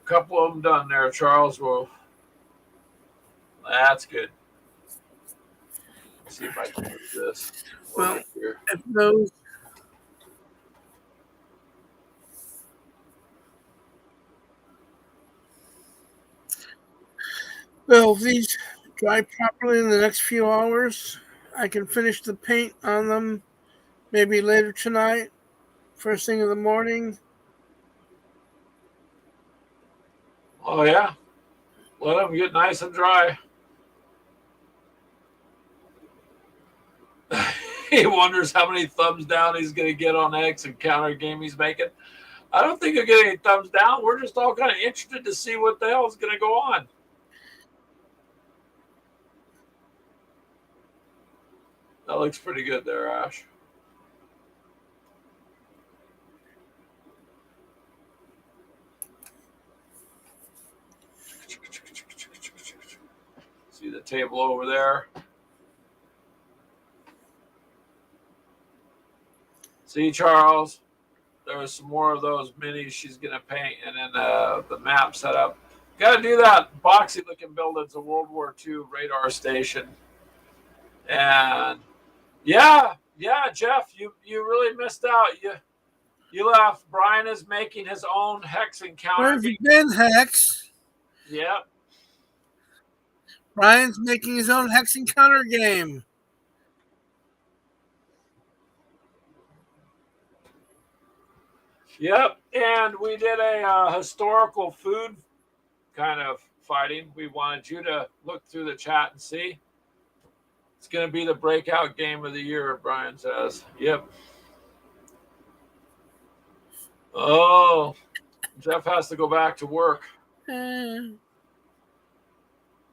Speaker 2: couple of them done there, Charles. Well, that's good. Let's see if I can move this.
Speaker 3: Well,
Speaker 2: here.
Speaker 3: if those if these dry properly in the next few hours, I can finish the paint on them maybe later tonight, first thing in the morning.
Speaker 2: Oh, yeah. Let them get nice and dry. He wonders how many thumbs down he's going to get on the X Encounter game he's making. I don't think he'll get any thumbs down. We're just all kind of interested to see what the hell is going to go on. That looks pretty good there, Ash. See the table over there? See, Charles? There was some more of those minis she's going to paint, and then the map set up. Got to do that boxy-looking building. It's a World War II radar station. And, yeah, Jeff, you really missed out. You left. Brian is making his own Hex Encounter.
Speaker 3: Where have you been, Hex?
Speaker 2: Yep.
Speaker 3: Brian's making his own Hex Encounter game.
Speaker 2: Yep, and we did a historical food kind of fighting. We wanted you to look through the chat and see. It's going to be the breakout game of the year, Brian says. Yep. Oh, Jeff has to go back to work.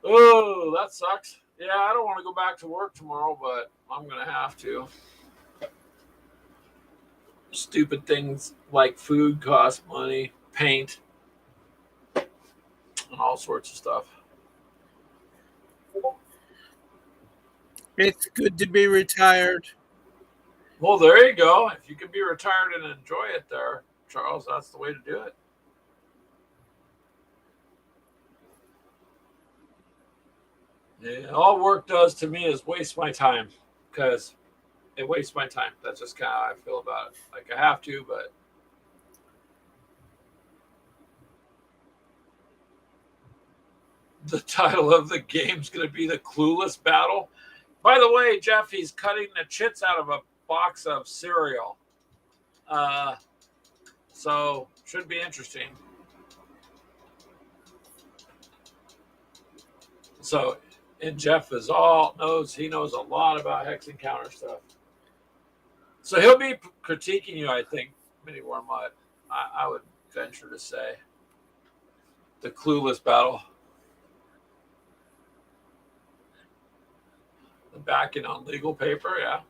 Speaker 2: Oh, that sucks. Yeah, I don't want to go back to work tomorrow, but I'm going to have to. Stupid things like food cost money, paint, and all sorts of stuff.
Speaker 3: It's good to be retired.
Speaker 2: Well, there you go. If you can be retired and enjoy it there, Charles, that's the way to do it. Yeah, all work does to me is waste my time because it wastes my time. That's just kind of how I feel about it. Like I have to, but the title of the game's going to be the Clueless Battle. By the way, Jeff, he's cutting the chits out of a box of cereal. So should be interesting. So, and Jeff he knows a lot about Hex Encounter stuff. So he'll be critiquing you, I think, Mini Wormut. I would venture to say. The Clueless Battle. The backing on legal paper, yeah.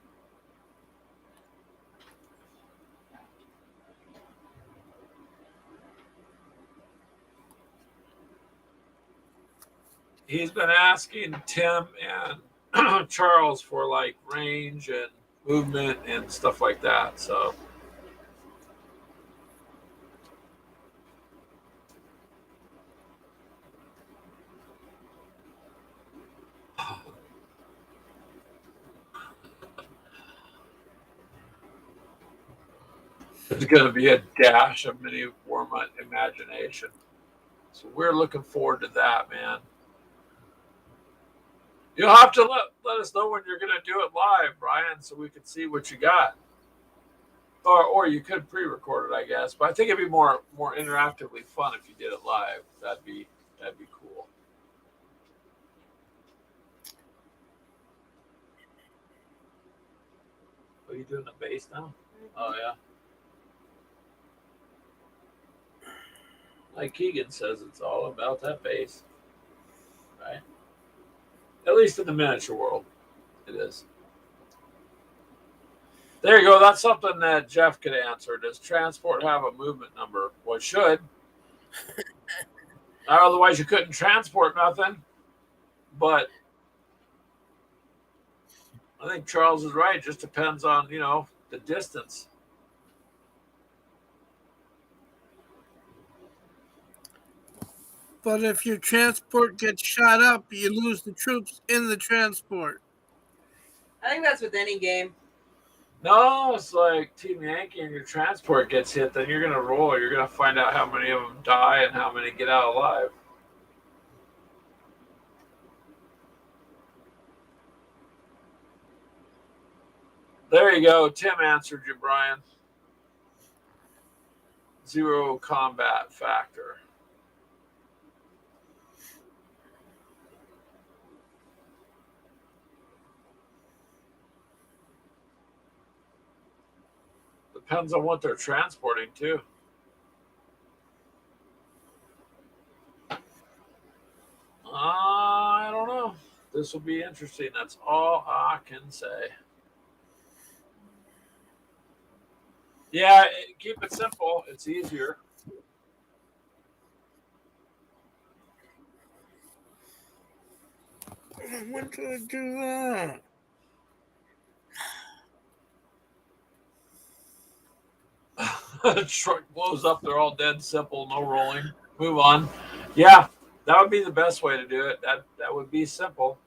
Speaker 2: He's been asking Tim and Charles for like range and movement and stuff like that. So there's going to be a dash of Mini Wormut imagination. So we're looking forward to that, man. You'll have to let us know when you're going to do it live, Brian, so we can see what you got. Or you could pre-record it, I guess. But I think it'd be more interactively fun if you did it live. That'd be cool. Are you doing the bass now? Oh yeah. Like Keegan says, it's all about that bass, right? At least in the miniature world, it is. There you go. That's something that Jeff could answer. Does transport have a movement number? Well, it should. Otherwise, you couldn't transport nothing. But I think Charles is right. It just depends on, the distance.
Speaker 3: But if your transport gets shot up, you lose the troops in the transport.
Speaker 1: I think that's with any game.
Speaker 2: No, it's like Team Yankee and your transport gets hit, then you're going to roll. You're going to find out how many of them die and how many get out alive. There you go. Tim answered you, Brian. 0 combat factor. Depends on what they're transporting, too. I don't know. This will be interesting. That's all I can say. Yeah, keep it simple. It's easier.
Speaker 3: When did I do that?
Speaker 2: Truck blows up. They're all dead. Simple. No rolling. Move on. Yeah, that would be the best way to do it. That would be simple.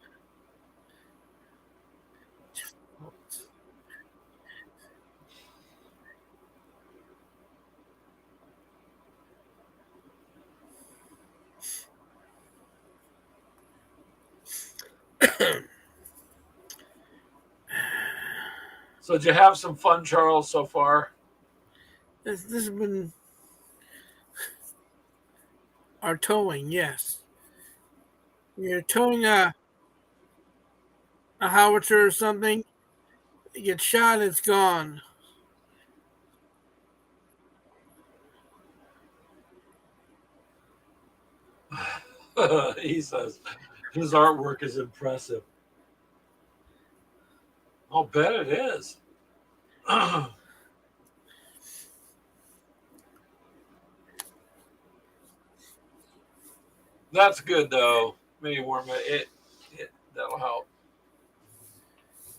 Speaker 2: So did you have some fun, Charles, so far?
Speaker 3: This has been our towing, yes. You're towing a howitzer or something, it gets shot, it's gone.
Speaker 2: He says, His artwork is impressive. I'll bet it is. That's good though. Mini warm it that'll help.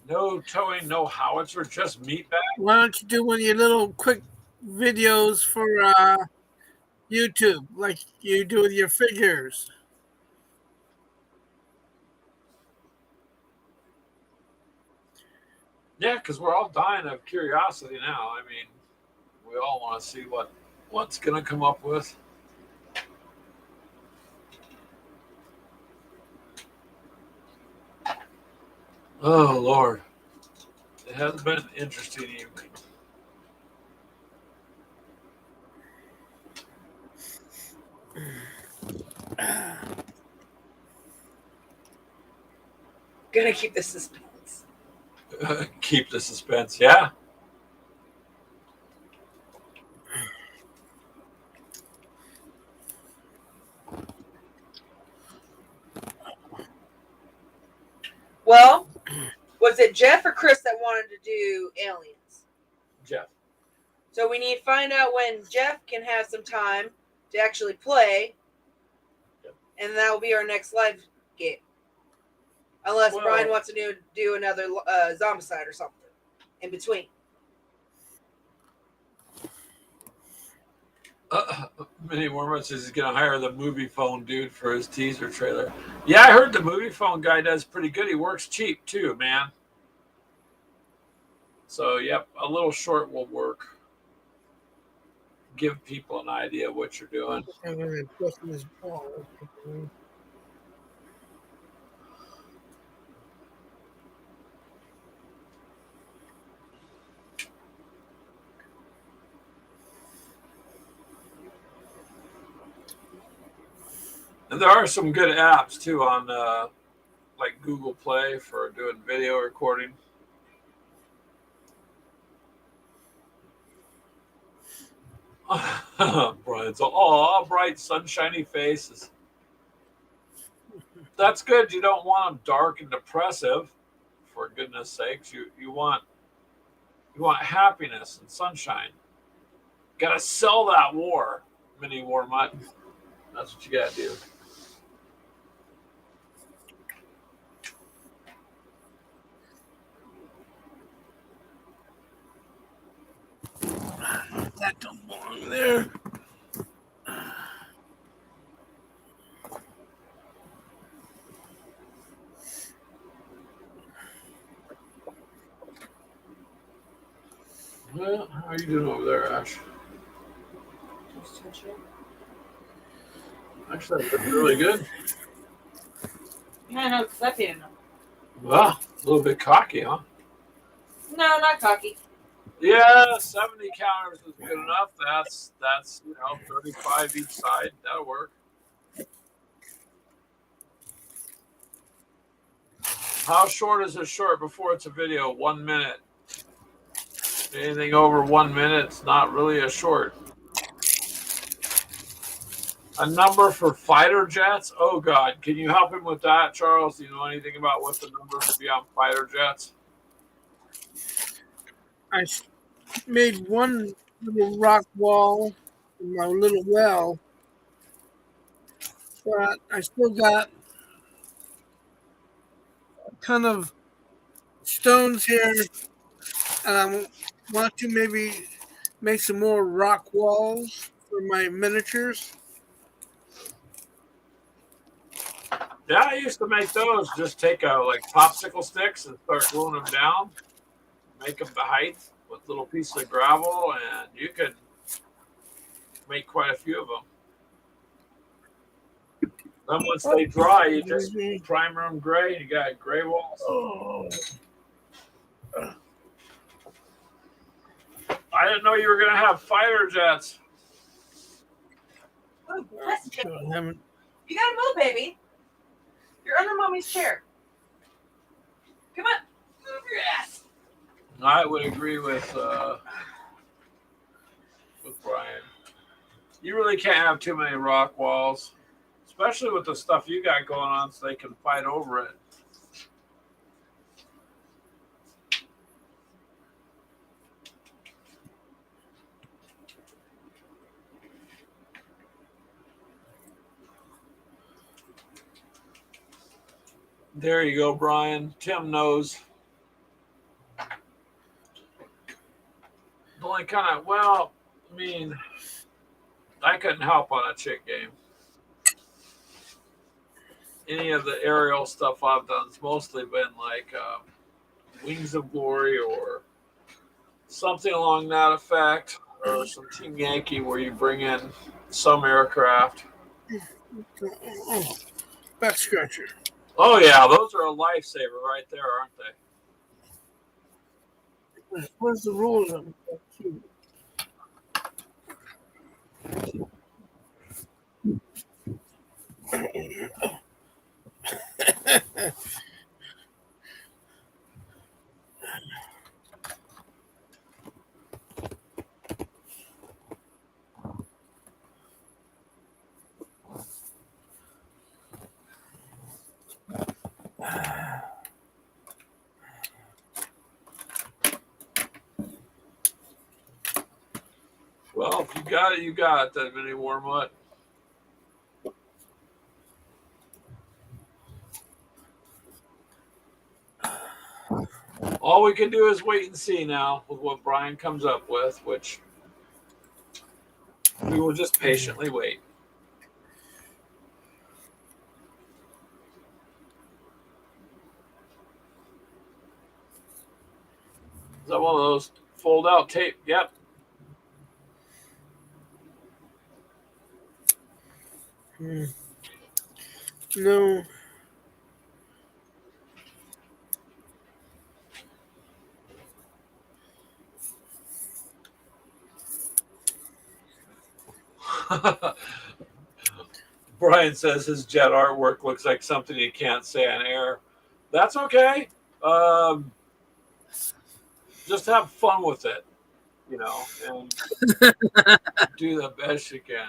Speaker 2: No towing, no howitzer, just meat bag.
Speaker 3: Why don't you do one of your little quick videos for YouTube, like you do with your figures?
Speaker 2: Yeah, because we're all dying of curiosity now. I mean, we all want to see what's gonna come up with. Oh Lord, it has been an interesting evening.
Speaker 1: Gonna keep the suspense.
Speaker 2: Keep the suspense, yeah.
Speaker 1: Well, was it Jeff or Chris that wanted to do aliens?
Speaker 2: Jeff.
Speaker 1: So we need to find out when Jeff can have some time to actually play, and that will be our next live game. Unless Brian wants to do another Zombicide or something in between.
Speaker 2: Mini Wormwood says he's going to hire the movie phone dude for his teaser trailer. Yeah, I heard the movie phone guy does pretty good. He works cheap too, man. So, yep, a little short will work. Give people an idea of what you're doing. And there are some good apps too on like Google Play for doing video recording. Brian's all bright, sunshiny faces. That's good. You don't want them dark and depressive. For goodness sakes, you want happiness and sunshine. Got to sell that war, Mini War Mutt. That's what you got to do.
Speaker 3: That don't belong there.
Speaker 2: Well, how are you doing over there, Ash? Actually, that's really good.
Speaker 1: Yeah, I know, because I didn't know.
Speaker 2: Well, a little bit cocky, huh?
Speaker 1: No, not cocky.
Speaker 2: Yeah, 70 counters is good enough. That's 35 each side. That'll work. How short is a short before it's a video? 1 minute. Anything over 1 minute, it's not really a short. A number for fighter jets? Oh God, can you help him with that, Charles? Do you know anything about what the number should be on fighter jets?
Speaker 3: I made one little rock wall in my little well, but I still got a ton of stones here, and I want to maybe make some more rock walls for my miniatures.
Speaker 2: Yeah, I used to make those. Just take like popsicle sticks and start gluing them down. Make them the height with little pieces of gravel, and you can make quite a few of them. Then once they dry, you just primer them gray, and you got gray walls.
Speaker 3: Oh.
Speaker 2: I didn't know you were going to have fighter jets.
Speaker 1: Oh, bless you.
Speaker 3: I haven't.
Speaker 1: You gotta move, baby. You're under mommy's chair. Come on. Move your ass.
Speaker 2: I would agree with Brian. You really can't have too many rock walls, especially with the stuff you got going on, so they can fight over it. There you go, Brian. Tim knows. The only kind of, well, I mean, I couldn't help on a chick game. Any of the aerial stuff I've done's mostly been like Wings of Glory or something along that effect, or some Team Yankee where you bring in some aircraft.
Speaker 3: Back scratcher.
Speaker 2: Oh yeah, those are a lifesaver right there, aren't they?
Speaker 3: Where's the rules of it?
Speaker 2: Well, if you got it, you got it. That mini warm up. All we can do is wait and see now with what Brian comes up with, which we will just patiently wait. Is that one of those fold-out tape? Yep.
Speaker 3: No.
Speaker 2: Brian says his jet artwork looks like something you can't say on air. That's okay. Just have fun with it, you know, and do the best you can.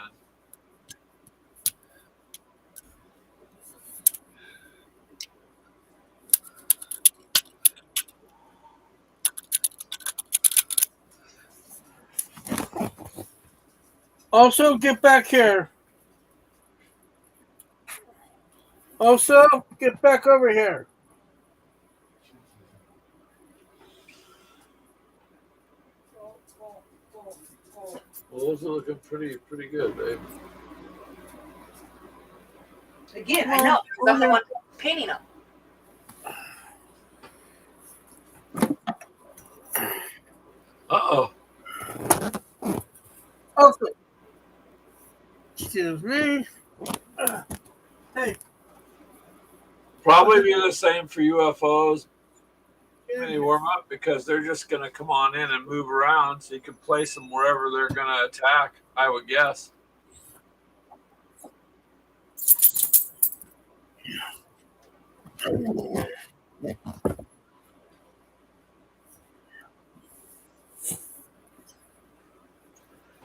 Speaker 3: Also, get back here. Also, get back over here.
Speaker 2: Well, those are looking pretty good, babe.
Speaker 1: Again, I know. I'm the one painting them.
Speaker 2: Uh-oh.
Speaker 3: Okay. Excuse me. Hey.
Speaker 2: Probably be the same for UFOs. Mini warm up because they're just going to come on in and move around, so you can place them wherever they're going to attack, I would guess.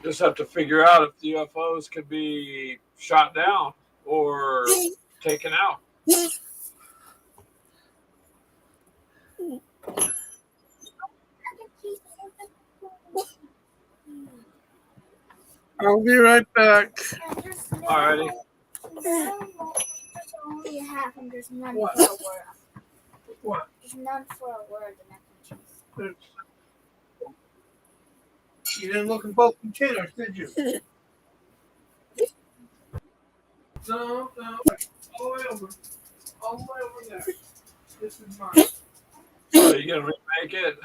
Speaker 2: Just have to figure out if the UFOs could be shot down or taken out.
Speaker 3: I'll be right back.
Speaker 2: Alrighty.
Speaker 4: Only half, and there's none
Speaker 3: What?
Speaker 4: for a word.
Speaker 3: What?
Speaker 4: There's none for a word, and I can choose.
Speaker 3: You didn't look in both containers, did you? No. All the way over. All the way over there. This is mine.
Speaker 2: Are you going to remake it?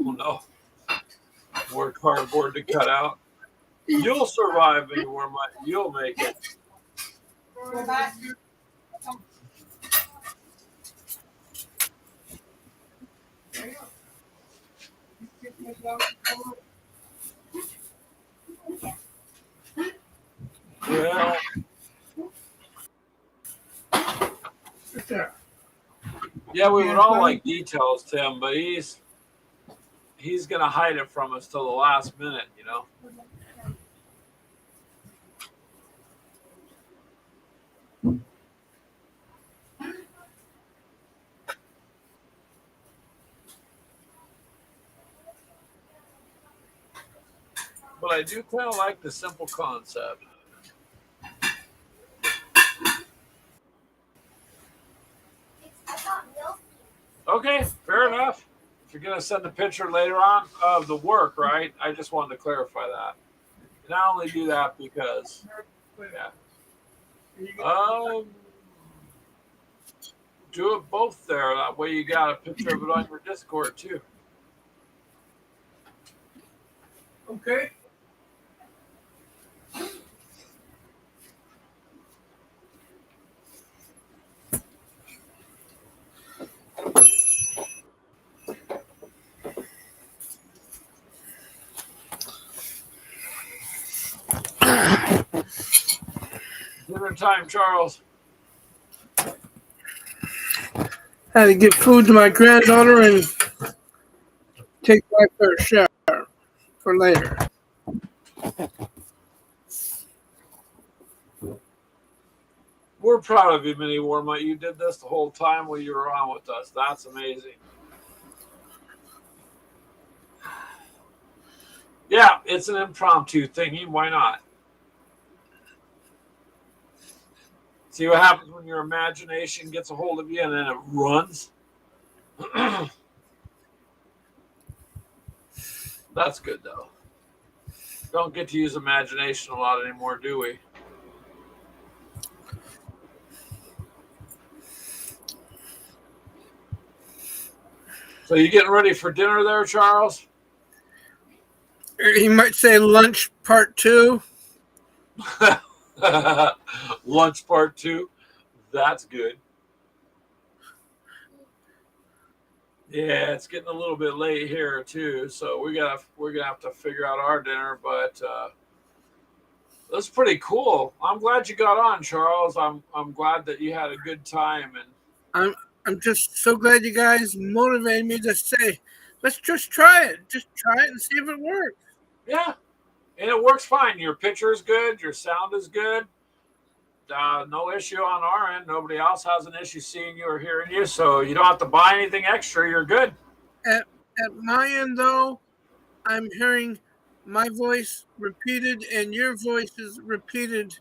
Speaker 2: Oh, no. More cardboard to cut out. You'll survive anywhere, Mike. You'll make it.
Speaker 1: Go back.
Speaker 2: Well,
Speaker 3: Right there.
Speaker 2: yeah, we would all like details, Tim, but he's going to hide it from us till the last minute, you know? But I do kind of like the simple concept.
Speaker 4: I got milk.
Speaker 2: Okay, fair enough. If you're going to send a picture later on of the work, right? I just wanted to clarify that. And I only do that because, yeah. Do it both there. That way you got a picture of it on your Discord too.
Speaker 3: Okay.
Speaker 2: Dinner time, Charles.
Speaker 3: Had to give food to my granddaughter and take my fair share for later.
Speaker 2: We're proud of you, Mini Warma. You did this the whole time while you were on with us. That's amazing. Yeah, it's an impromptu thingy. Why not? See what happens when your imagination gets a hold of you and then it runs? That's good, though. Don't get to use imagination a lot anymore, do we? So you getting ready for dinner there, Charles?
Speaker 3: He might say lunch part 2.
Speaker 2: Lunch part 2. That's good. Yeah, it's getting a little bit late here too, so we're gonna have to figure out our dinner. But that's pretty cool. I'm glad you got on, Charles. I'm glad that you had a good time. And
Speaker 3: I'm just so glad you guys motivated me to say, let's just try it. Just try it and see if it works.
Speaker 2: yeah, and it works fine. Your picture is good. Your sound is good. No issue on our end. Nobody else has an issue seeing you or hearing you, so you don't have to buy anything extra. You're good.
Speaker 3: At my end, though, I'm hearing my voice repeated and your voice is repeated.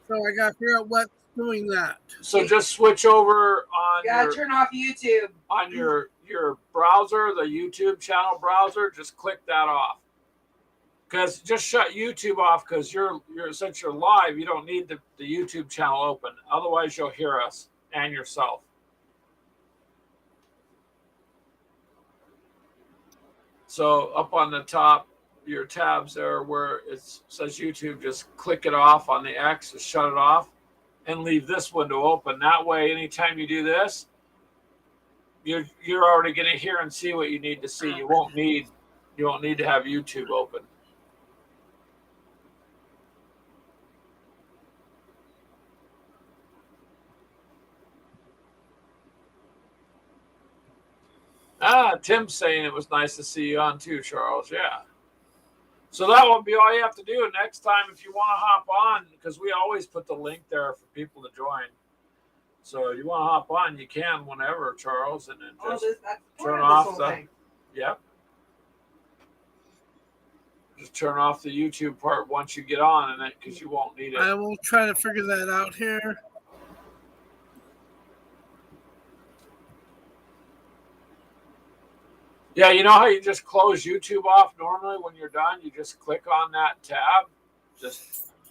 Speaker 3: So I got to figure out what's doing that.
Speaker 2: So just switch over on
Speaker 1: You gotta turn off YouTube.
Speaker 2: on your browser, the YouTube channel browser. Just click that off. Because just shut YouTube off because you're since you're live, you don't need the YouTube channel open. Otherwise, you'll hear us and yourself. So up on the top, your tabs there where it says YouTube, just click it off on the X, just shut it off, and leave this window open. That way, anytime you do this, you're already going to hear and see what you need to see. You won't need to have YouTube open. Tim's saying it was nice to see you on too, Charles. Yeah. So that will be all you have to do. Next time, if you want to hop on, because we always put the link there for people to join. So if you want to hop on, you can whenever, Charles, and then just turn off the. Yep. Just turn off the YouTube part once you get on, and because you won't need it.
Speaker 3: I will try to figure that out here.
Speaker 2: Yeah, you know how you just close YouTube off normally when you're done? You just click on that tab.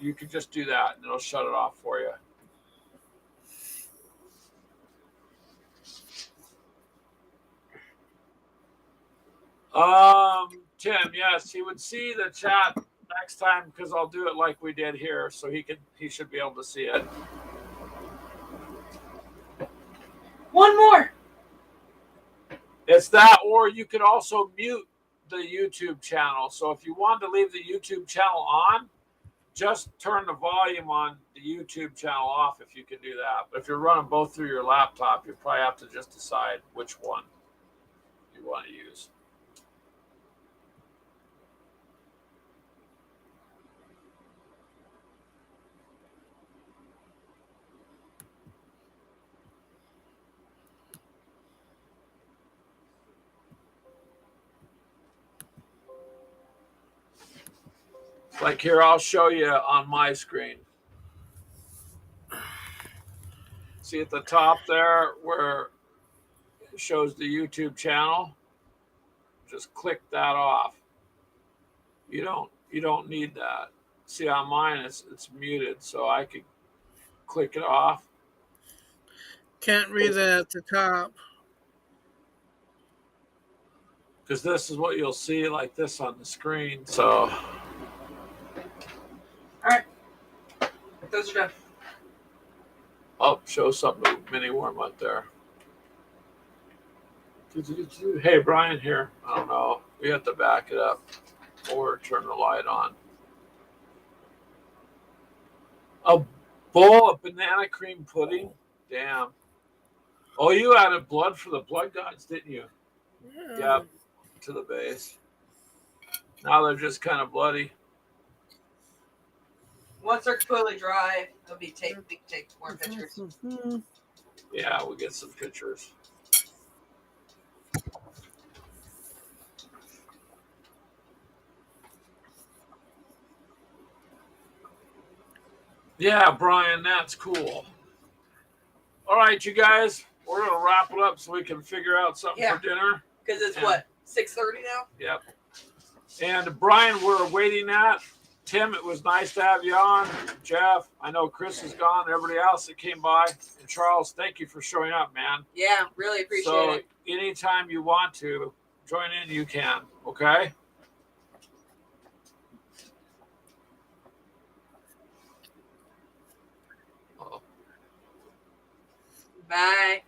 Speaker 2: You can just do that, and it'll shut it off for you. Tim, yes, he would see the chat next time because I'll do it like we did here, so he should be able to see it.
Speaker 1: One more.
Speaker 2: It's that, or you could also mute the YouTube channel. So if you wanted to leave the YouTube channel on, just turn the volume on the YouTube channel off if you can do that. But if you're running both through your laptop, you probably have to just decide which one you want to use. Like here, I'll show you on my screen. See at the top there where it shows the YouTube channel? Just click that off. You don't need that. See on mine it's muted, so I could click it off.
Speaker 3: Can't read that at the top.
Speaker 2: Because this is what you'll see like this on the screen. So
Speaker 1: Those are done.
Speaker 2: I'll show something mini warm up there. Hey, Brian here. I don't know. We have to back it up or turn the light on. A bowl of banana cream pudding? Damn. Oh, you added blood for the blood gods, didn't you? Yep. To the base. Now they're just kind of bloody.
Speaker 1: Once they're completely dry, they'll be take more pictures.
Speaker 2: Yeah, we'll get some pictures. Yeah, Brian, that's cool. All right, you guys, we're gonna wrap it up so we can figure out something
Speaker 1: Yeah.
Speaker 2: for dinner.
Speaker 1: Because it's
Speaker 2: Yeah.
Speaker 1: what, 6:30 now?
Speaker 2: Yep. And Brian, we're waiting at. Tim, it was nice to have you on. Jeff, I know Chris is gone. Everybody else that came by. And Charles, thank you for showing up, man.
Speaker 1: Yeah, really appreciate
Speaker 2: So
Speaker 1: it.
Speaker 2: anytime you want to join in, you can. Okay.
Speaker 1: Bye.